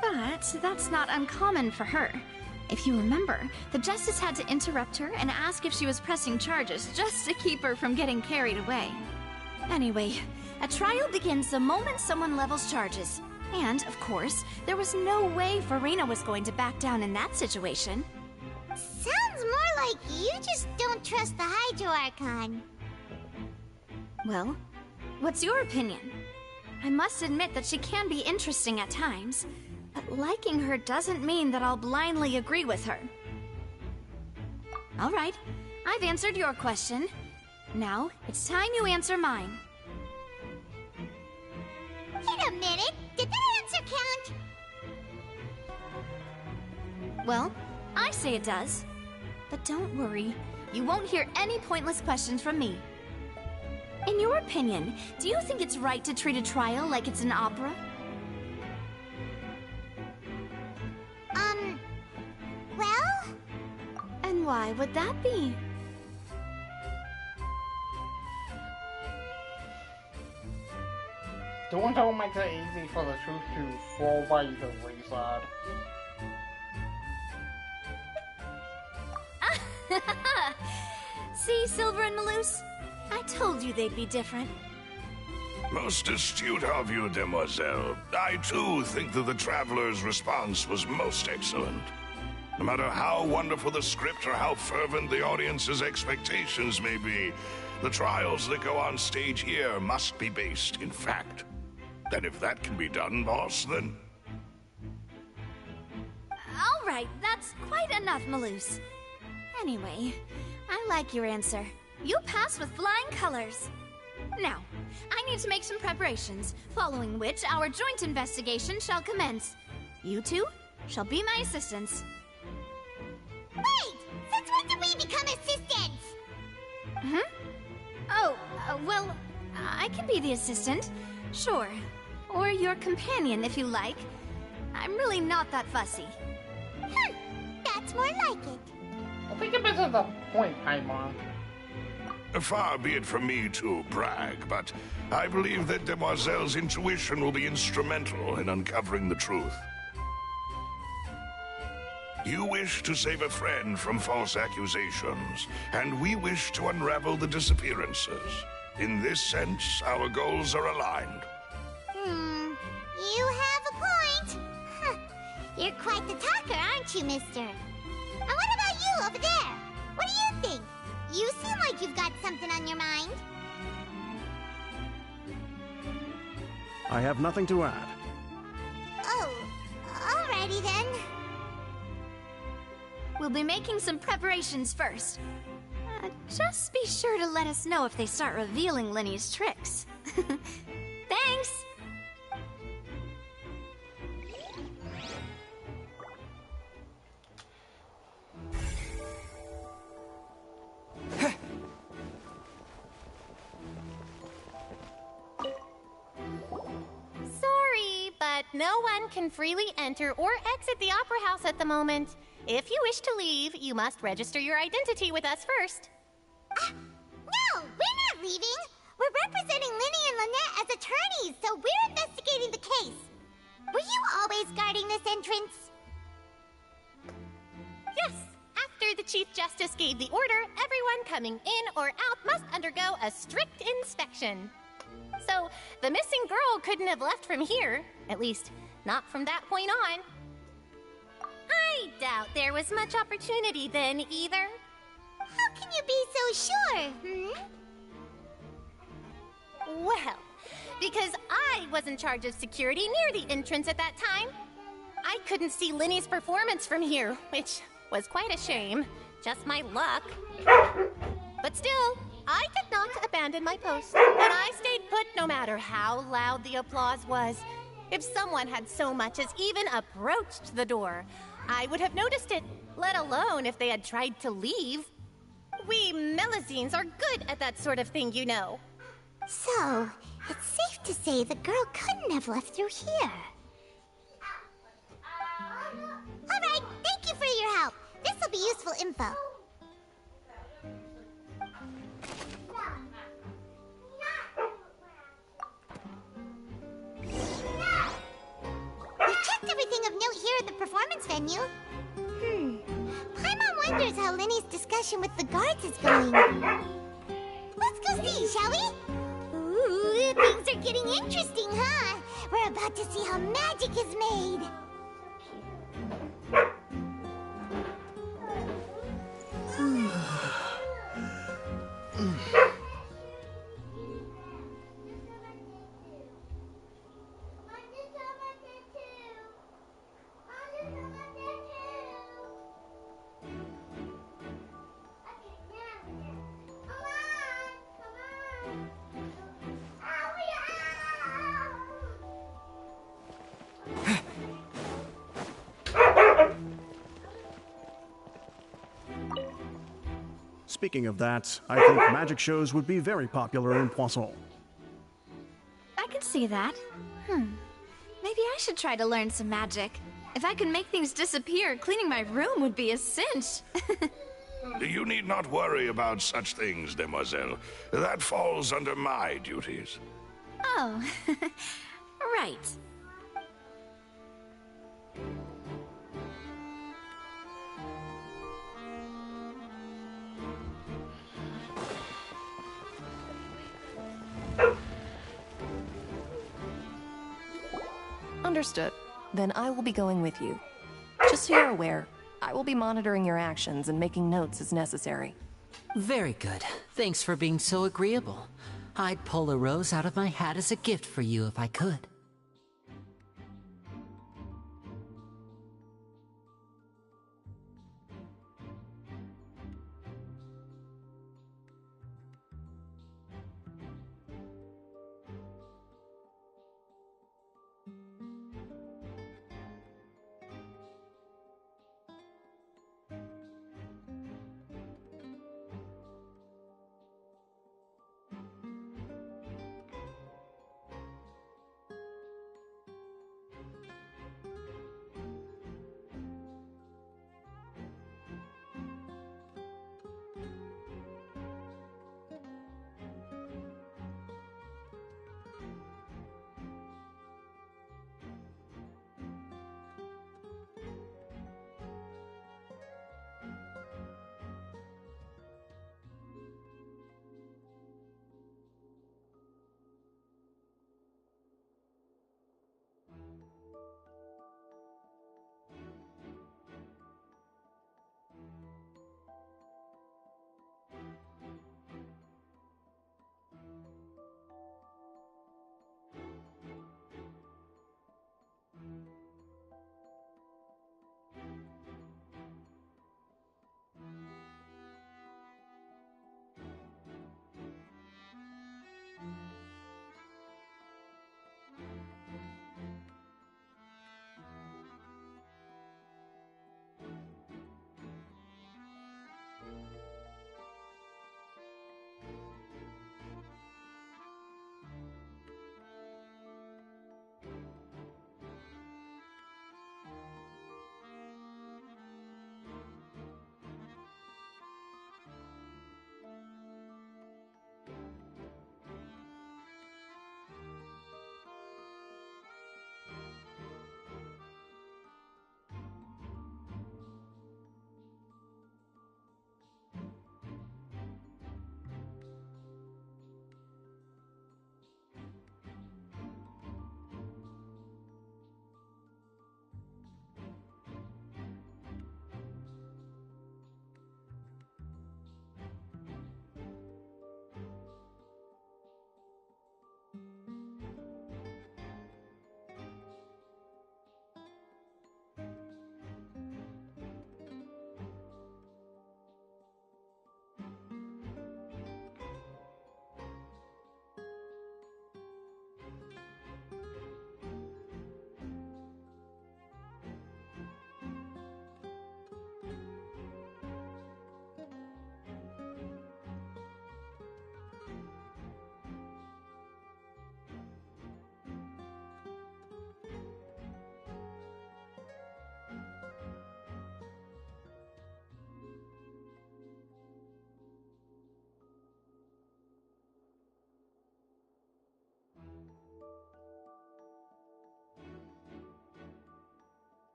But that's not uncommon for her. If you remember, the Justice had to interrupt her and ask if she was pressing charges just to keep her from getting carried away. Anyway, a trial begins the moment someone levels charges. And, of course, there was no way Farina was going to back down in that situation. Sounds more like you just don't trust the Hydro Archon. Well, what's your opinion? I must admit that she can be interesting at times, but liking her doesn't mean that I'll blindly agree with her. All right, I've answered your question. Now, it's time you answer mine. Wait a minute, did that answer count? Well, I say it does. But don't worry, you won't hear any pointless questions from me. In your opinion, do you think it's right to treat a trial like it's an opera? Well? And why would that be? Doing so makes it easy for the truth to fall by the wayside. See, Silver and Malus? I told you they'd be different. Most astute of you, Demoiselle. I too think that the Traveler's response was most excellent. No matter how wonderful the script or how fervent the audience's expectations may be, the trials that go on stage here must be based in fact. And if that can be done, boss, then... All right, that's quite enough, Malus. Anyway, I like your answer. You pass with flying colors. Now, I need to make some preparations, following which our joint investigation shall commence. You two shall be my assistants. Wait! Since when did we become assistants? Oh, well, I can be the assistant, sure. Or your companion, if you like. I'm really not that fussy. That's more like it. I think it misses the point, Paimon. Far be it from me to brag, but I believe that Demoiselle's intuition will be instrumental in uncovering the truth. You wish to save a friend from false accusations, and we wish to unravel the disappearances. In this sense, our goals are aligned. You have a point. You're quite the talker, aren't you, mister? And what about you over there? What do you think? You seem like you've got something on your mind. I have nothing to add. Oh, alrighty then. We'll be making some preparations first. Just be sure to let us know if they start revealing Linny's tricks. Thanks! So, no one can freely enter or exit the Opera House at the moment. If you wish to leave, you must register your identity with us first. No, we're not leaving. We're representing Linny and Lynette as attorneys, so we're investigating the case. Were you always guarding this entrance? Yes. After the Chief Justice gave the order, everyone coming in or out must undergo a strict inspection. So, the missing girl couldn't have left from here. At least, not from that point on. I doubt there was much opportunity then, either. How can you be so sure, Well, because I was in charge of security near the entrance at that time. I couldn't see Linny's performance from here, which was quite a shame. Just my luck. But still, I did not abandon my post, and I stayed put no matter how loud the applause was. If someone had so much as even approached the door, I would have noticed it, let alone if they had tried to leave. We Melazines are good at that sort of thing, you know. So, it's safe to say the girl couldn't have left through here. Alright, thank you for your help. This'll be useful info. We've checked everything of note here at the performance venue. Paimon wonders how Linny's discussion with the guards is going. Let's go see, shall we? Ooh, things are getting interesting, huh? We're about to see how magic is made. Speaking of that, I think magic shows would be very popular in Poisson. I can see that. Maybe I should try to learn some magic. If I can make things disappear, cleaning my room would be a cinch. You need not worry about such things, demoiselle. That falls under my duties. Oh, right. Understood. Then I will be going with you. Just so you're aware, I will be monitoring your actions and making notes as necessary. Very good. Thanks for being so agreeable. I'd pull a rose out of my hat as a gift for you if I could.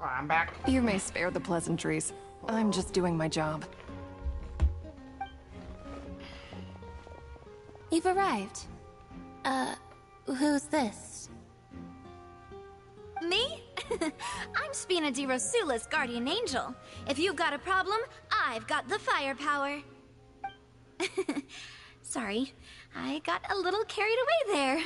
I'm back. You may spare the pleasantries. I'm just doing my job. You've arrived. Who's this? Me? I'm Spina di Rosula's guardian angel. If you've got a problem, I've got the firepower. Sorry, I got a little carried away there.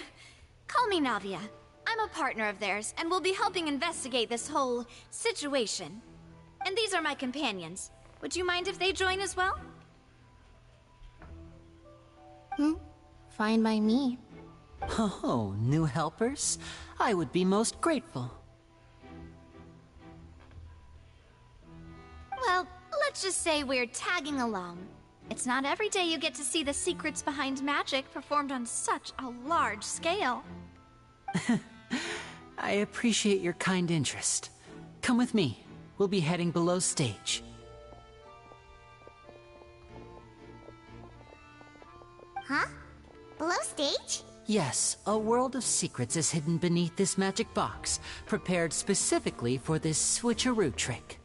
Call me Navia. I'm a partner of theirs, and will be helping investigate this whole situation. And these are my companions. Would you mind if they join as well? Fine by me. Oh, new helpers? I would be most grateful. Well, let's just say we're tagging along. It's not every day you get to see the secrets behind magic performed on such a large scale. I appreciate your kind interest. Come with me. We'll be heading below stage. Huh? Below stage? Yes, a world of secrets is hidden beneath this magic box, prepared specifically for this switcheroo trick.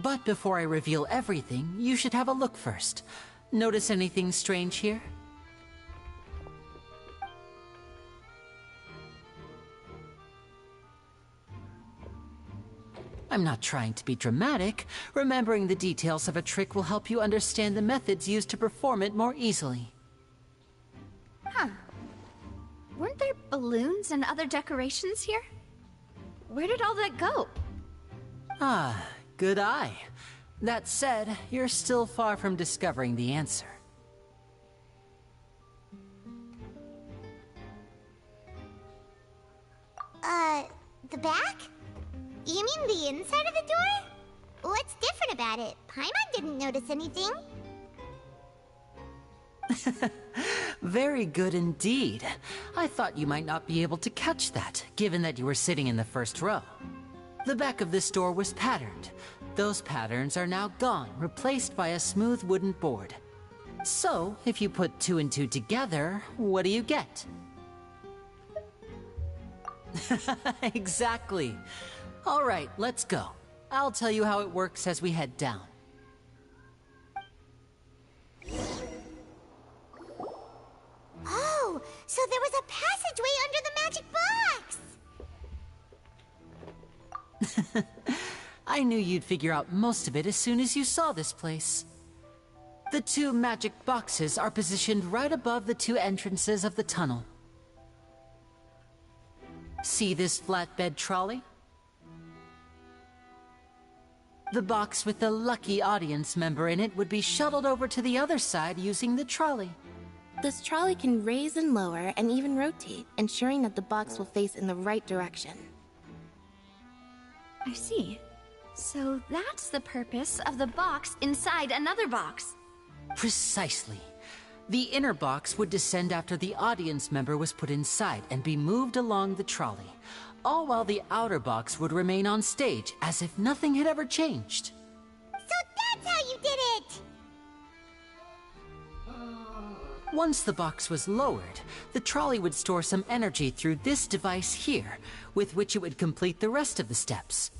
But before I reveal everything, you should have a look first. Notice anything strange here? I'm not trying to be dramatic. Remembering the details of a trick will help you understand the methods used to perform it more easily. Huh. Weren't there balloons and other decorations here? Where did all that go? Ah, good eye. That said, you're still far from discovering the answer. The back? You mean the inside of the door? What's different about it? Paimon didn't notice anything. Very good indeed. I thought you might not be able to catch that, given that you were sitting in the first row. The back of this door was patterned. Those patterns are now gone, replaced by a smooth wooden board. So, if you put 2 and 2 together, what do you get? Exactly. All right, let's go. I'll tell you how it works as we head down. Oh, so there was a passageway under the magic box! I knew you'd figure out most of it as soon as you saw this place. The 2 magic boxes are positioned right above the 2 entrances of the tunnel. See this flatbed trolley? The box with the lucky audience member in it would be shuttled over to the other side using the trolley. This trolley can raise and lower and even rotate, ensuring that the box will face in the right direction. I see. So that's the purpose of the box inside another box. Precisely. The inner box would descend after the audience member was put inside and be moved along the trolley, all while the outer box would remain on stage as if nothing had ever changed. So that's how you did it! Once the box was lowered, the trolley would store some energy through this device here, with which it would complete the rest of the steps.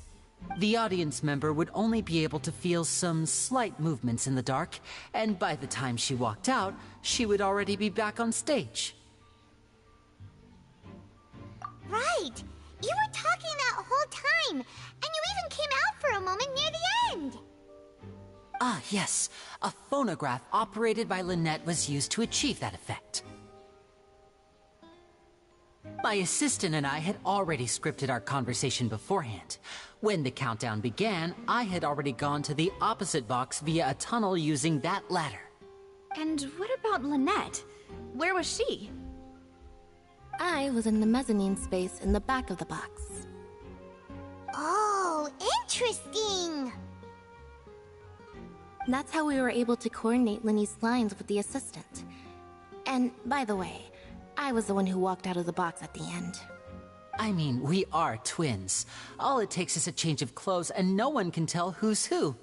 The audience member would only be able to feel some slight movements in the dark, and by the time she walked out, she would already be back on stage. Right! You were talking that whole time, and you even came out for a moment near the end! Ah, yes. A phonograph operated by Lynette was used to achieve that effect. My assistant and I had already scripted our conversation beforehand. When the countdown began, I had already gone to the opposite box via a tunnel using that ladder. And what about Lynette? Where was she? I was in the mezzanine space in the back of the box. Oh, interesting! That's how we were able to coordinate Linny's lines with the assistant. And, by the way, I was the one who walked out of the box at the end. I mean, we are twins. All it takes is a change of clothes and no one can tell who's who.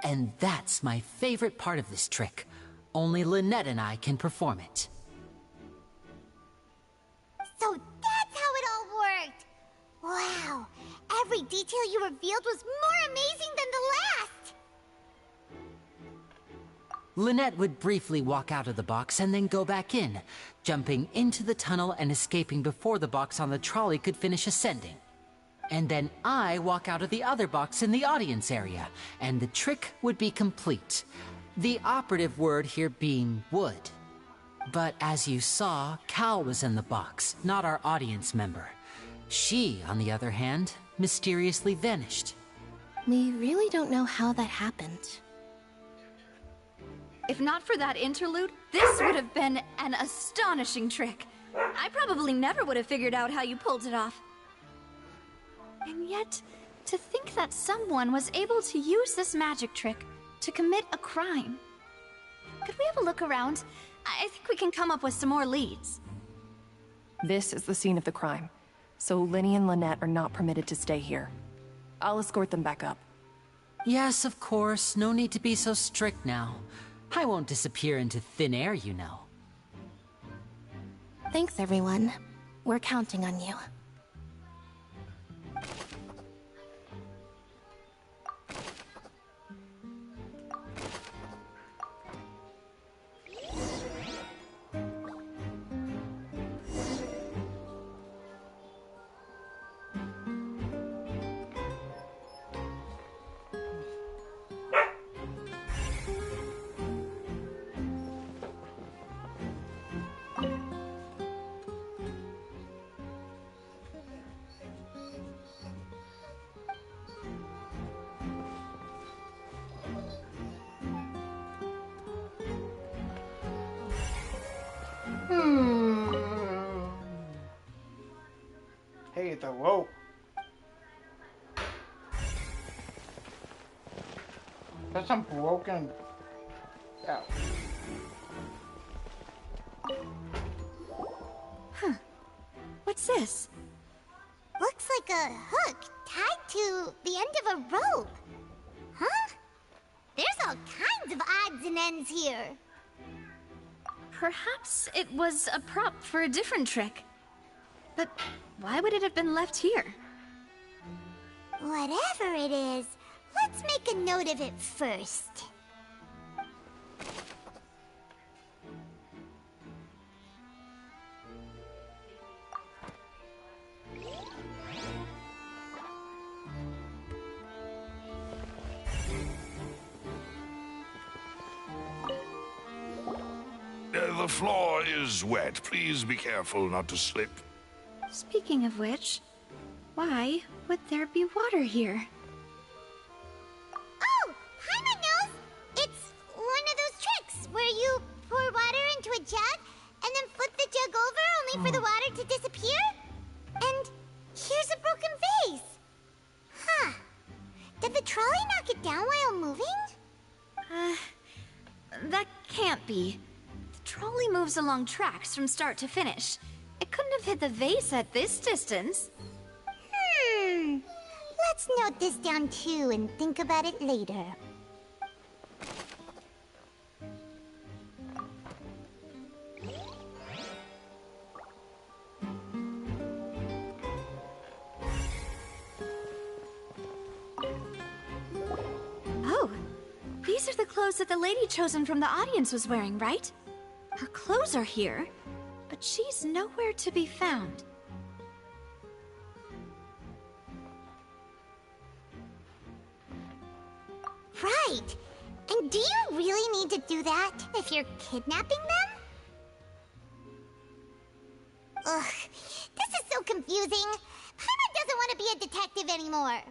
And that's my favorite part of this trick. Only Lynette and I can perform it. So that's how it all worked! Wow! Every detail you revealed was more amazing than the last! Lynette would briefly walk out of the box and then go back in, jumping into the tunnel and escaping before the box on the trolley could finish ascending. And then I walk out of the other box in the audience area, and the trick would be complete. The operative word here being would. But as you saw, Cal was in the box, not our audience member. She, on the other hand, mysteriously vanished. We really don't know how that happened. If not for that interlude, this would have been an astonishing trick. I probably never would have figured out how you pulled it off. And yet, to think that someone was able to use this magic trick to commit a crime. Could we have a look around? I think we can come up with some more leads. This is the scene of the crime, so Linny and Lynette are not permitted to stay here. I'll escort them back up. Yes, of course. No need to be so strict now. I won't disappear into thin air, you know. Thanks, everyone. We're counting on you. Hey, the rope. There's some broken. Yeah. Huh. What's this? Looks like a hook tied to the end of a rope. Huh? There's all kinds of odds and ends here. Perhaps it was a prop for a different trick. But why would it have been left here? Whatever it is, let's make a note of it first. The floor is wet. Please be careful not to slip. Speaking of which, why would there be water here? Oh, Paimon knows! It's one of those tricks where you pour water into a jug and then flip the jug over only for the water to disappear. And here's a broken vase. Huh. Did the trolley knock it down while moving? That can't be. The trolley moves along tracks from start to finish. It couldn't have hit the vase at this distance. Let's note this down too and think about it later. Oh, these are the clothes that the lady chosen from the audience was wearing, right? Her clothes are here, but she's nowhere to be found. Right. And do you really need to do that if you're kidnapping them? Ugh, this is so confusing. Paimon doesn't want to be a detective anymore.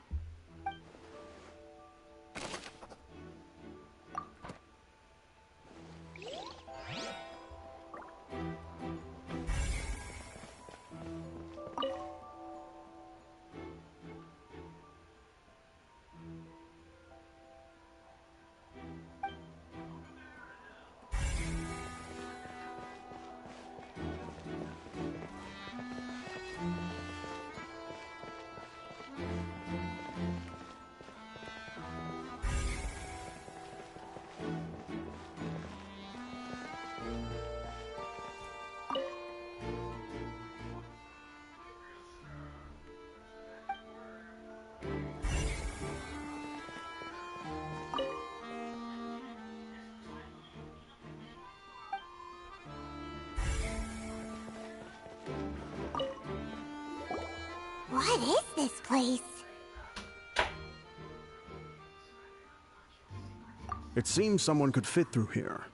What is this place? It seems someone could fit through here.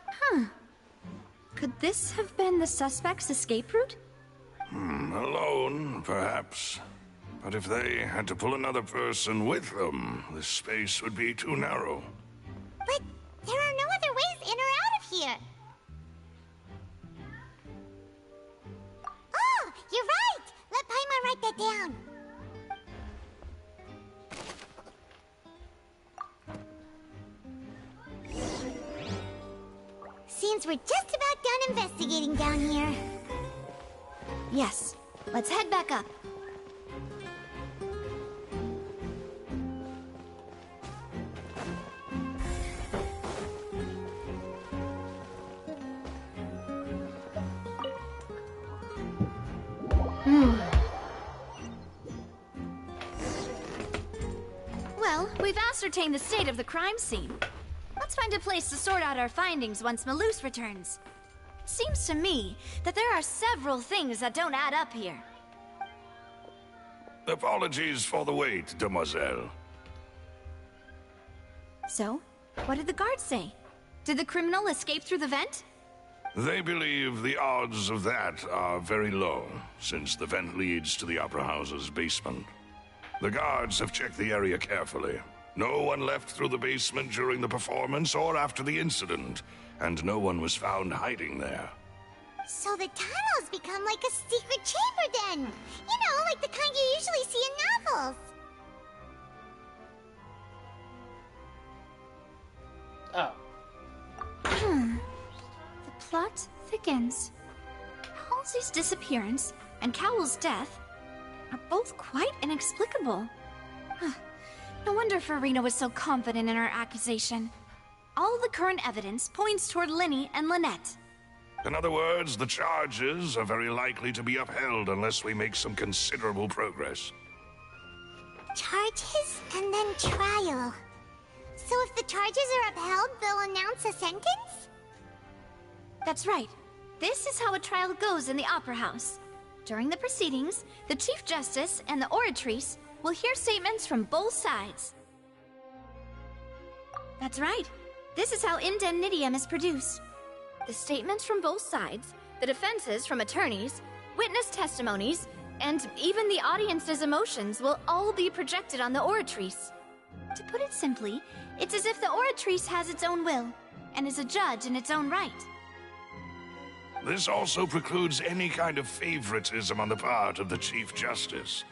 Huh. Could this have been the suspect's escape route? Alone, perhaps. But if they had to pull another person with them, the space would be too narrow. But there are no other ways in or out of here. Oh, you're right! Let Paimon write that down. Seems we're just about done investigating down here. Yes. Let's head back up. Well, we've ascertained the state of the crime scene. Let's find a place to sort out our findings once Malus returns. It seems to me that there are several things that don't add up here. Apologies for the wait, demoiselle. So, what did the guards say? Did the criminal escape through the vent? They believe the odds of that are very low, since the vent leads to the Opera House's basement. The guards have checked the area carefully. No one left through the basement during the performance or after the incident, and no one was found hiding there. So the tunnels become like a secret chamber then! You know, like the kind you usually see in novels! Oh. The plot thickens. Halsey's disappearance and Cowell's death are both quite inexplicable. No wonder Farina was so confident in her accusation. All the current evidence points toward Linny and Lynette. In other words, the charges are very likely to be upheld unless we make some considerable progress. Charges and then trial. So if the charges are upheld, they'll announce a sentence? That's right. This is how a trial goes in the Opera House. During the proceedings, the Chief Justice and the Oratrice will hear statements from both sides. That's right. This is how indemnitium is produced. The statements from both sides, the defenses from attorneys, witness testimonies, and even the audience's emotions will all be projected on the Oratrice. To put it simply, it's as if the Oratrice has its own will, and is a judge in its own right. This also precludes any kind of favoritism on the part of the Chief Justice.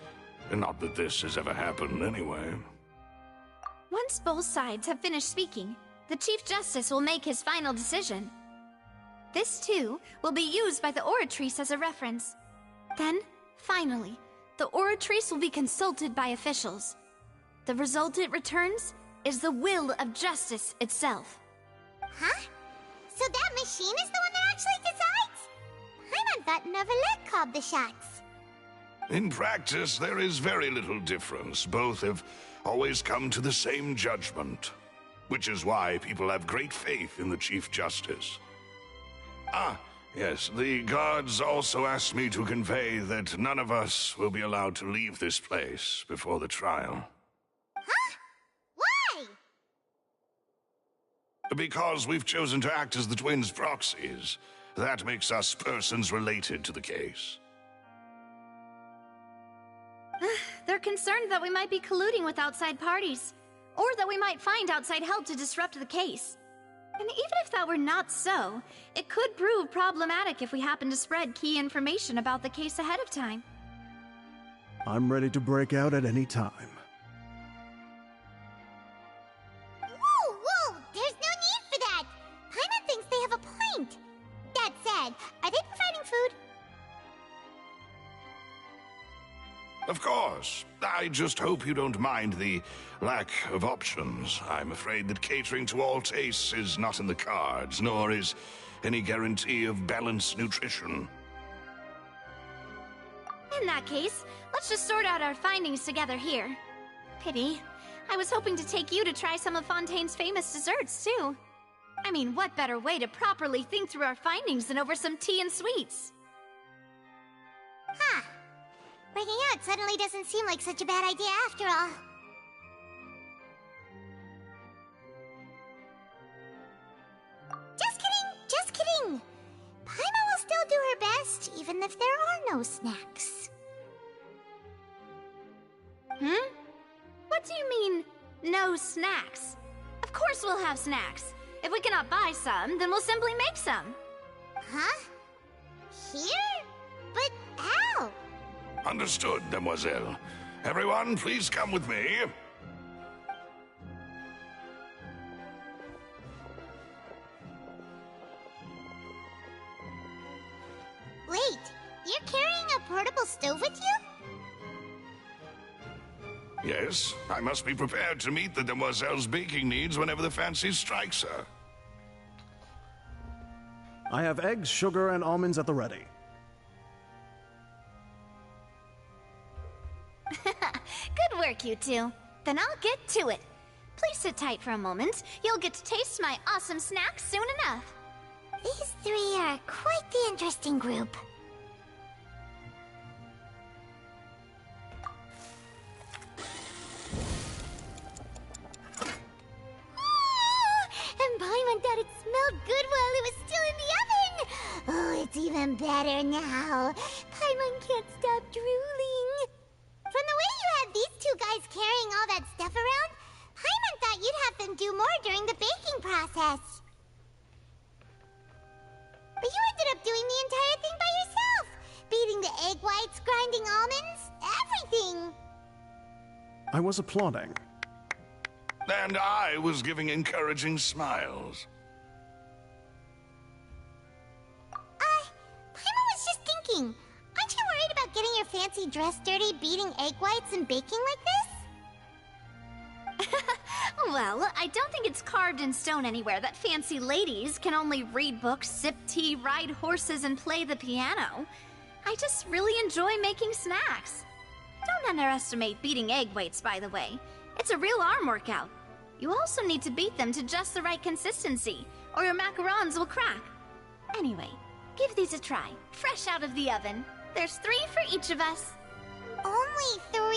Not that this has ever happened anyway. Once both sides have finished speaking, the Chief Justice will make his final decision. This, too, will be used by the Oratrice as a reference. Then, finally, the Oratrice will be consulted by officials. The result it returns is the will of justice itself. Huh? So that machine is the one that actually decides? Paimon thought Neverlet called the shots. In practice, there is very little difference. Both have always come to the same judgment, which is why people have great faith in the Chief Justice. Ah, yes, the guards also asked me to convey that none of us will be allowed to leave this place before the trial. Huh? Why? Because we've chosen to act as the twins' proxies. That makes us persons related to the case. They're concerned that we might be colluding with outside parties, or that we might find outside help to disrupt the case. And even if that were not so, it could prove problematic if we happen to spread key information about the case ahead of time. I'm ready to break out at any time. Whoa, whoa! There's no need for that! Paimon thinks they have a point. That said, are they providing food? Of course. I just hope you don't mind the lack of options. I'm afraid that catering to all tastes is not in the cards, nor is any guarantee of balanced nutrition. In that case, let's just sort out our findings together here. Pity. I was hoping to take you to try some of Fontaine's famous desserts, too. I mean, what better way to properly think through our findings than over some tea and sweets? Huh. Breaking out suddenly doesn't seem like such a bad idea after all. Just kidding, just kidding. Paimon will still do her best, even if there are no snacks. What do you mean, no snacks? Of course we'll have snacks. If we cannot buy some, then we'll simply make some. Huh? Here? But how? Understood, demoiselle. Everyone, please come with me. Wait, you're carrying a portable stove with you? Yes, I must be prepared to meet the demoiselle's baking needs whenever the fancy strikes her. I have eggs, sugar, and almonds at the ready. Good work, you two. Then I'll get to it. Please sit tight for a moment. You'll get to taste my awesome snacks soon enough. These three are quite the interesting group. And Paimon thought it smelled good while it was still in the oven! Oh, it's even better now. Paimon can't stop drooling. From the way you had these two guys carrying all that stuff around, Paimon thought you'd have them do more during the baking process. But you ended up doing the entire thing by yourself! Beating the egg whites, grinding almonds, everything! I was applauding. And I was giving encouraging smiles. Paimon was just thinking, aren't you worried about getting your fancy dress dirty beating egg whites and baking like this? Well, I don't think it's carved in stone anywhere that fancy ladies can only read books, sip tea, ride horses, and play the piano. I just really enjoy making snacks. Don't underestimate beating egg whites, by the way. It's a real arm workout. You also need to beat them to just the right consistency, or your macarons will crack. Anyway, give these a try, fresh out of the oven. There's 3 for each of us. Only 3?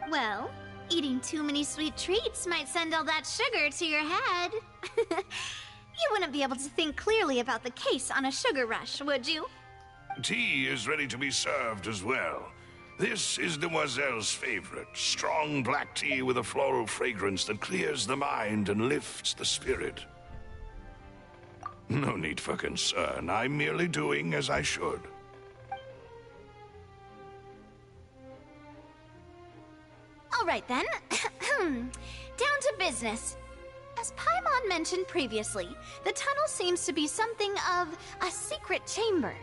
Well, eating too many sweet treats might send all that sugar to your head. You wouldn't be able to think clearly about the case on a sugar rush, would you? Tea is ready to be served as well. This is Demoiselle's favorite, strong black tea with a floral fragrance that clears the mind and lifts the spirit. No need for concern. I'm merely doing as I should. All right then. Down to business. As Paimon mentioned previously, the tunnel seems to be something of a secret chamber.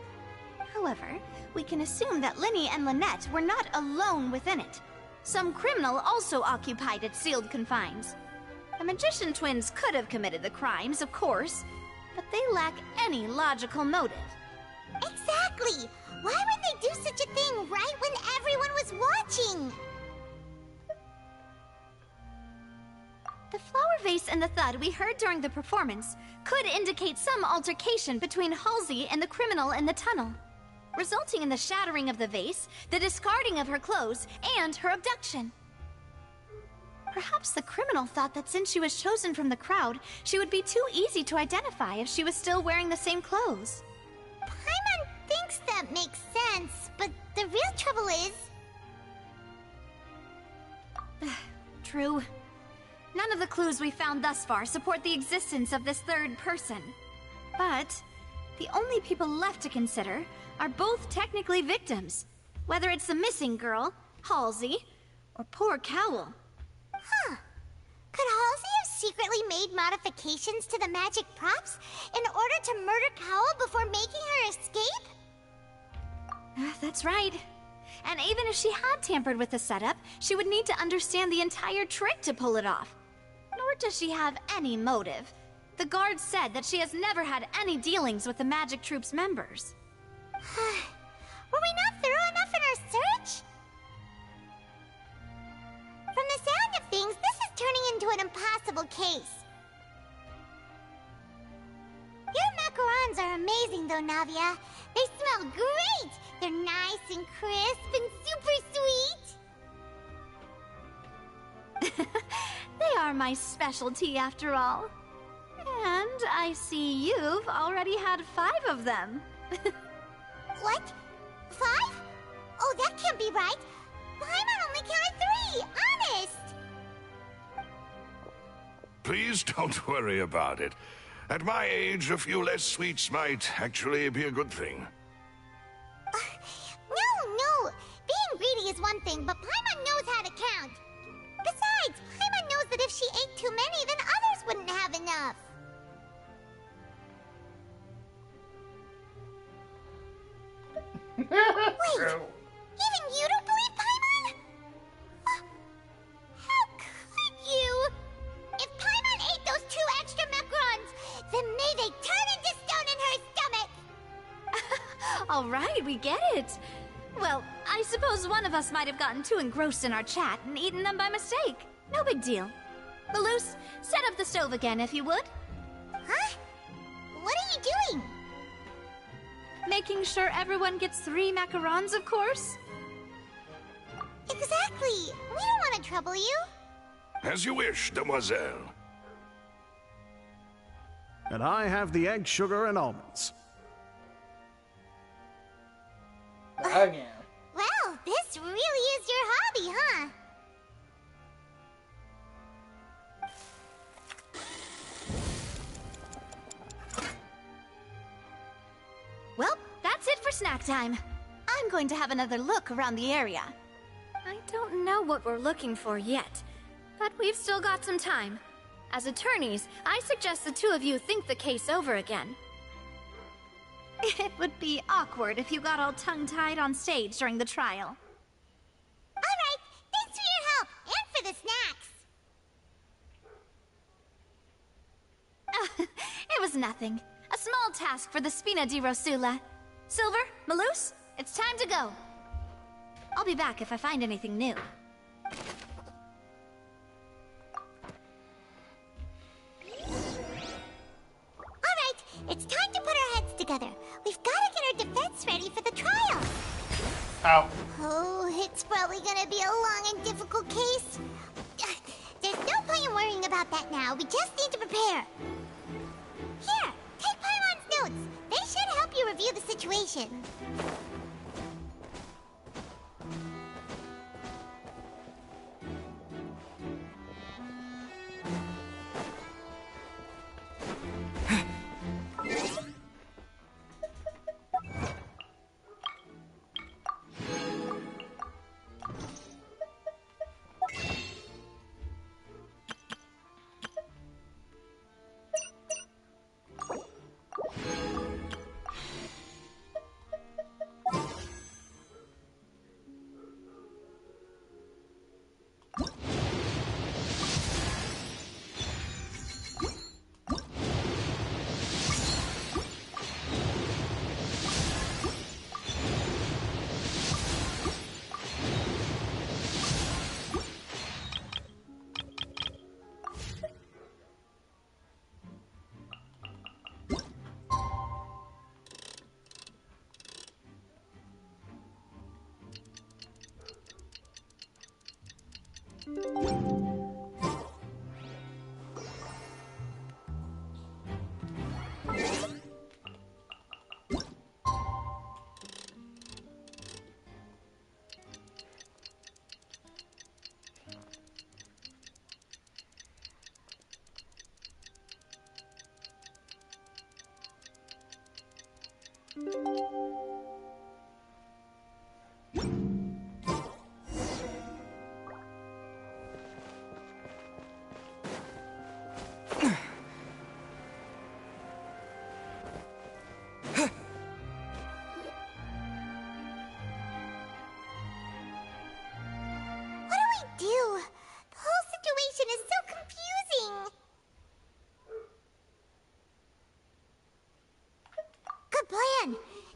However, we can assume that Linny and Lynette were not alone within it. Some criminal also occupied its sealed confines. The magician twins could have committed the crimes, of course, but they lack any logical motive. Exactly! Why would they do such a thing right when everyone was watching? The flower vase and the thud we heard during the performance could indicate some altercation between Halsey and the criminal in the tunnel, resulting in the shattering of the vase, the discarding of her clothes, and her abduction. Perhaps the criminal thought that since she was chosen from the crowd, she would be too easy to identify if she was still wearing the same clothes. Paimon thinks that makes sense, but the real trouble is... True. None of the clues we found thus far support the existence of this third person. But the only people left to consider are both technically victims, whether it's the missing girl, Halsey, or poor Cowell. Huh. Could Halsey have secretly made modifications to the magic props in order to murder Cowell before making her escape? That's right. And even if she had tampered with the setup, she would need to understand the entire trick to pull it off. Nor does she have any motive. The guards said that she has never had any dealings with the magic troop's members. Were we not thorough enough in our search? From the sound of things, this is turning into an impossible case. Your macarons are amazing though, Navia. They smell great! They're nice and crisp and super sweet. They are my specialty after all. And I see you've already had 5 of them. What? 5? Oh, that can't be right. Paimon only counted 3, honest. Please don't worry about it. At my age, a few less sweets might actually be a good thing. No. Being greedy is one thing, but Paimon knows how to count. Besides, Paimon knows that if she ate too many, then others wouldn't have enough. Wait, even you don't believe Paimon? How could you? If Paimon ate those 2 extra macarons, then may they turn into stone in her stomach! All right, we get it. Well, I suppose one of us might have gotten too engrossed in our chat and eaten them by mistake. No big deal. Malus, set up the stove again if you would. Huh? What are you doing? Making sure everyone gets 3 macarons, of course. Exactly. We don't want to trouble you. As you wish, demoiselle. And I have the egg, sugar, and almonds. Again. Well, this really is your hobby, huh? Well, that's it for snack time. I'm going to have another look around the area. I don't know what we're looking for yet, but we've still got some time. As attorneys, I suggest the 2 of you think the case over again. It would be awkward if you got all tongue-tied on stage during the trial. All right, thanks for your help, and for the snacks. It was nothing. A small task for the Spina di Rosula. Silver, Malus, it's time to go. I'll be back if I find anything new. All right, it's time to put our heads together. We've got to get our defense ready for the trial. Ow. Oh, it's probably gonna be a long and difficult case. There's no point in worrying about that now. We just need to prepare. Here, take Paimon's notes. They should help you review the situation.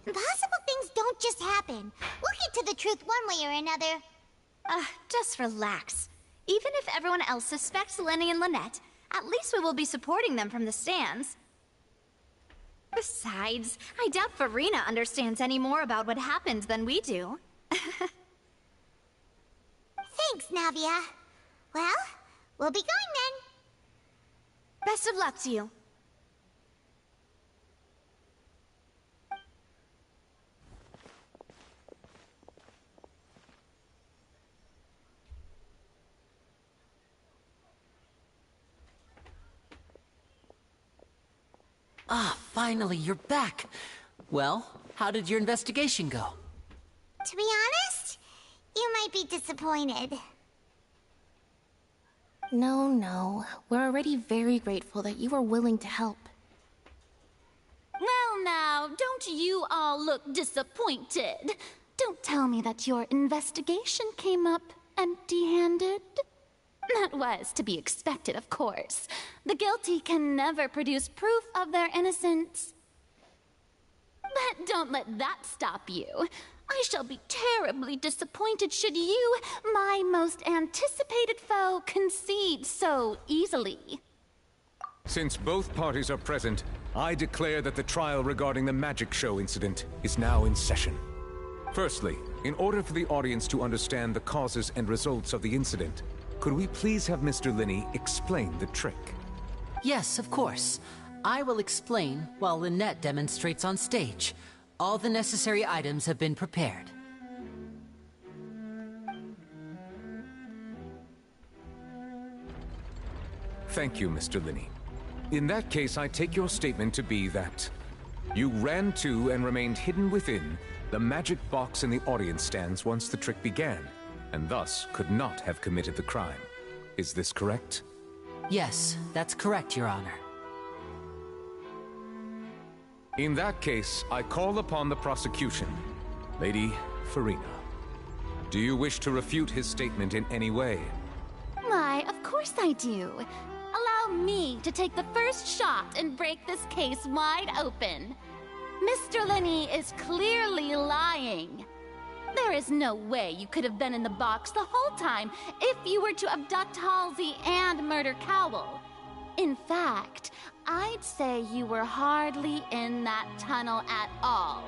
Impossible things don't just happen. We'll get to the truth one way or another. Just relax. Even if everyone else suspects Lenny and Lynette, at least we will be supporting them from the stands. Besides, I doubt Farina understands any more about what happened than we do. Thanks, Navia. Well, we'll be going then. Best of luck to you. Ah, finally, you're back. Well, how did your investigation go? To be honest, you might be disappointed. No. We're already very grateful that you were willing to help. Well now, don't you all look disappointed. Don't tell me that your investigation came up empty-handed. That was to be expected, of course. The guilty can never produce proof of their innocence. But don't let that stop you. I shall be terribly disappointed should you, my most anticipated foe, concede so easily. Since both parties are present, I declare that the trial regarding the magic show incident is now in session. Firstly, in order for the audience to understand the causes and results of the incident, could we please have Mr. Linney explain the trick? Yes, of course. I will explain while Lynette demonstrates on stage. All the necessary items have been prepared. Thank you, Mr. Linney. In that case, I take your statement to be that you ran to and remained hidden within the magic box in the audience stands once the trick began, and thus could not have committed the crime. Is this correct? Yes, that's correct, Your Honor. In that case, I call upon the prosecution. Lady Farina, do you wish to refute his statement in any way? Why, of course I do. Allow me to take the first shot and break this case wide open. Mr. Linney is clearly lying. There is no way you could have been in the box the whole time if you were to abduct Halsey and murder Cowell. In fact, I'd say you were hardly in that tunnel at all.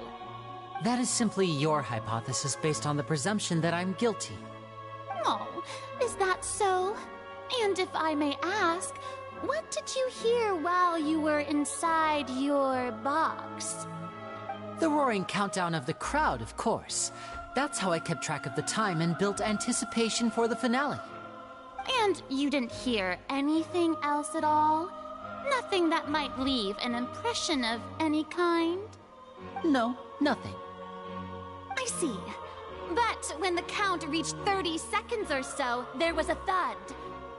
That is simply your hypothesis based on the presumption that I'm guilty. Oh, is that so? And if I may ask, what did you hear while you were inside your box? The roaring countdown of the crowd, of course. That's how I kept track of the time and built anticipation for the finale. And you didn't hear anything else at all? Nothing that might leave an impression of any kind? No, nothing. I see. But when the count reached 30 seconds or so, there was a thud.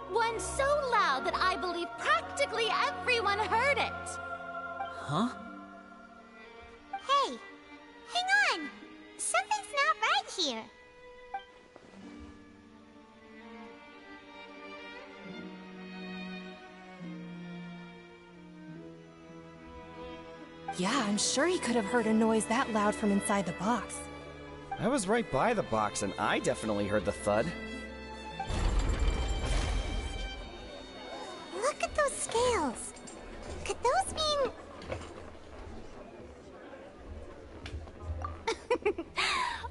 One so loud that I believe practically everyone heard it. Huh? Hey, hang on. Something's not right here. Yeah, I'm sure he could have heard a noise that loud from inside the box. I was right by the box and I definitely heard the thud. Look at those scales. Could those mean...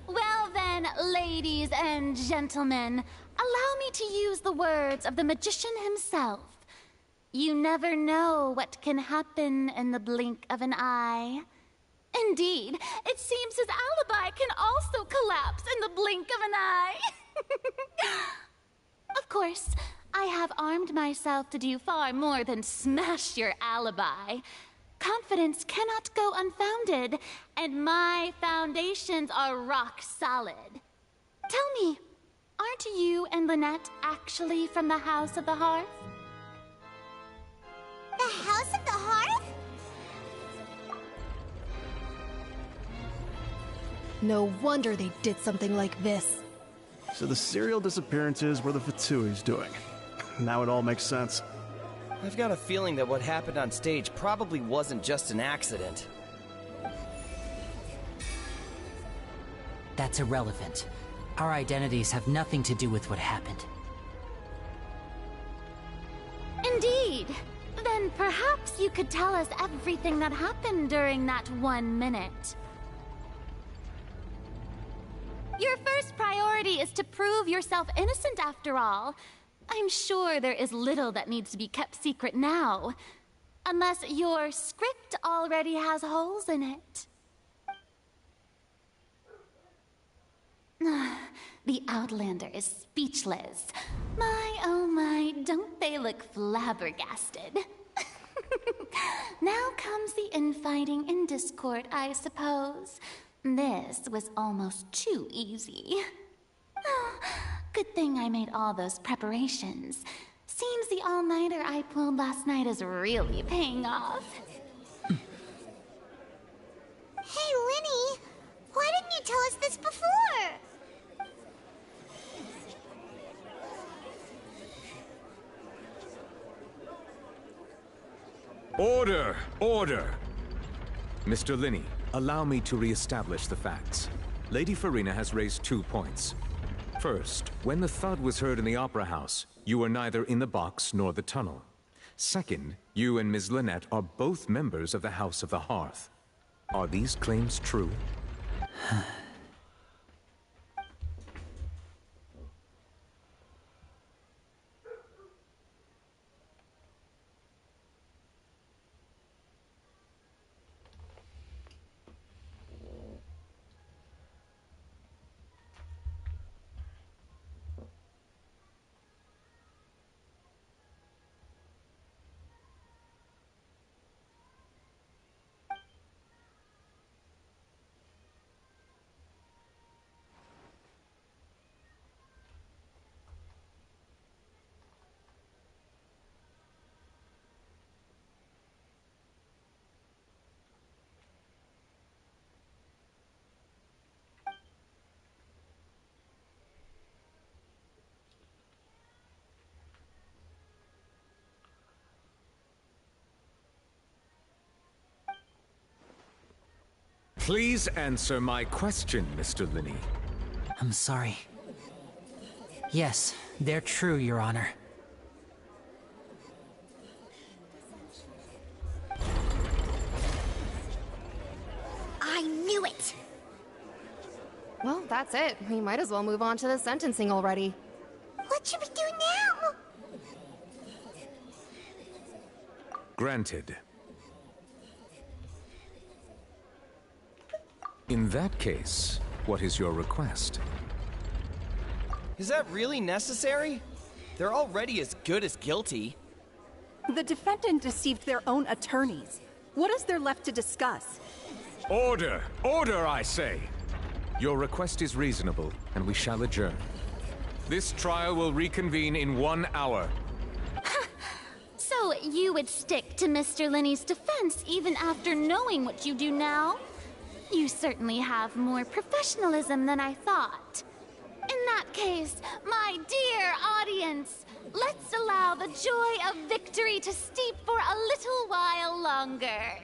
Well then, ladies and gentlemen, allow me to use the words of the magician himself. You never know what can happen in the blink of an eye. Indeed, it seems his alibi can also collapse in the blink of an eye. Of course, I have armed myself to do far more than smash your alibi. Confidence cannot go unfounded, and my foundations are rock solid. Tell me, aren't you and Lynette actually from the House of the Hearth? The House of the Hearth? No wonder they did something like this. So the serial disappearances were the Fatsui's doing. Now it all makes sense. I've got a feeling that what happened on stage probably wasn't just an accident. That's irrelevant. Our identities have nothing to do with what happened. Indeed. Then perhaps you could tell us everything that happened during that 1 minute. Your first priority is to prove yourself innocent after all. I'm sure there is little that needs to be kept secret now. Unless your script already has holes in it. The Outlander is speechless. My, oh my, don't they look flabbergasted? Now comes the infighting and discord, I suppose. This was almost too easy. Good thing I made all those preparations. Seems the all-nighter I pulled last night is really paying off. Hey, Linny! Why didn't you tell us this before? Order! Order! Mr. Linney, allow me to re-establish the facts. Lady Farina has raised 2 points. First, when the thud was heard in the Opera House, you were neither in the box nor the tunnel. Second, you and Ms. Lynette are both members of the House of the Hearth. Are these claims true? Please answer my question, Mr. Linney. I'm sorry. Yes, they're true, Your Honor. I knew it! Well, that's it. We might as well move on to the sentencing already. What should we do now? Granted. In that case, what is your request? Is that really necessary? They're already as good as guilty. The defendant deceived their own attorneys. What is there left to discuss? Order! Order, I say! Your request is reasonable, and we shall adjourn. This trial will reconvene in 1 hour. So you would stick to Mr. Linney's defense even after knowing what you do now? You certainly have more professionalism than I thought. In that case, my dear audience, let's allow the joy of victory to steep for a little while longer.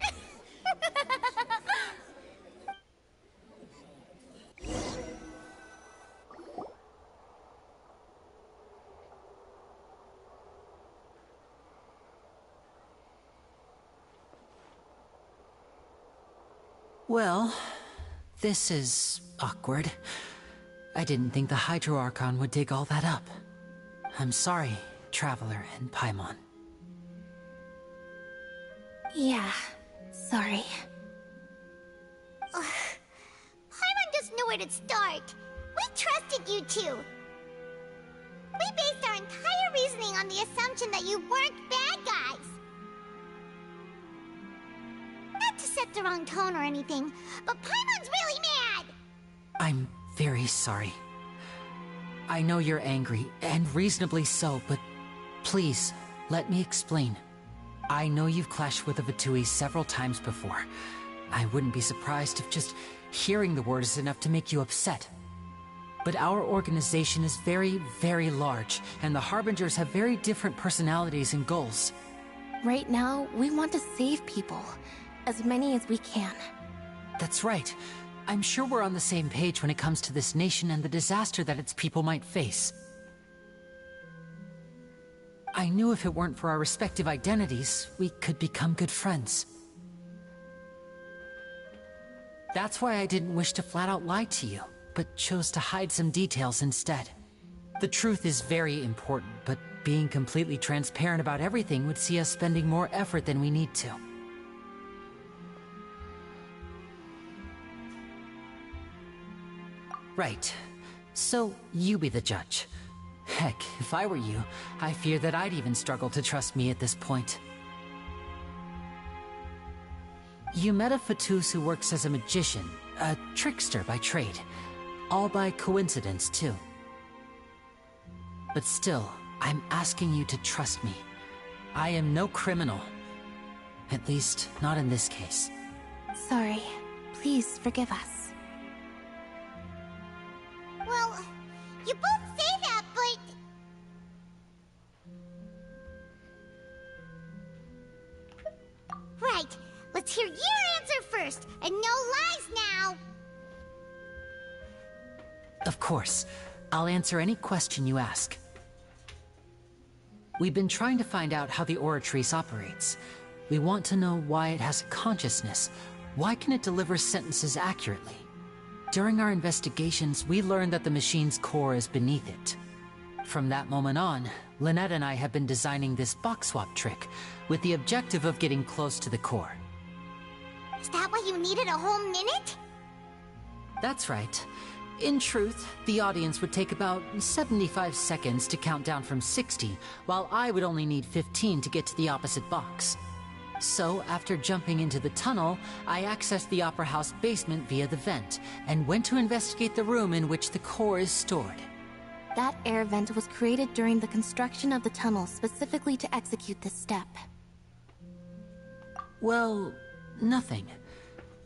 Well, this is awkward. I didn't think the Hydro Archon would dig all that up. I'm sorry, Traveler and Paimon. Yeah, sorry. Paimon doesn't know where to start. We trusted you two. We based our entire reasoning on the assumption that you weren't bad guys. Not to set the wrong tone or anything, but Paimon's really mad! I'm very sorry. I know you're angry, and reasonably so, but please, let me explain. I know you've clashed with the Vitui several times before. I wouldn't be surprised if just hearing the word is enough to make you upset. But our organization is very, very large, and the Harbingers have very different personalities and goals. Right now, we want to save people. As many as we can. That's right. I'm sure we're on the same page when it comes to this nation and the disaster that its people might face. I knew if it weren't for our respective identities, we could become good friends. That's why I didn't wish to flat out lie to you, but chose to hide some details instead. The truth is very important, but being completely transparent about everything would see us spending more effort than we need to. Right. So, you be the judge. Heck, if I were you, I fear that I'd even struggle to trust me at this point. You met a Fatus who works as a magician, a trickster by trade. All by coincidence, too. But still, I'm asking you to trust me. I am no criminal. At least, not in this case. Sorry. Please forgive us. Well, you both say that, but... Right. Let's hear your answer first, and no lies now! Of course. I'll answer any question you ask. We've been trying to find out how the Oratrice operates. We want to know why it has a consciousness. Why can it deliver sentences accurately? During our investigations, we learned that the machine's core is beneath it. From that moment on, Lynette and I have been designing this box swap trick, with the objective of getting close to the core. Is that why you needed a whole minute? That's right. In truth, the audience would take about 75 seconds to count down from 60, while I would only need 15 to get to the opposite box. So, after jumping into the tunnel, I accessed the Opera House basement via the vent, and went to investigate the room in which the core is stored. That air vent was created during the construction of the tunnel specifically to execute this step. Well, nothing.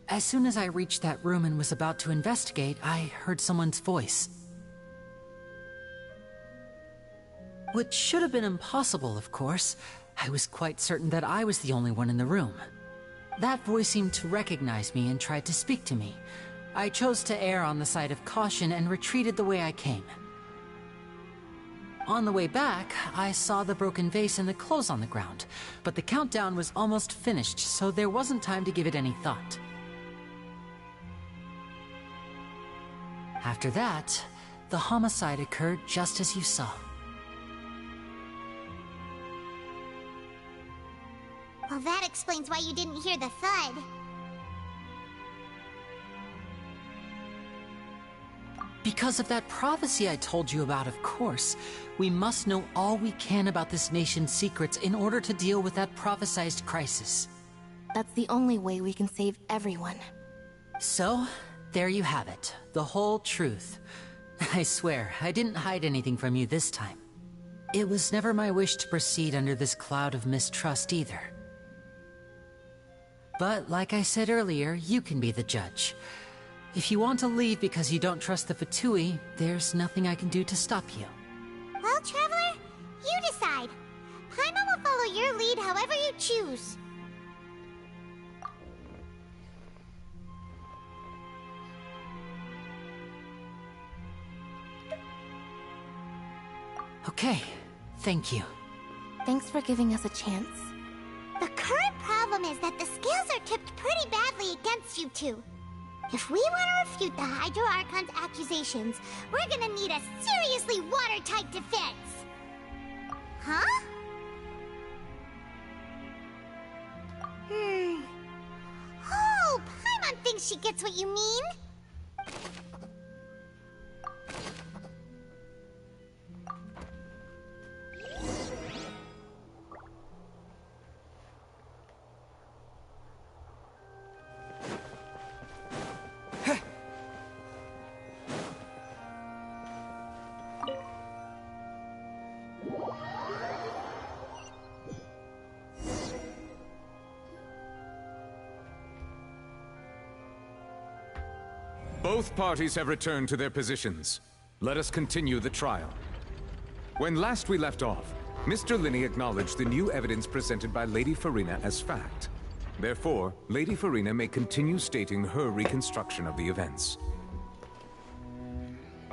As soon as I reached that room and was about to investigate, I heard someone's voice. Which should have been impossible, of course. I was quite certain that I was the only one in the room. That voice seemed to recognize me and tried to speak to me. I chose to err on the side of caution and retreated the way I came. On the way back, I saw the broken vase and the clothes on the ground, but the countdown was almost finished, so there wasn't time to give it any thought. After that, the homicide occurred just as you saw. Well, that explains why you didn't hear the thud. Because of that prophecy I told you about, of course. We must know all we can about this nation's secrets in order to deal with that prophesized crisis. That's the only way we can save everyone. So, there you have it. The whole truth. I swear, I didn't hide anything from you this time. It was never my wish to proceed under this cloud of mistrust either. But, like I said earlier, you can be the judge. If you want to leave because you don't trust the Fatui, there's nothing I can do to stop you. Well, Traveler, you decide. Paimon will follow your lead however you choose. Okay, thank you. Thanks for giving us a chance. The current problem is that the scales are tipped pretty badly against you two. If we want to refute the Hydro Archon's accusations, we're gonna need a seriously watertight defense. Huh? Oh, Paimon thinks she gets what you mean. Both parties have returned to their positions. Let us continue the trial. When last we left off, Mr. Linney acknowledged the new evidence presented by Lady Farina as fact. Therefore, Lady Farina may continue stating her reconstruction of the events.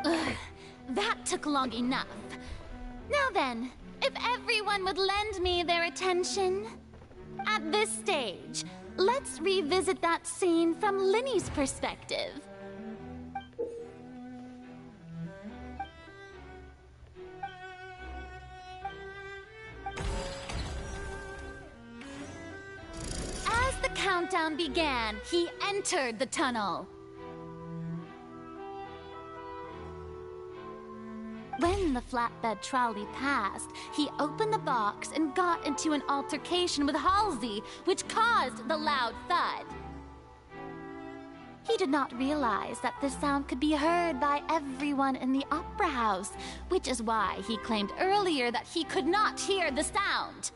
Ugh, that took long enough. Now then, if if everyone would lend me their attention. At this stage, let's revisit that scene from Linny's perspective. As the countdown began, he entered the tunnel. When the flatbed trolley passed, he opened the box and got into an altercation with Halsey, which caused the loud thud. He did not realize that this sound could be heard by everyone in the opera house, which is why he claimed earlier that he could not hear the sound.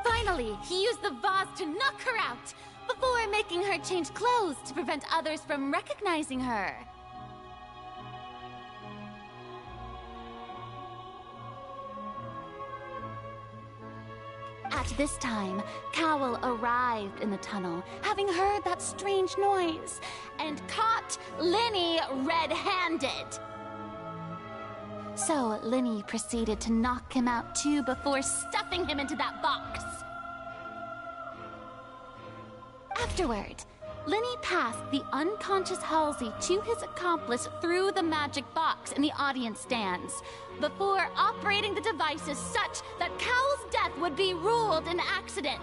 Finally, he used the vase to knock her out, before making her change clothes to prevent others from recognizing her. At this time, Cowell arrived in the tunnel, having heard that strange noise, and caught Linny red-handed. So Linny proceeded to knock him out too before stuffing him into that box. Afterward, Linny passed the unconscious Halsey to his accomplice through the magic box in the audience stands, before operating the devices such that Cowell's death would be ruled an accident.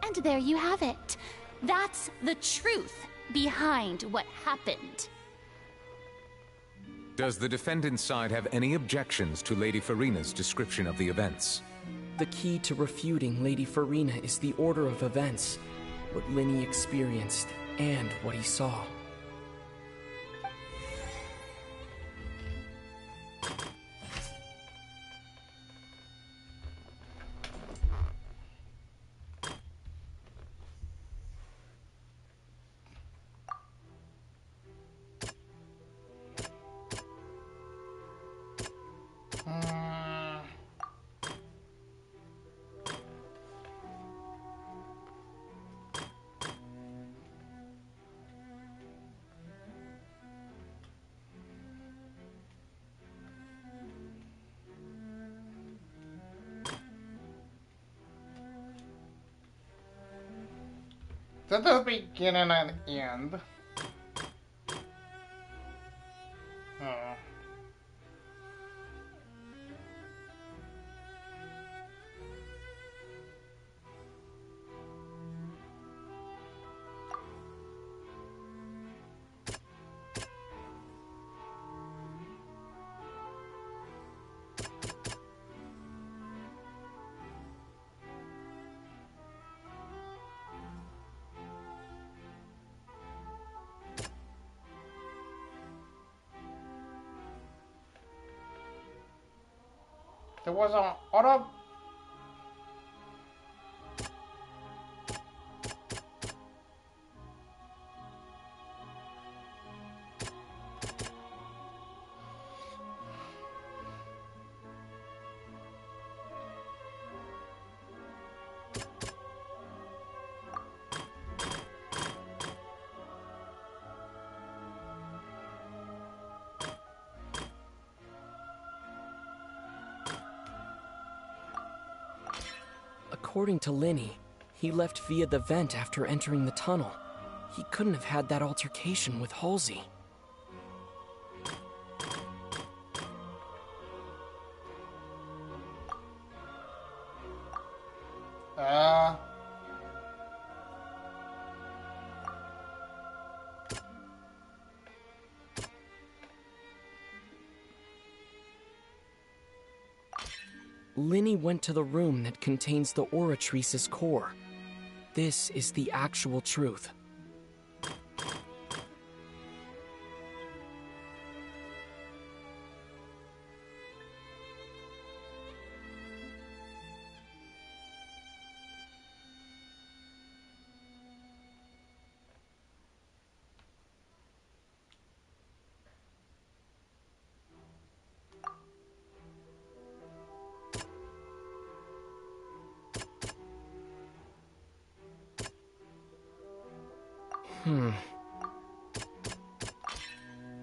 And there you have it. That's the truth behind what happened. Does the defendant's side have any objections to Lady Farina's description of the events? The key to refuting Lady Farina is the order of events, what Linny experienced, and what he saw. That does beginning and end. There was an other. According to Linny, he left via the vent after entering the tunnel. He couldn't have had that altercation with Halsey. Linny went to the room that contains the Oratrice's core. This is the actual truth.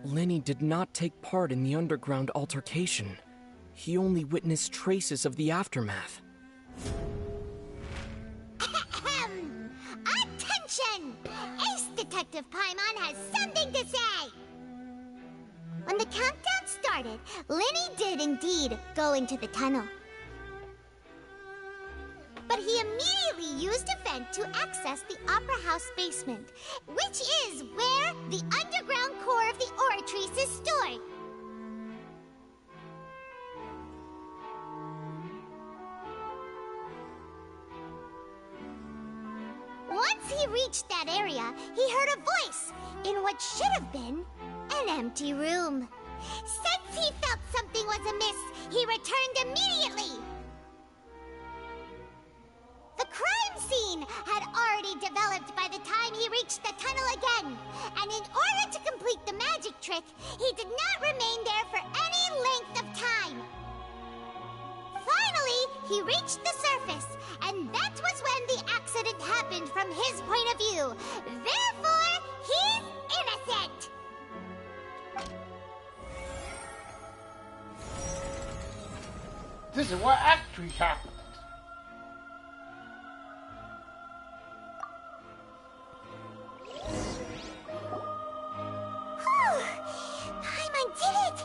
Lenny did not take part in the underground altercation. He only witnessed traces of the aftermath. Attention! Ace Detective Paimon has something to say! When the countdown started, Lenny did indeed go into the tunnel. But he immediately used a vent to access the Opera House basement, which is where the underground core of the Oratrice is stored. Once he reached that area, he heard a voice in what should have been an empty room. Since he felt something was amiss, he returned immediately. The crime scene had already developed by the time he reached the tunnel again, and in order to complete the magic trick, he did not remain there for any length of time. Finally, he reached the surface, and that was when the accident happened from his point of view. Therefore, he's innocent! This is what actually happened. Paimon did it!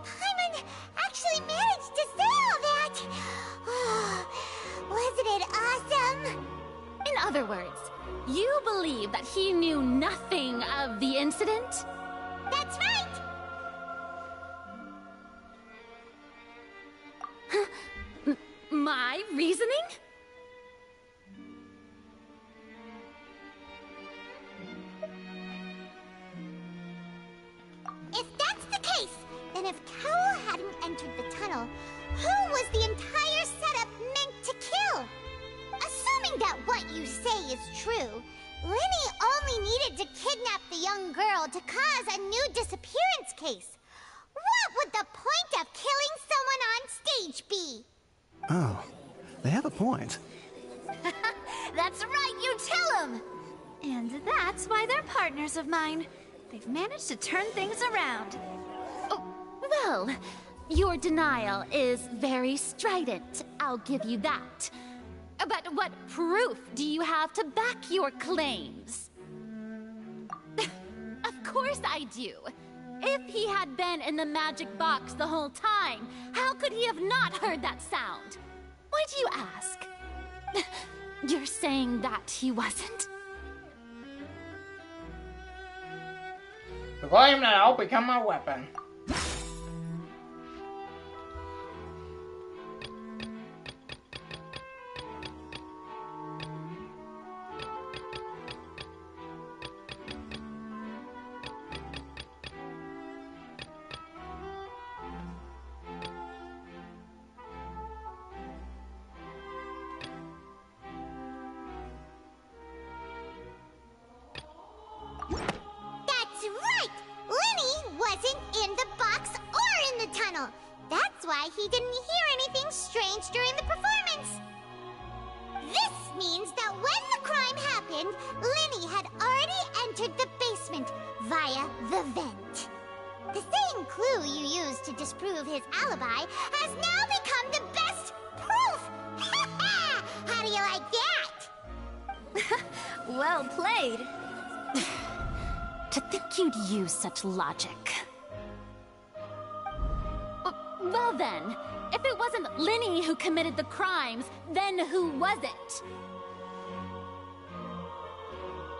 Paimon actually managed to say all that! Wasn't it awesome? In other words, you believe that he knew nothing of the incident? That's right! My reasoning? If that's the case, then if Cowell hadn't entered the tunnel, who was the entire setup meant to kill? Assuming that what you say is true, Lenny only needed to kidnap the young girl to cause a new disappearance case. What would the point of killing someone on stage be? Oh, they have a point. That's right, you tell them! And that's why they're partners of mine. They've managed to turn things around. Oh, well, your denial is very strident, I'll give you that. But what proof do you have to back your claims? Of course I do. If he had been in the magic box the whole time, how could he have not heard that sound? Why do you ask? You're saying that he wasn't? The flame now become my weapon. That's right! Lenny wasn't in the box or in the tunnel. That's why he didn't hear anything strange during the performance. This means that when the crime happened, Lenny had already entered the basement via the vent. The same clue you used to disprove his alibi has now become the best proof! How do you like that? Well played. To think you'd use such logic. Well then, if it wasn't Lenny who committed the crimes, then who was it?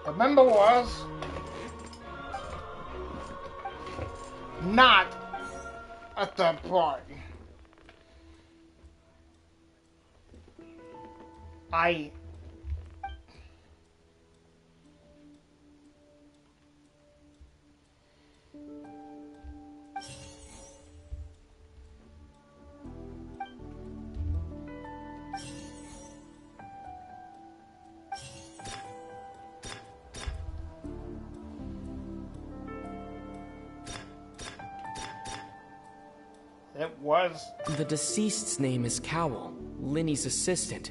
The member was not at that party. It was. The deceased's name is Cowell, Lenny's assistant.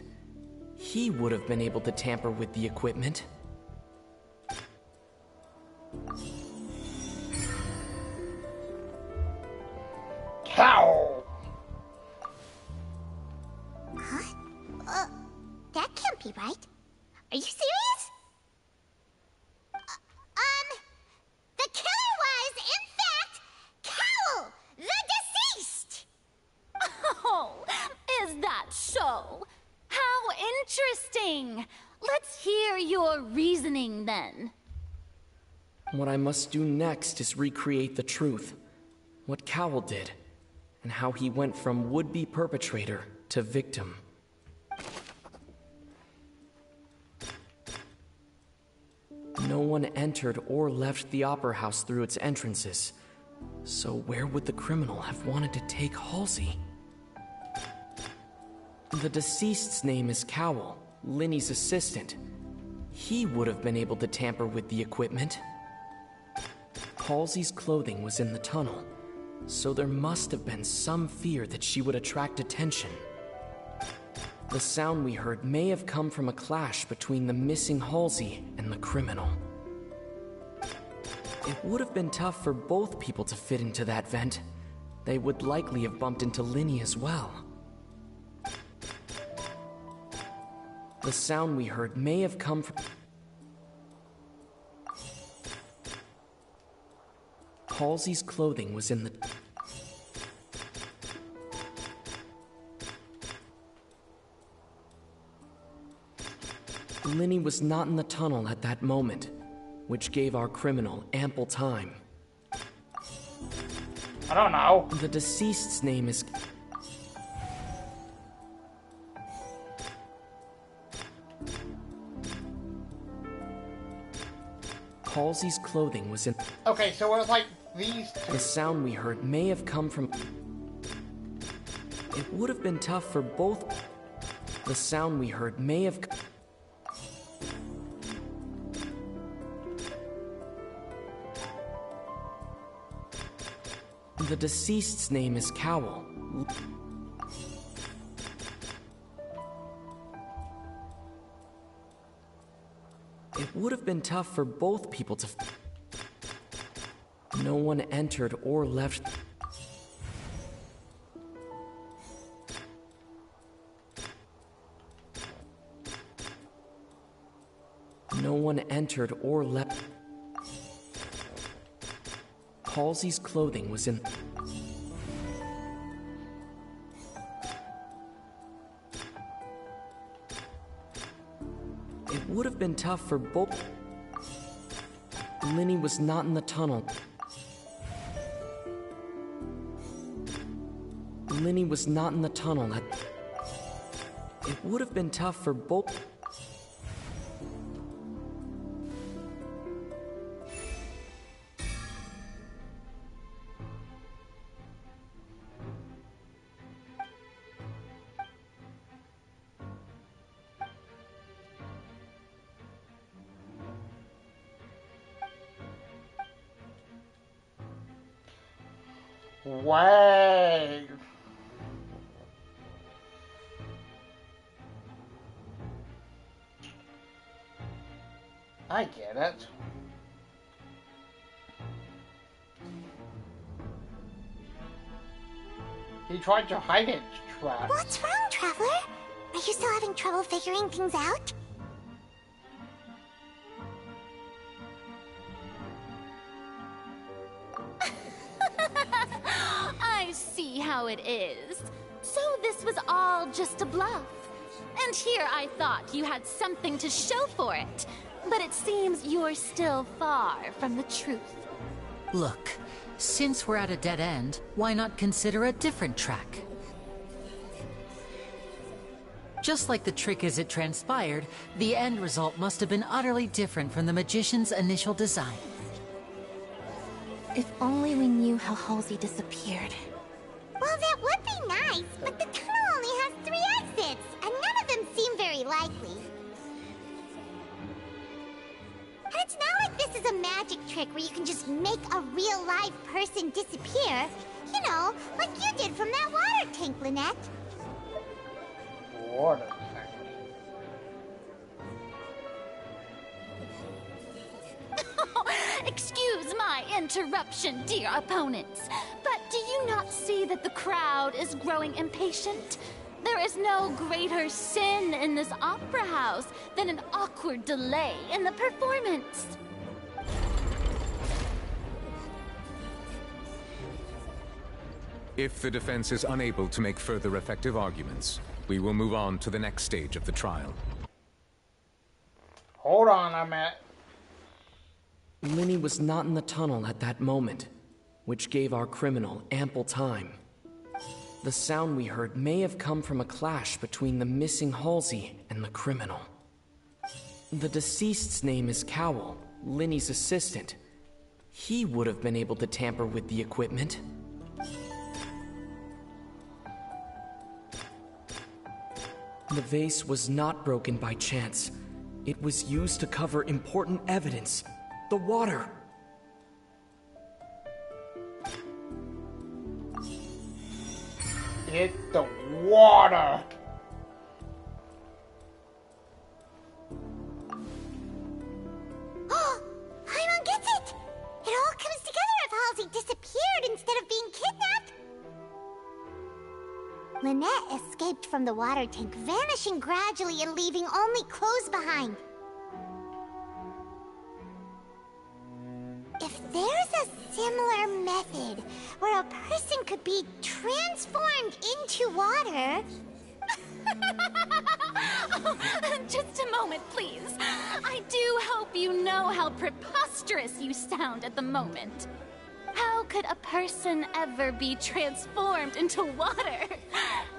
He would have been able to tamper with the equipment. happy, right? Are you serious? The killer was, in fact, Cowl, the deceased! Oh, is that so? How interesting! Let's hear your reasoning then. What I must do next is recreate the truth. What Cowl did, and how he went from would-be perpetrator to victim. No one entered or left the Opera House through its entrances. So where would the criminal have wanted to take Halsey? The deceased's name is Cowl, Linny's assistant. He would have been able to tamper with the equipment. Halsey's clothing was in the tunnel, so there must have been some fear that she would attract attention. The sound we heard may have come from a clash between the missing Halsey and the criminal. It would have been tough for both people to fit into that vent. They would likely have bumped into Linny as well. The sound we heard may have come from... Halsey's clothing was in the... Linny was not in the tunnel at that moment, which gave our criminal ample time. I don't know. The deceased's name is... Halsey's clothing was in... Okay, so it was like these two. The sound we heard may have come from... It would have been tough for both... The sound we heard may have... The deceased's name is Cowl. It would have been tough for both people to... No one entered or left... No one entered or left... Halsey's clothing was in... It would have been tough for both... Linny was not in the tunnel. Linny was not in the tunnel at... It would have been tough for both... Way. I get it. He tried to hide it, Trash. What's wrong, Traveler? Are you still having trouble figuring things out? I see how it is. So this was all just a bluff. And here I thought you had something to show for it. But it seems you're still far from the truth. Look, since we're at a dead end, why not consider a different track? Just like the trick as it transpired, the end result must have been utterly different from the magician's initial design. If only we knew how Halsey disappeared. Well, that would be nice, but the tunnel only has 3 exits, and none of them seem very likely. And it's not like this is a magic trick where you can just make a real live person disappear. You know, like you did from that water tank, Lynette. Water tank. Excuse my interruption, dear opponents, but do you not see that the crowd is growing impatient? There is no greater sin in this opera house than an awkward delay in the performance. If the defense is unable to make further effective arguments, we will move on to the next stage of the trial. Hold on a minute. Linny was not in the tunnel at that moment, which gave our criminal ample time. The sound we heard may have come from a clash between the missing Halsey and the criminal. The deceased's name is Cowell, Linny's assistant. He would have been able to tamper with the equipment. The vase was not broken by chance. It was used to cover important evidence. The water. It's the water. Paimon gets it! It all comes together if Halsey disappeared instead of being kidnapped. Lynette escaped from the water tank, vanishing gradually and leaving only clothes behind. If there's a similar method where a person could be transformed into water... Oh, just a moment, please. I do hope you know how preposterous you sound at the moment. How could a person ever be transformed into water?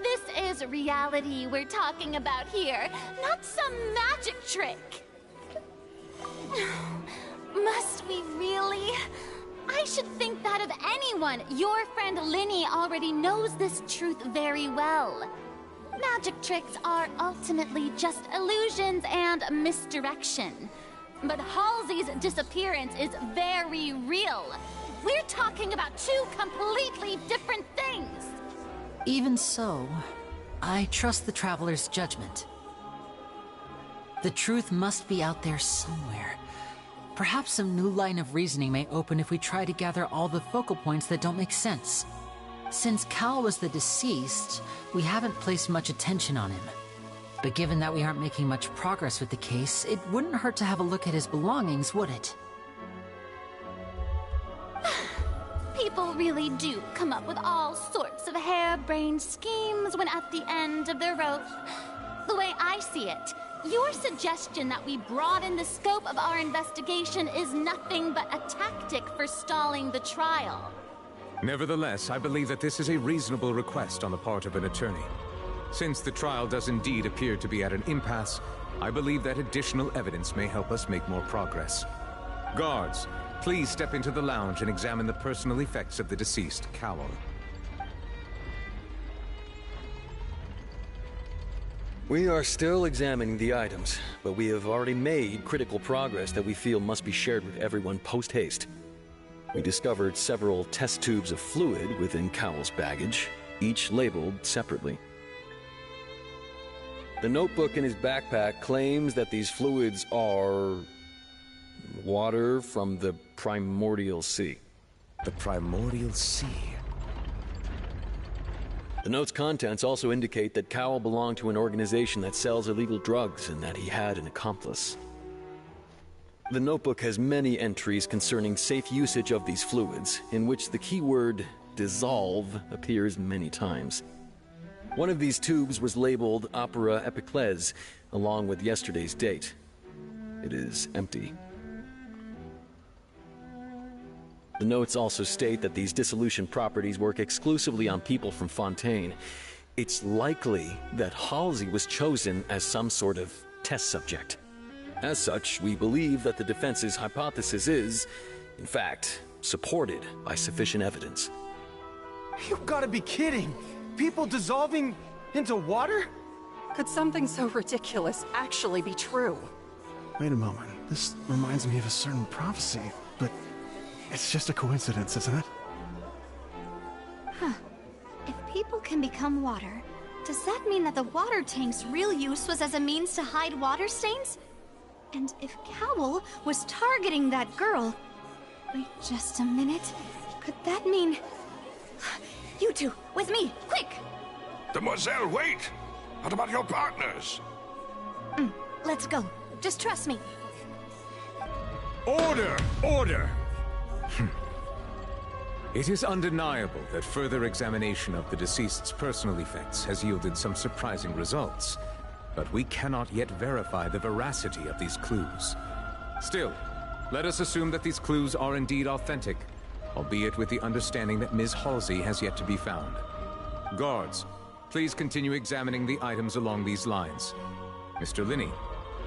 This is reality we're talking about here, not some magic trick. Must we really? I should think that of anyone. Your friend Linny already knows this truth very well. Magic tricks are ultimately just illusions and misdirection. But Halsey's disappearance is very real. We're talking about two completely different things. Even so, I trust the Traveler's judgment. The truth must be out there somewhere. Perhaps some new line of reasoning may open if we try to gather all the focal points that don't make sense. Since Cal was the deceased, we haven't placed much attention on him. But given that we aren't making much progress with the case, it wouldn't hurt to have a look at his belongings, would it? People really do come up with all sorts of harebrained schemes when at the end of their rope. The way I see it, your suggestion that we broaden the scope of our investigation is nothing but a tactic for stalling the trial. Nevertheless, I believe that this is a reasonable request on the part of an attorney. Since the trial does indeed appear to be at an impasse, I believe that additional evidence may help us make more progress. Guards, please step into the lounge and examine the personal effects of the deceased, Cowell. We are still examining the items, but we have already made critical progress that we feel must be shared with everyone post-haste. We discovered several test tubes of fluid within Cowell's baggage, each labeled separately. The notebook in his backpack claims that these fluids are water from the primordial sea. The primordial sea? The note's contents also indicate that Cowell belonged to an organization that sells illegal drugs and that he had an accomplice. The notebook has many entries concerning safe usage of these fluids, in which the keyword dissolve appears many times. One of these tubes was labeled Opera Epiclese, along with yesterday's date. It is empty. The notes also state that these dissolution properties work exclusively on people from Fontaine. It's likely that Halsey was chosen as some sort of test subject. As such, we believe that the defense's hypothesis is, in fact, supported by sufficient evidence. You've got to be kidding! People dissolving into water? Could something so ridiculous actually be true? Wait a moment. This reminds me of a certain prophecy, but it's just a coincidence, isn't it? Huh. If people can become water, does that mean that the water tank's real use was as a means to hide water stains? And if Cowell was targeting that girl... Wait just a minute. Could that mean... You two, with me, quick! Demoiselle, wait! What about your partners? Let's go. Just trust me. Order! Order! It is undeniable that further examination of the deceased's personal effects has yielded some surprising results, but we cannot yet verify the veracity of these clues. Still, let us assume that these clues are indeed authentic, albeit with the understanding that Ms. Halsey has yet to be found. Guards, please continue examining the items along these lines. Mr. Linney,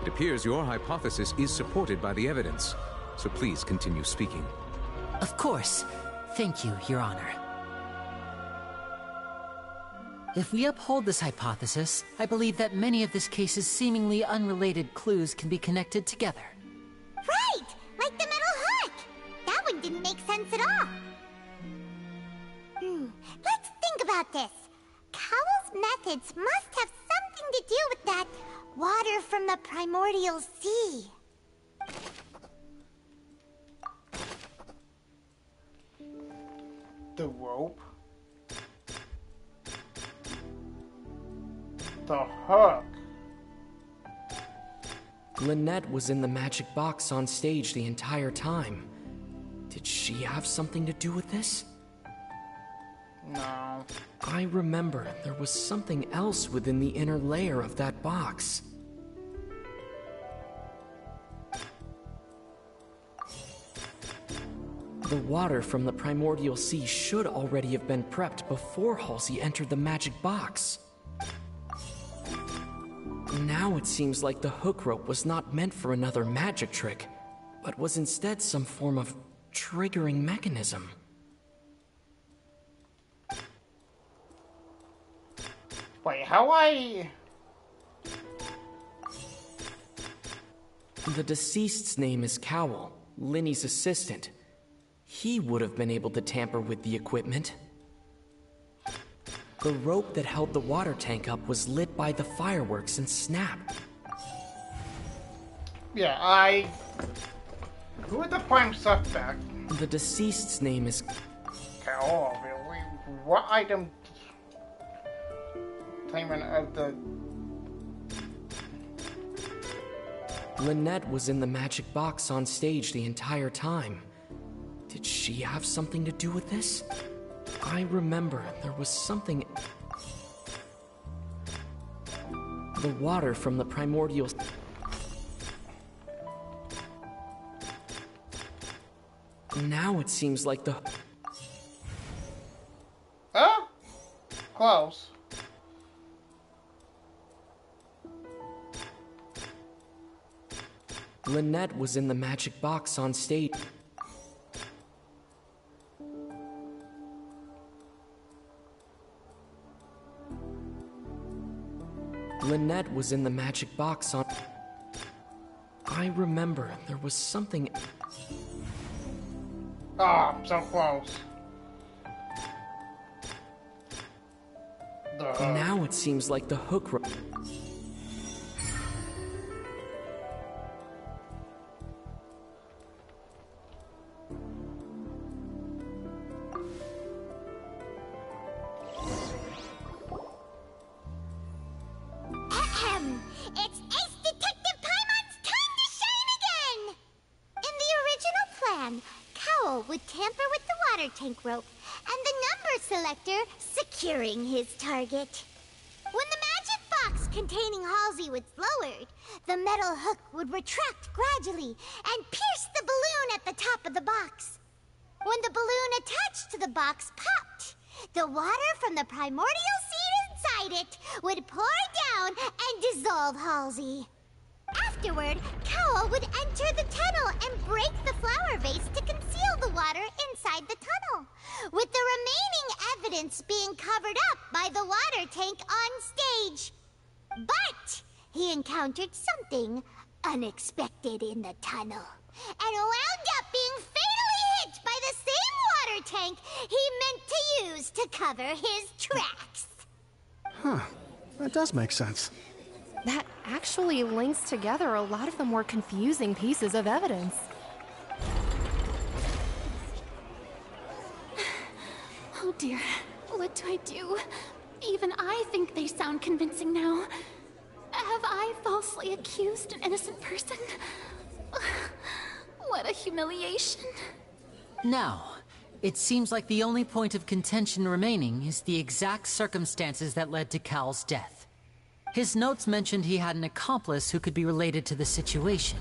it appears your hypothesis is supported by the evidence, so please continue speaking. Of course. Thank you, Your Honor. If we uphold this hypothesis, I believe that many of this case's seemingly unrelated clues can be connected together. Right! Like the metal hook! That one didn't make sense at all. Let's think about this. Cowell's methods must have something to do with that water from the primordial sea. The rope. The hook. Lynette was in the magic box on stage the entire time. Did she have something to do with this? No. I remember there was something else within the inner layer of that box. The water from the primordial sea should already have been prepped before Halsey entered the magic box. Now it seems like the hook rope was not meant for another magic trick, but was instead some form of triggering mechanism. Wait, how I... The deceased's name is Cowell, Linney's assistant. He would have been able to tamper with the equipment. The rope that held the water tank up was lit by the fireworks and snapped. Yeah, I... Who is the prime suspect? The deceased's name is... Oh, really? What item... Payment of the... Lynette was in the magic box on stage the entire time. Did she have something to do with this? I remember there was something... The water from the primordial... Now it seems like the... Oh? Close. Lynette was in the magic box on stage. Lynette was in the magic box on... I remember there was something... Ah, oh, so close. Now it seems like the hook... It's Ace Detective Paimon's time to shine again! In the original plan, Cowell would tamper with the water tank rope and the number selector securing his target. When the magic box containing Halsey was lowered, the metal hook would retract gradually and pierce the balloon at the top of the box. When the balloon attached to the box popped, the water from the primordial seed inside it would pour down and dissolve Halsey. Afterward, Cowell would enter the tunnel and break the flower vase to conceal the water inside the tunnel, with the remaining evidence being covered up by the water tank on stage. But he encountered something unexpected in the tunnel, and wound up being fatally hit by the same water tank he meant to use to cover his tracks. Huh. That does make sense. That actually links together a lot of the more confusing pieces of evidence. Oh dear, what do I do? Even I think they sound convincing now. Have I falsely accused an innocent person? What a humiliation. Now, it seems like the only point of contention remaining is the exact circumstances that led to Cal's death. His notes mentioned he had an accomplice who could be related to the situation.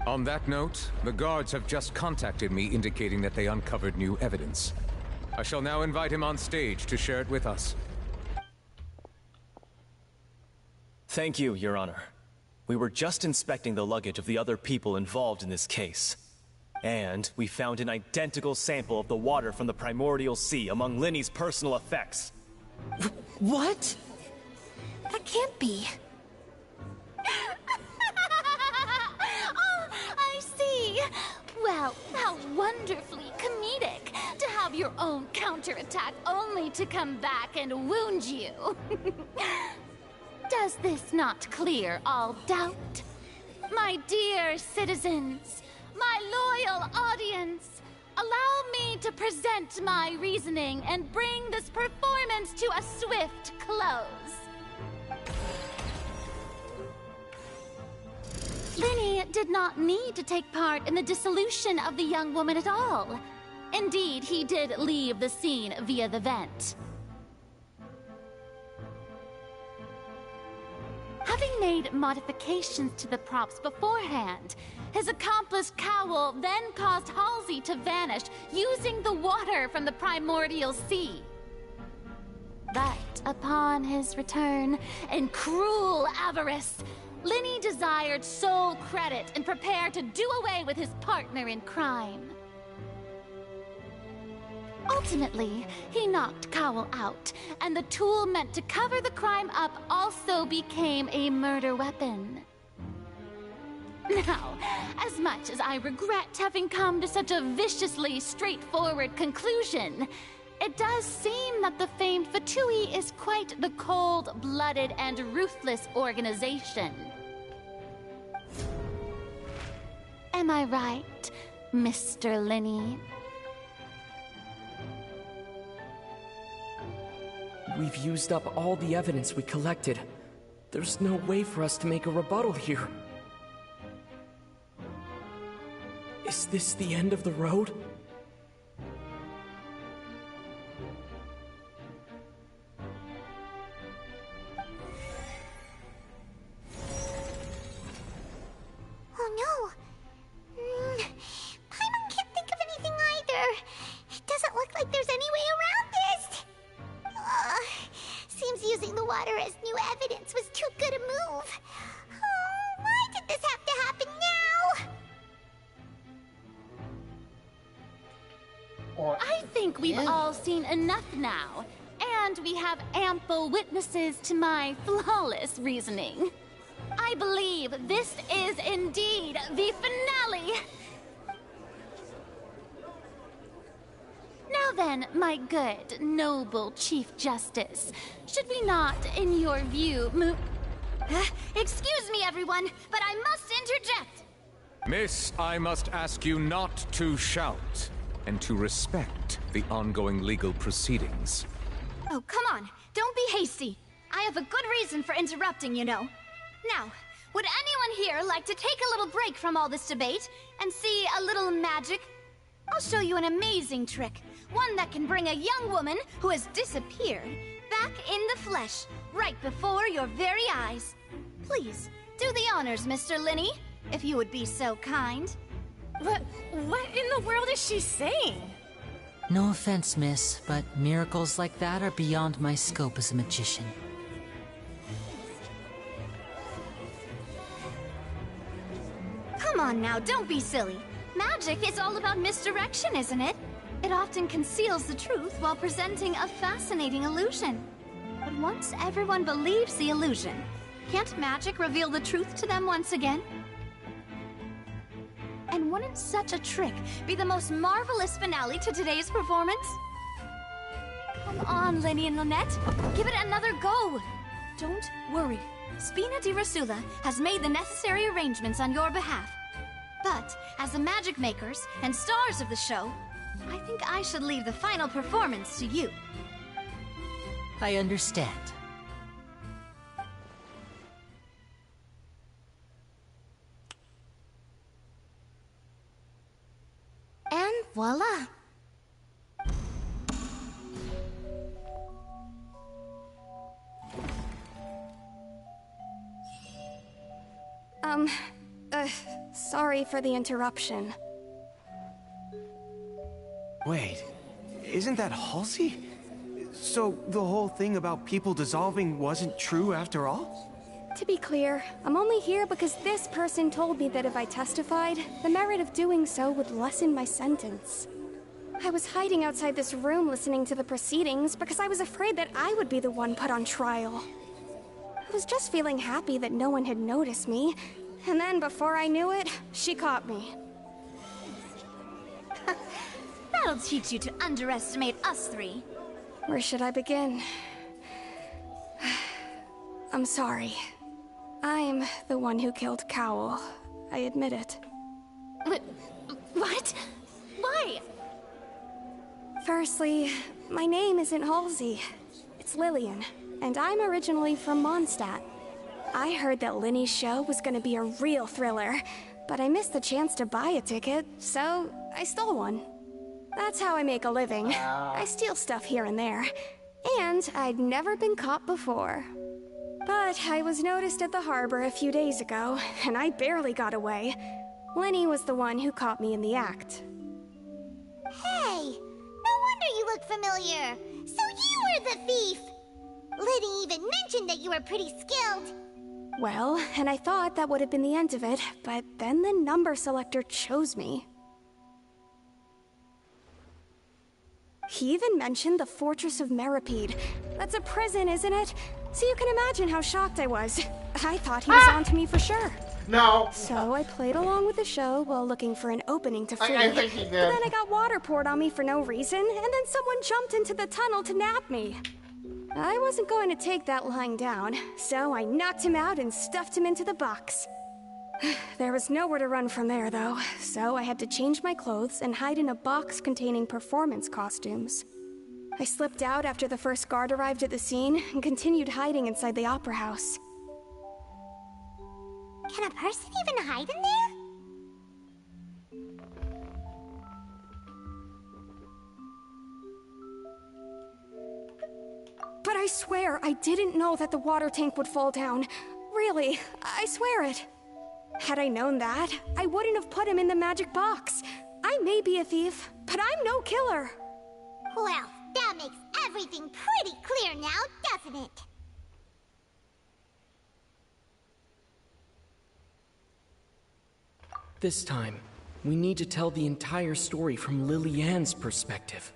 On that note, the guards have just contacted me indicating that they uncovered new evidence. I shall now invite him on stage to share it with us. Thank you, Your Honor. We were just inspecting the luggage of the other people involved in this case. And we found an identical sample of the water from the primordial sea among Linny's personal effects. What? That can't be. Oh, I see. Well, how wonderfully comedic to have your own counterattack only to come back and wound you. Does this not clear all doubt? My dear citizens, my loyal audience, allow me to present my reasoning and bring this performance to a swift close. Linny did not need to take part in the dissolution of the young woman at all. Indeed, he did leave the scene via the vent. Having made modifications to the props beforehand, his accomplice Cowell then caused Halsey to vanish using the water from the primordial sea. But upon his return, in cruel avarice, Linny desired sole credit and prepared to do away with his partner in crime. Ultimately, he knocked Cowell out, and the tool meant to cover the crime up also became a murder weapon. Now, as much as I regret having come to such a viciously straightforward conclusion, it does seem that the famed Fatui is quite the cold-blooded and ruthless organization. Am I right, Mr. Linny? We've used up all the evidence we collected. There's no way for us to make a rebuttal here. Is this the end of the road? Oh no! Paimon can't think of anything either. It doesn't look like there's any way around this. Seems using the water as new evidence was too good a move. Oh, why did this have to happen now? I think we've all seen enough now, and we have ample witnesses to my flawless reasoning. I believe this is indeed the finale. Now then, my good, noble Chief Justice, should we not, in your view, move... Excuse me, everyone, but I must interject. Miss, I must ask you not to shout, and to respect the ongoing legal proceedings. Oh, come on. Don't be hasty. I have a good reason for interrupting, you know. Now, would anyone here like to take a little break from all this debate and see a little magic? I'll show you an amazing trick. One that can bring a young woman who has disappeared back in the flesh, right before your very eyes. Please, do the honors, Mr. Linny, if you would be so kind. What in the world is she saying? No offense, miss, but miracles like that are beyond my scope as a magician. Come on now, don't be silly. Magic is all about misdirection, isn't it? It often conceals the truth while presenting a fascinating illusion. But once everyone believes the illusion, can't magic reveal the truth to them once again? And wouldn't such a trick be the most marvelous finale to today's performance? Come on, Linny and Lynette. Give it another go. Don't worry. Spina di Rosula has made the necessary arrangements on your behalf. But, as the magic makers and stars of the show, I think I should leave the final performance to you. I understand. And voila. Sorry for the interruption. Wait, isn't that Halsey? So the whole thing about people dissolving wasn't true after all? To be clear, I'm only here because this person told me that if I testified, the merit of doing so would lessen my sentence. I was hiding outside this room listening to the proceedings because I was afraid that I would be the one put on trial. I was just feeling happy that no one had noticed me, and then before I knew it, she caught me. That'll teach you to underestimate us three. Where should I begin? I'm sorry. I'm the one who killed Cowl. I admit it. What? Why? Firstly, my name isn't Halsey. It's Lillian, and I'm originally from Mondstadt. I heard that Linny's show was gonna be a real thriller, but I missed the chance to buy a ticket, so I stole one. That's how I make a living. I steal stuff here and there. And I'd never been caught before. But I was noticed at the harbor a few days ago, and I barely got away. Linny was the one who caught me in the act. Hey! No wonder you look familiar! So you were the thief! Liddy even mentioned that you were pretty skilled. Well, and I thought that would have been the end of it, but then the number selector chose me. He even mentioned the Fortress of Meripede. That's a prison, isn't it? So you can imagine how shocked I was. I thought he was onto me for sure. No. So I played along with the show while looking for an opening to flee. I think he did. But then I got water poured on me for no reason, and then someone jumped into the tunnel to nab me. I wasn't going to take that lying down, so I knocked him out and stuffed him into the box. There was nowhere to run from there, though, so I had to change my clothes and hide in a box containing performance costumes. I slipped out after the first guard arrived at the scene and continued hiding inside the opera house. Can a person even hide in there? But I swear I didn't know that the water tank would fall down. Really, I swear it. Had I known that, I wouldn't have put him in the magic box. I may be a thief, but I'm no killer. Well, that makes everything pretty clear now, doesn't it? This time, we need to tell the entire story from Lily-Ann's perspective.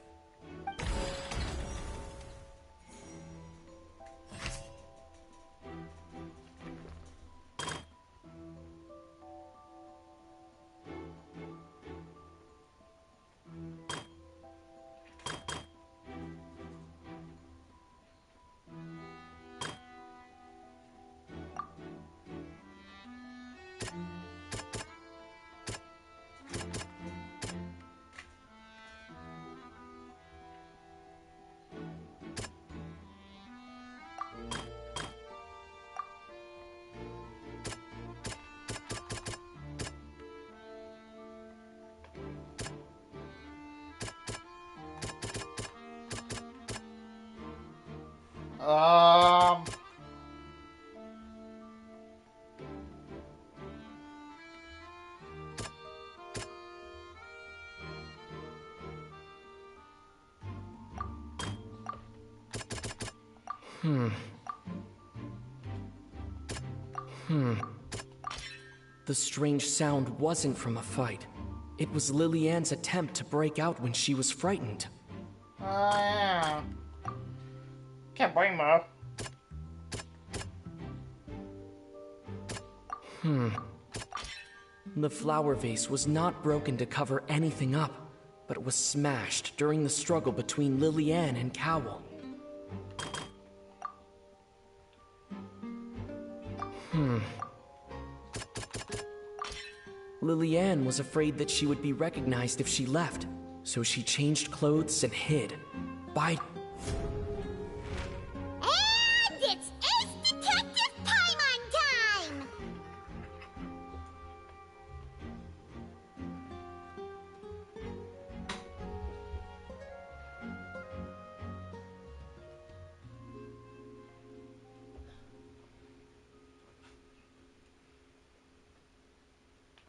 The strange sound wasn't from a fight. It was Lily-Ann's attempt to break out when she was frightened. Yeah. Can't blame her. The flower vase was not broken to cover anything up, but it was smashed during the struggle between Lily-Ann and Cowl. Lily-Ann was afraid that she would be recognized if she left, So she changed clothes and hid. By... And it's Ace Detective Paimon time!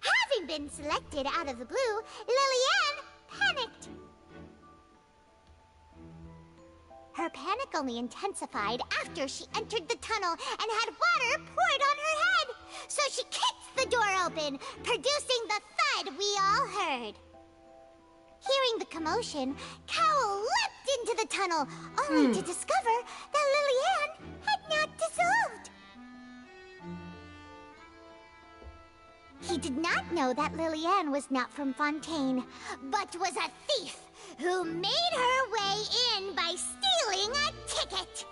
Having been selected out of the blue, Lillian panicked. Her panic only intensified after she entered the tunnel and had water poured on her head. So she kicked the door open, producing the thud we all heard. Hearing the commotion, Cowl leapt into the tunnel, only to discover that Lillian had not dissolved. He did not know that Lillian was not from Fontaine, but was a thief who made her way in by stealing a ticket.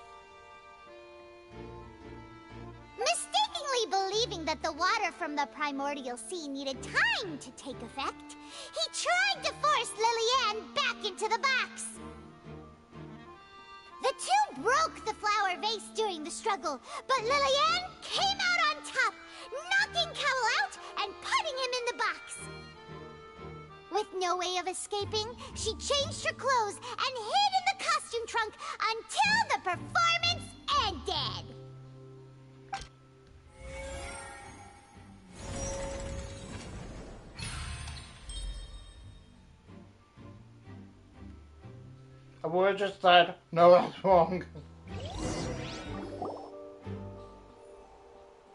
Mistakenly believing that the water from the primordial sea needed time to take effect, he tried to force Lillian back into the box. The two broke the flower vase during the struggle, but Lillian came out on top, knocking Cowl out and putting him in the box. With no way of escaping, she changed her clothes and hid in the costume trunk until the performance ended. I would have just said, no, that's wrong.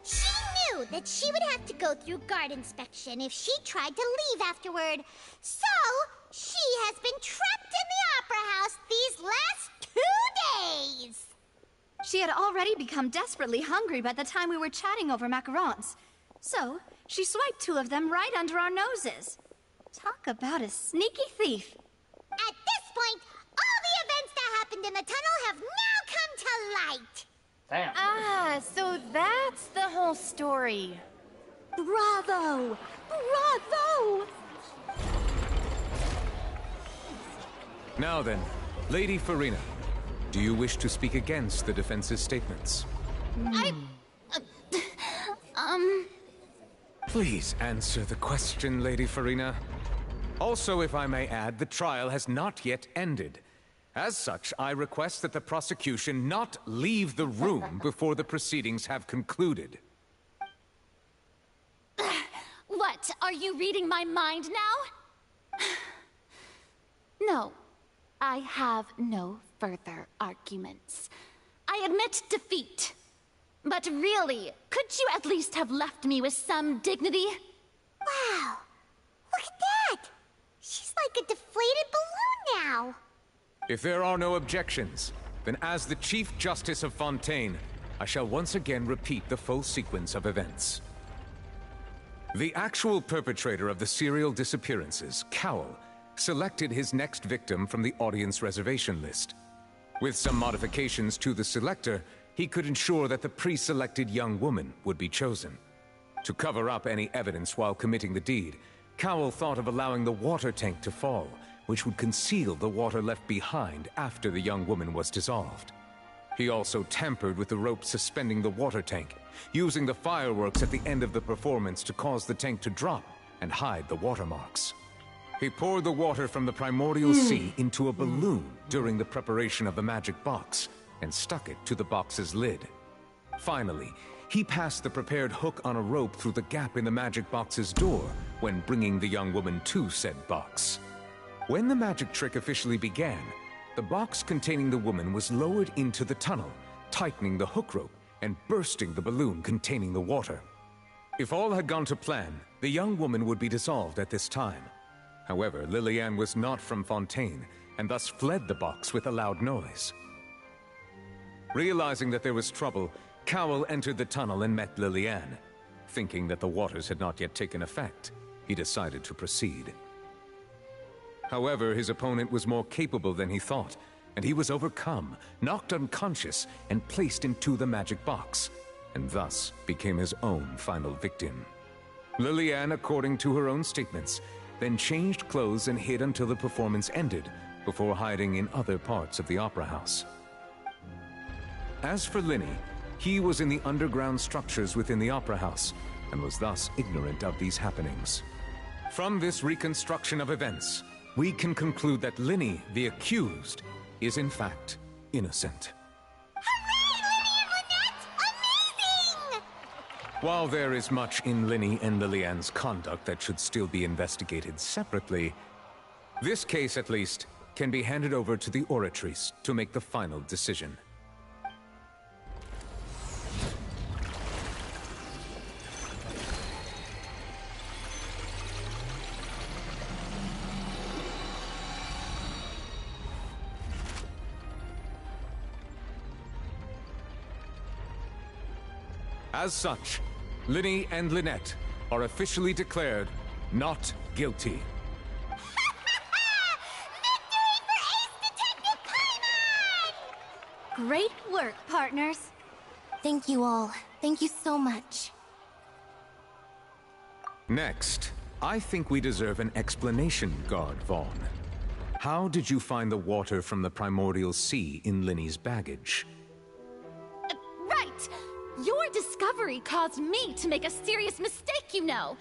She knew that she would have to go through guard inspection if she tried to leave afterward. So, she has been trapped in the Opera House these last 2 days. She had already become desperately hungry by the time we were chatting over macarons. So, she swiped 2 of them right under our noses. Talk about a sneaky thief. At this point, all the events that happened in the tunnel have now come to light. Damn. Ah, so that's the whole story. Bravo! Bravo! Now then, Lady Farina, do you wish to speak against the defense's statements? Please answer the question, Lady Farina. Also, if I may add, the trial has not yet ended. As such, I request that the prosecution not leave the room before the proceedings have concluded. What? Are you reading my mind now? No. I have no further arguments. I admit defeat. But really, could you at least have left me with some dignity? Wow. Look at that. She's like a deflated balloon now. If there are no objections, then as the Chief Justice of Fontaine, I shall once again repeat the full sequence of events. The actual perpetrator of the serial disappearances, Cowl, selected his next victim from the audience reservation list. With some modifications to the selector, he could ensure that the pre-selected young woman would be chosen. To cover up any evidence while committing the deed, Cowl thought of allowing the water tank to fall, which would conceal the water left behind after the young woman was dissolved. He also tampered with the rope suspending the water tank, using the fireworks at the end of the performance to cause the tank to drop and hide the watermarks. He poured the water from the primordial sea into a balloon during the preparation of the magic box and stuck it to the box's lid. Finally, he passed the prepared hook on a rope through the gap in the magic box's door when bringing the young woman to said box. When the magic trick officially began, the box containing the woman was lowered into the tunnel, tightening the hook rope and bursting the balloon containing the water. If all had gone to plan, the young woman would be dissolved at this time. However, Lillian was not from Fontaine, and thus fled the box with a loud noise. Realizing that there was trouble, Cowl entered the tunnel and met Lillian. Thinking that the waters had not yet taken effect, he decided to proceed. However, his opponent was more capable than he thought, and he was overcome, knocked unconscious, and placed into the magic box, and thus became his own final victim. Lillian, according to her own statements, then changed clothes and hid until the performance ended, before hiding in other parts of the opera house. As for Linny, he was in the underground structures within the opera house, and was thus ignorant of these happenings. From this reconstruction of events, we can conclude that Linny, the accused, is in fact innocent. While there is much in Linny and Lillian's conduct that should still be investigated separately, this case, at least, can be handed over to the Oratrice to make the final decision. As such, Linny and Lynette are officially declared not guilty. Great work, partners. Thank you all. Thank you so much. Next, I think we deserve an explanation, Guard Vaughn. How did you find the water from the primordial sea in Linny's baggage? Right! Your discovery caused me to make a serious mistake, you know.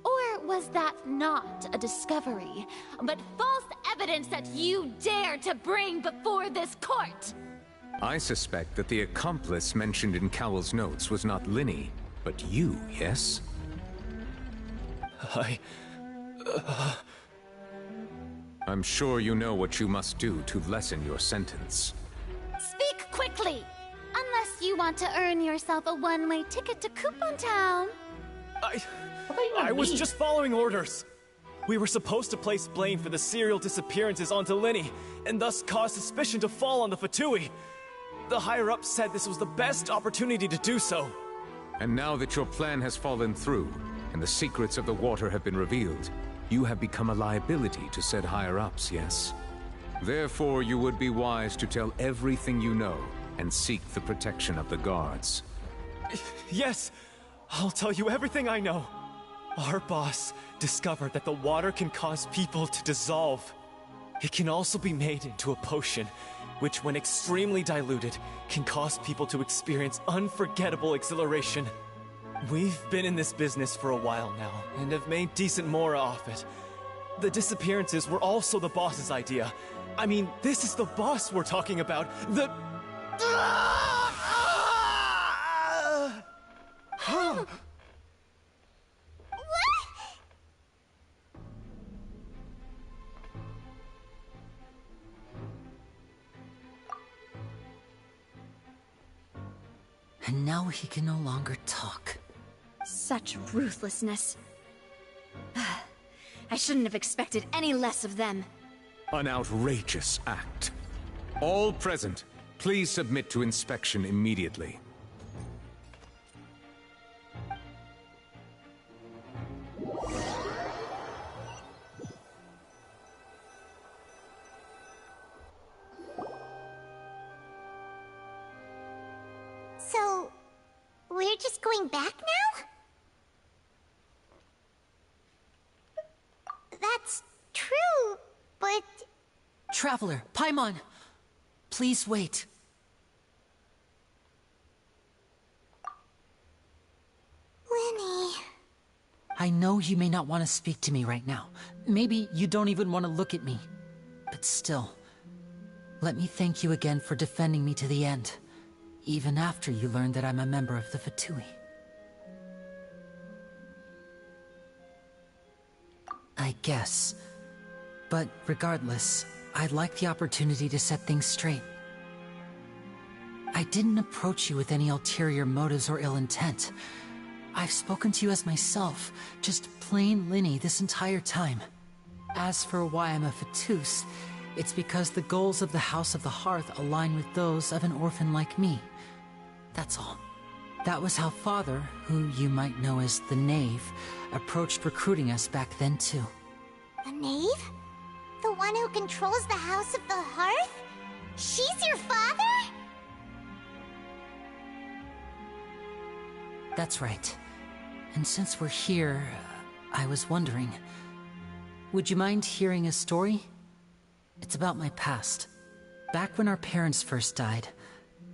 Or was that not a discovery, but false evidence that you dare to bring before this court? I suspect that the accomplice mentioned in Cowell's notes was not Linny, but you, yes? I'm sure you know what you must do to lessen your sentence. Speak quickly! Unless you want to earn yourself a one-way ticket to Coupon Town. I was just following orders. We were supposed to place blame for the serial disappearances onto Linny, and thus cause suspicion to fall on the Fatui. The higher-ups said this was the best opportunity to do so. And now that your plan has fallen through, and the secrets of the water have been revealed, you have become a liability to said higher-ups, yes? Therefore, you would be wise to tell everything you know, and seek the protection of the guards. Yes, I'll tell you everything I know. Our boss discovered that the water can cause people to dissolve. It can also be made into a potion, which when extremely diluted, can cause people to experience unforgettable exhilaration. We've been in this business for a while now, and have made decent more off it. The disappearances were also the boss's idea. I mean, this is the boss we're talking about. And now he can no longer talk. Such ruthlessness. I shouldn't have expected any less of them. An outrageous act. All present, please submit to inspection immediately. So, we're just going back now? That's true, but... Traveler, Paimon! Please wait. Linny... I know you may not want to speak to me right now. Maybe you don't even want to look at me. But still, let me thank you again for defending me to the end. Even after you learned that I'm a member of the Fatui. I guess. But regardless, I'd like the opportunity to set things straight. I didn't approach you with any ulterior motives or ill intent. I've spoken to you as myself, just plain Linny this entire time. As for why I'm a Fatus, it's because the goals of the House of the Hearth align with those of an orphan like me. That's all. That was how Father, who you might know as the Knave, approached recruiting us back then too. The Knave? The one who controls the House of the Hearth? She's your father? That's right. And since we're here, I was wondering, Would you mind hearing a story? It's about my past. Back when our parents first died,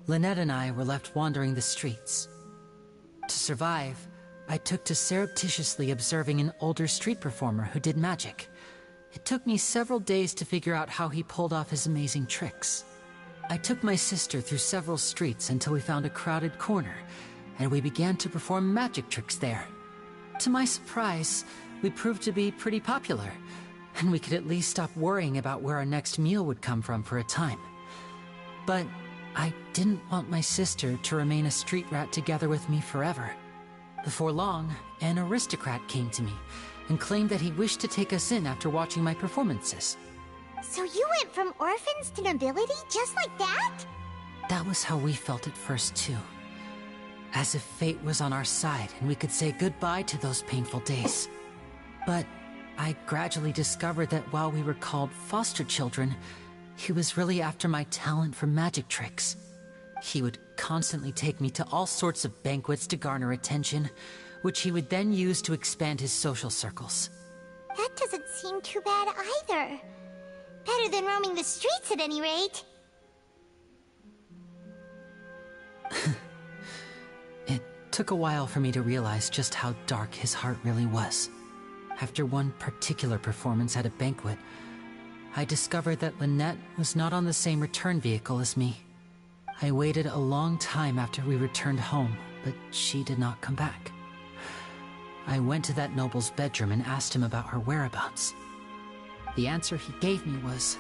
Lynette and I were left wandering the streets. To survive, I took to surreptitiously observing an older street performer who did magic. It took me several days to figure out how he pulled off his amazing tricks. I took my sister through several streets until we found a crowded corner, and we began to perform magic tricks there. To my surprise, we proved to be pretty popular, and we could at least stop worrying about where our next meal would come from for a time. But I didn't want my sister to remain a street rat together with me forever. Before long, an aristocrat came to me and claimed that he wished to take us in after watching my performances. So you went from orphans to nobility just like that? That was how we felt at first, too. As if fate was on our side and we could say goodbye to those painful days. But I gradually discovered that while we were called foster children, he was really after my talent for magic tricks. He would constantly take me to all sorts of banquets to garner attention, which he would then use to expand his social circles. That doesn't seem too bad either. Better than roaming the streets at any rate. It took a while for me to realize just how dark his heart really was. After one particular performance at a banquet, I discovered that Lynette was not on the same return vehicle as me. I waited a long time after we returned home, but she did not come back. I went to that noble's bedroom and asked him about her whereabouts. The answer he gave me was,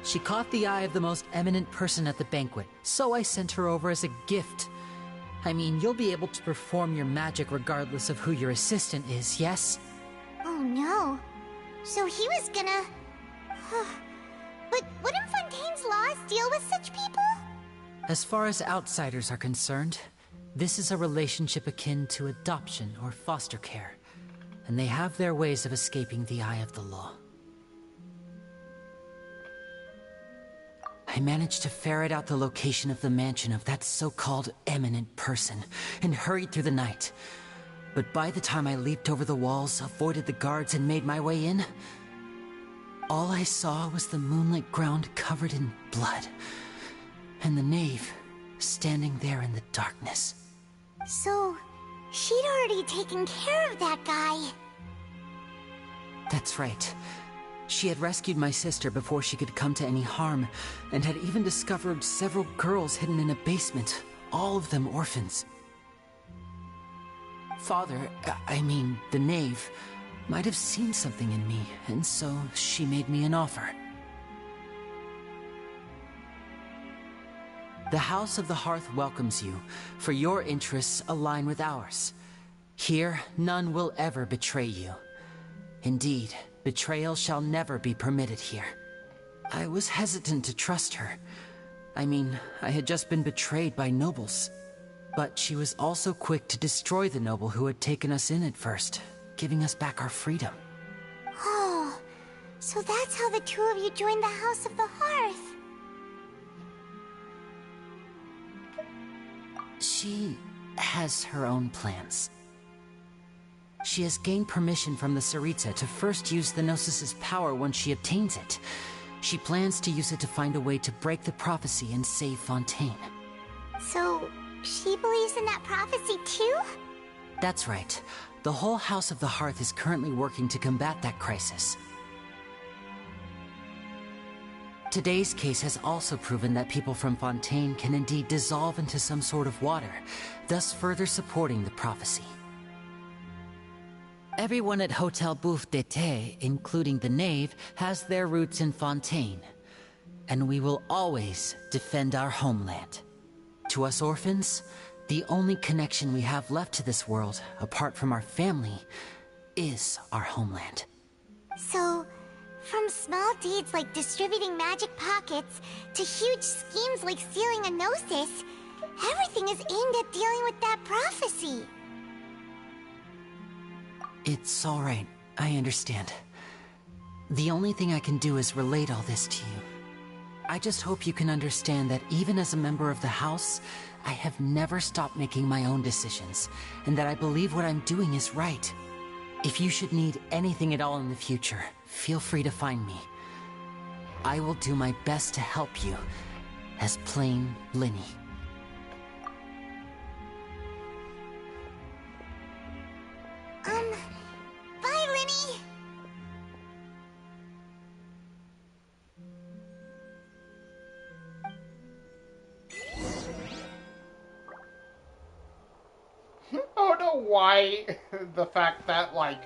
she caught the eye of the most eminent person at the banquet, so I sent her over as a gift. I mean, you'll be able to perform your magic regardless of who your assistant is, yes? Oh no. So he was gonna... But wouldn't Fontaine's laws deal with such people? As far as outsiders are concerned, this is a relationship akin to adoption or foster care, and they have their ways of escaping the eye of the law. I managed to ferret out the location of the mansion of that so-called eminent person and hurried through the night. But by the time I leaped over the walls, avoided the guards, and made my way in, all I saw was the moonlit ground covered in blood, and the knave standing there in the darkness. So, she'd already taken care of that guy. That's right. She had rescued my sister before she could come to any harm, and had even discovered several girls hidden in a basement, all of them orphans. Father, I mean, the knave, might have seen something in me, and so she made me an offer. The House of the Hearth welcomes you, for your interests align with ours. Here, none will ever betray you. Indeed, betrayal shall never be permitted here. I was hesitant to trust her. I mean, I had just been betrayed by nobles. But she was also quick to destroy the noble who had taken us in at first, giving us back our freedom. Oh, so that's how the two of you joined the House of the Hearth. She has her own plans. She has gained permission from the Tsaritsa to first use the Gnosis's power once she obtains it. She plans to use it to find a way to break the prophecy and save Fontaine. So, she believes in that prophecy too? That's right. The whole House of the Hearth is currently working to combat that crisis. Today's case has also proven that people from Fontaine can indeed dissolve into some sort of water, thus further supporting the prophecy. Everyone at Hotel Bouffe d'été, including the knave, has their roots in Fontaine. And we will always defend our homeland. To us orphans, the only connection we have left to this world, apart from our family, is our homeland. So, from small deeds like distributing magic pockets to huge schemes like stealing a Gnosis, everything is aimed at dealing with that prophecy. It's all right. I understand. The only thing I can do is relate all this to you. I just hope you can understand that even as a member of the House, I have never stopped making my own decisions, and that I believe what I'm doing is right. If you should need anything at all in the future, feel free to find me. I will do my best to help you, as plain Linny. Bye, Linny. I don't know why the fact that, like...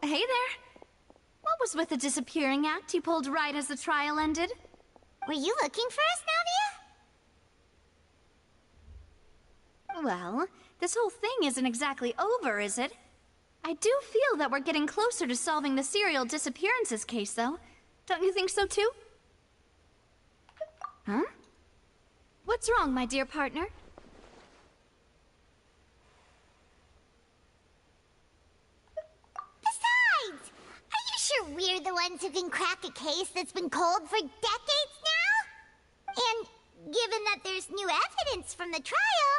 Hey there. What was with the disappearing act you pulled right as the trial ended? Were you looking for us, Navia? Well, this whole thing isn't exactly over, is it? I do feel that we're getting closer to solving the serial disappearances case, though. Don't you think so, too? Huh? What's wrong, my dear partner? Besides, are you sure we're the ones who can crack a case that's been cold for decades now? And given that there's new evidence from the trial,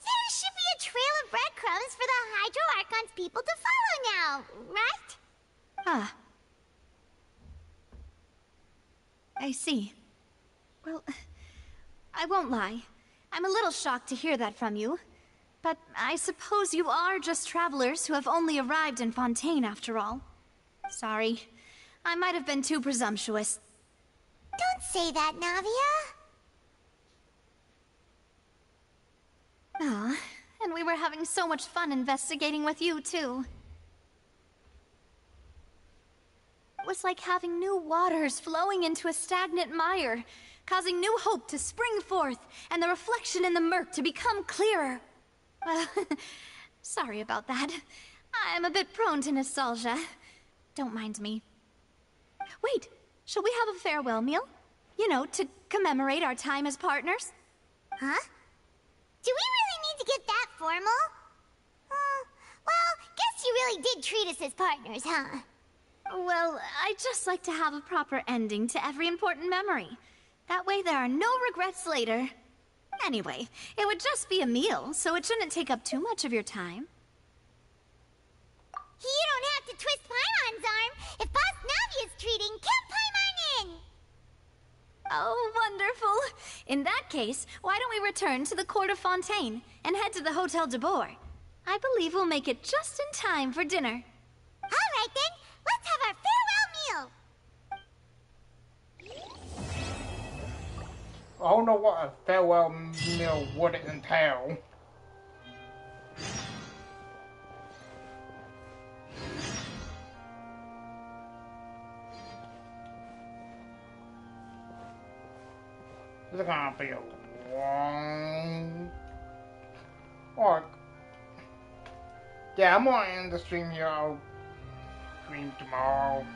there should be a trail of breadcrumbs for the Hydro Archon's people to follow now, right? Ah. I see. Well, I won't lie. I'm a little shocked to hear that from you. But I suppose you are just travelers who have only arrived in Fontaine after all. Sorry. I might have been too presumptuous. Don't say that, Navia. Ah, and we were having so much fun investigating with you, too. It was like having new waters flowing into a stagnant mire, causing new hope to spring forth, and the reflection in the murk to become clearer. Well, sorry about that. I'm a bit prone to nostalgia. Don't mind me. Wait, shall we have a farewell meal? You know, to commemorate our time as partners? Huh? Do we really need to get that formal? Well, guess you really did treat us as partners, huh? Well, I'd just like to have a proper ending to every important memory. That way there are no regrets later. Anyway, it would just be a meal, so it shouldn't take up too much of your time. You don't have to twist Paimon's arm. If Boss Navi is treating, count Paimon in! Oh, wonderful. In that case, why don't we return to the Court of Fontaine and head to the Hotel de Boer? I believe we'll make it just in time for dinner. All right, then. Let's have our farewell meal. I don't know what a farewell meal would entail. This is gonna be a long arc. Yeah, I'm gonna end the stream here. I'll stream tomorrow.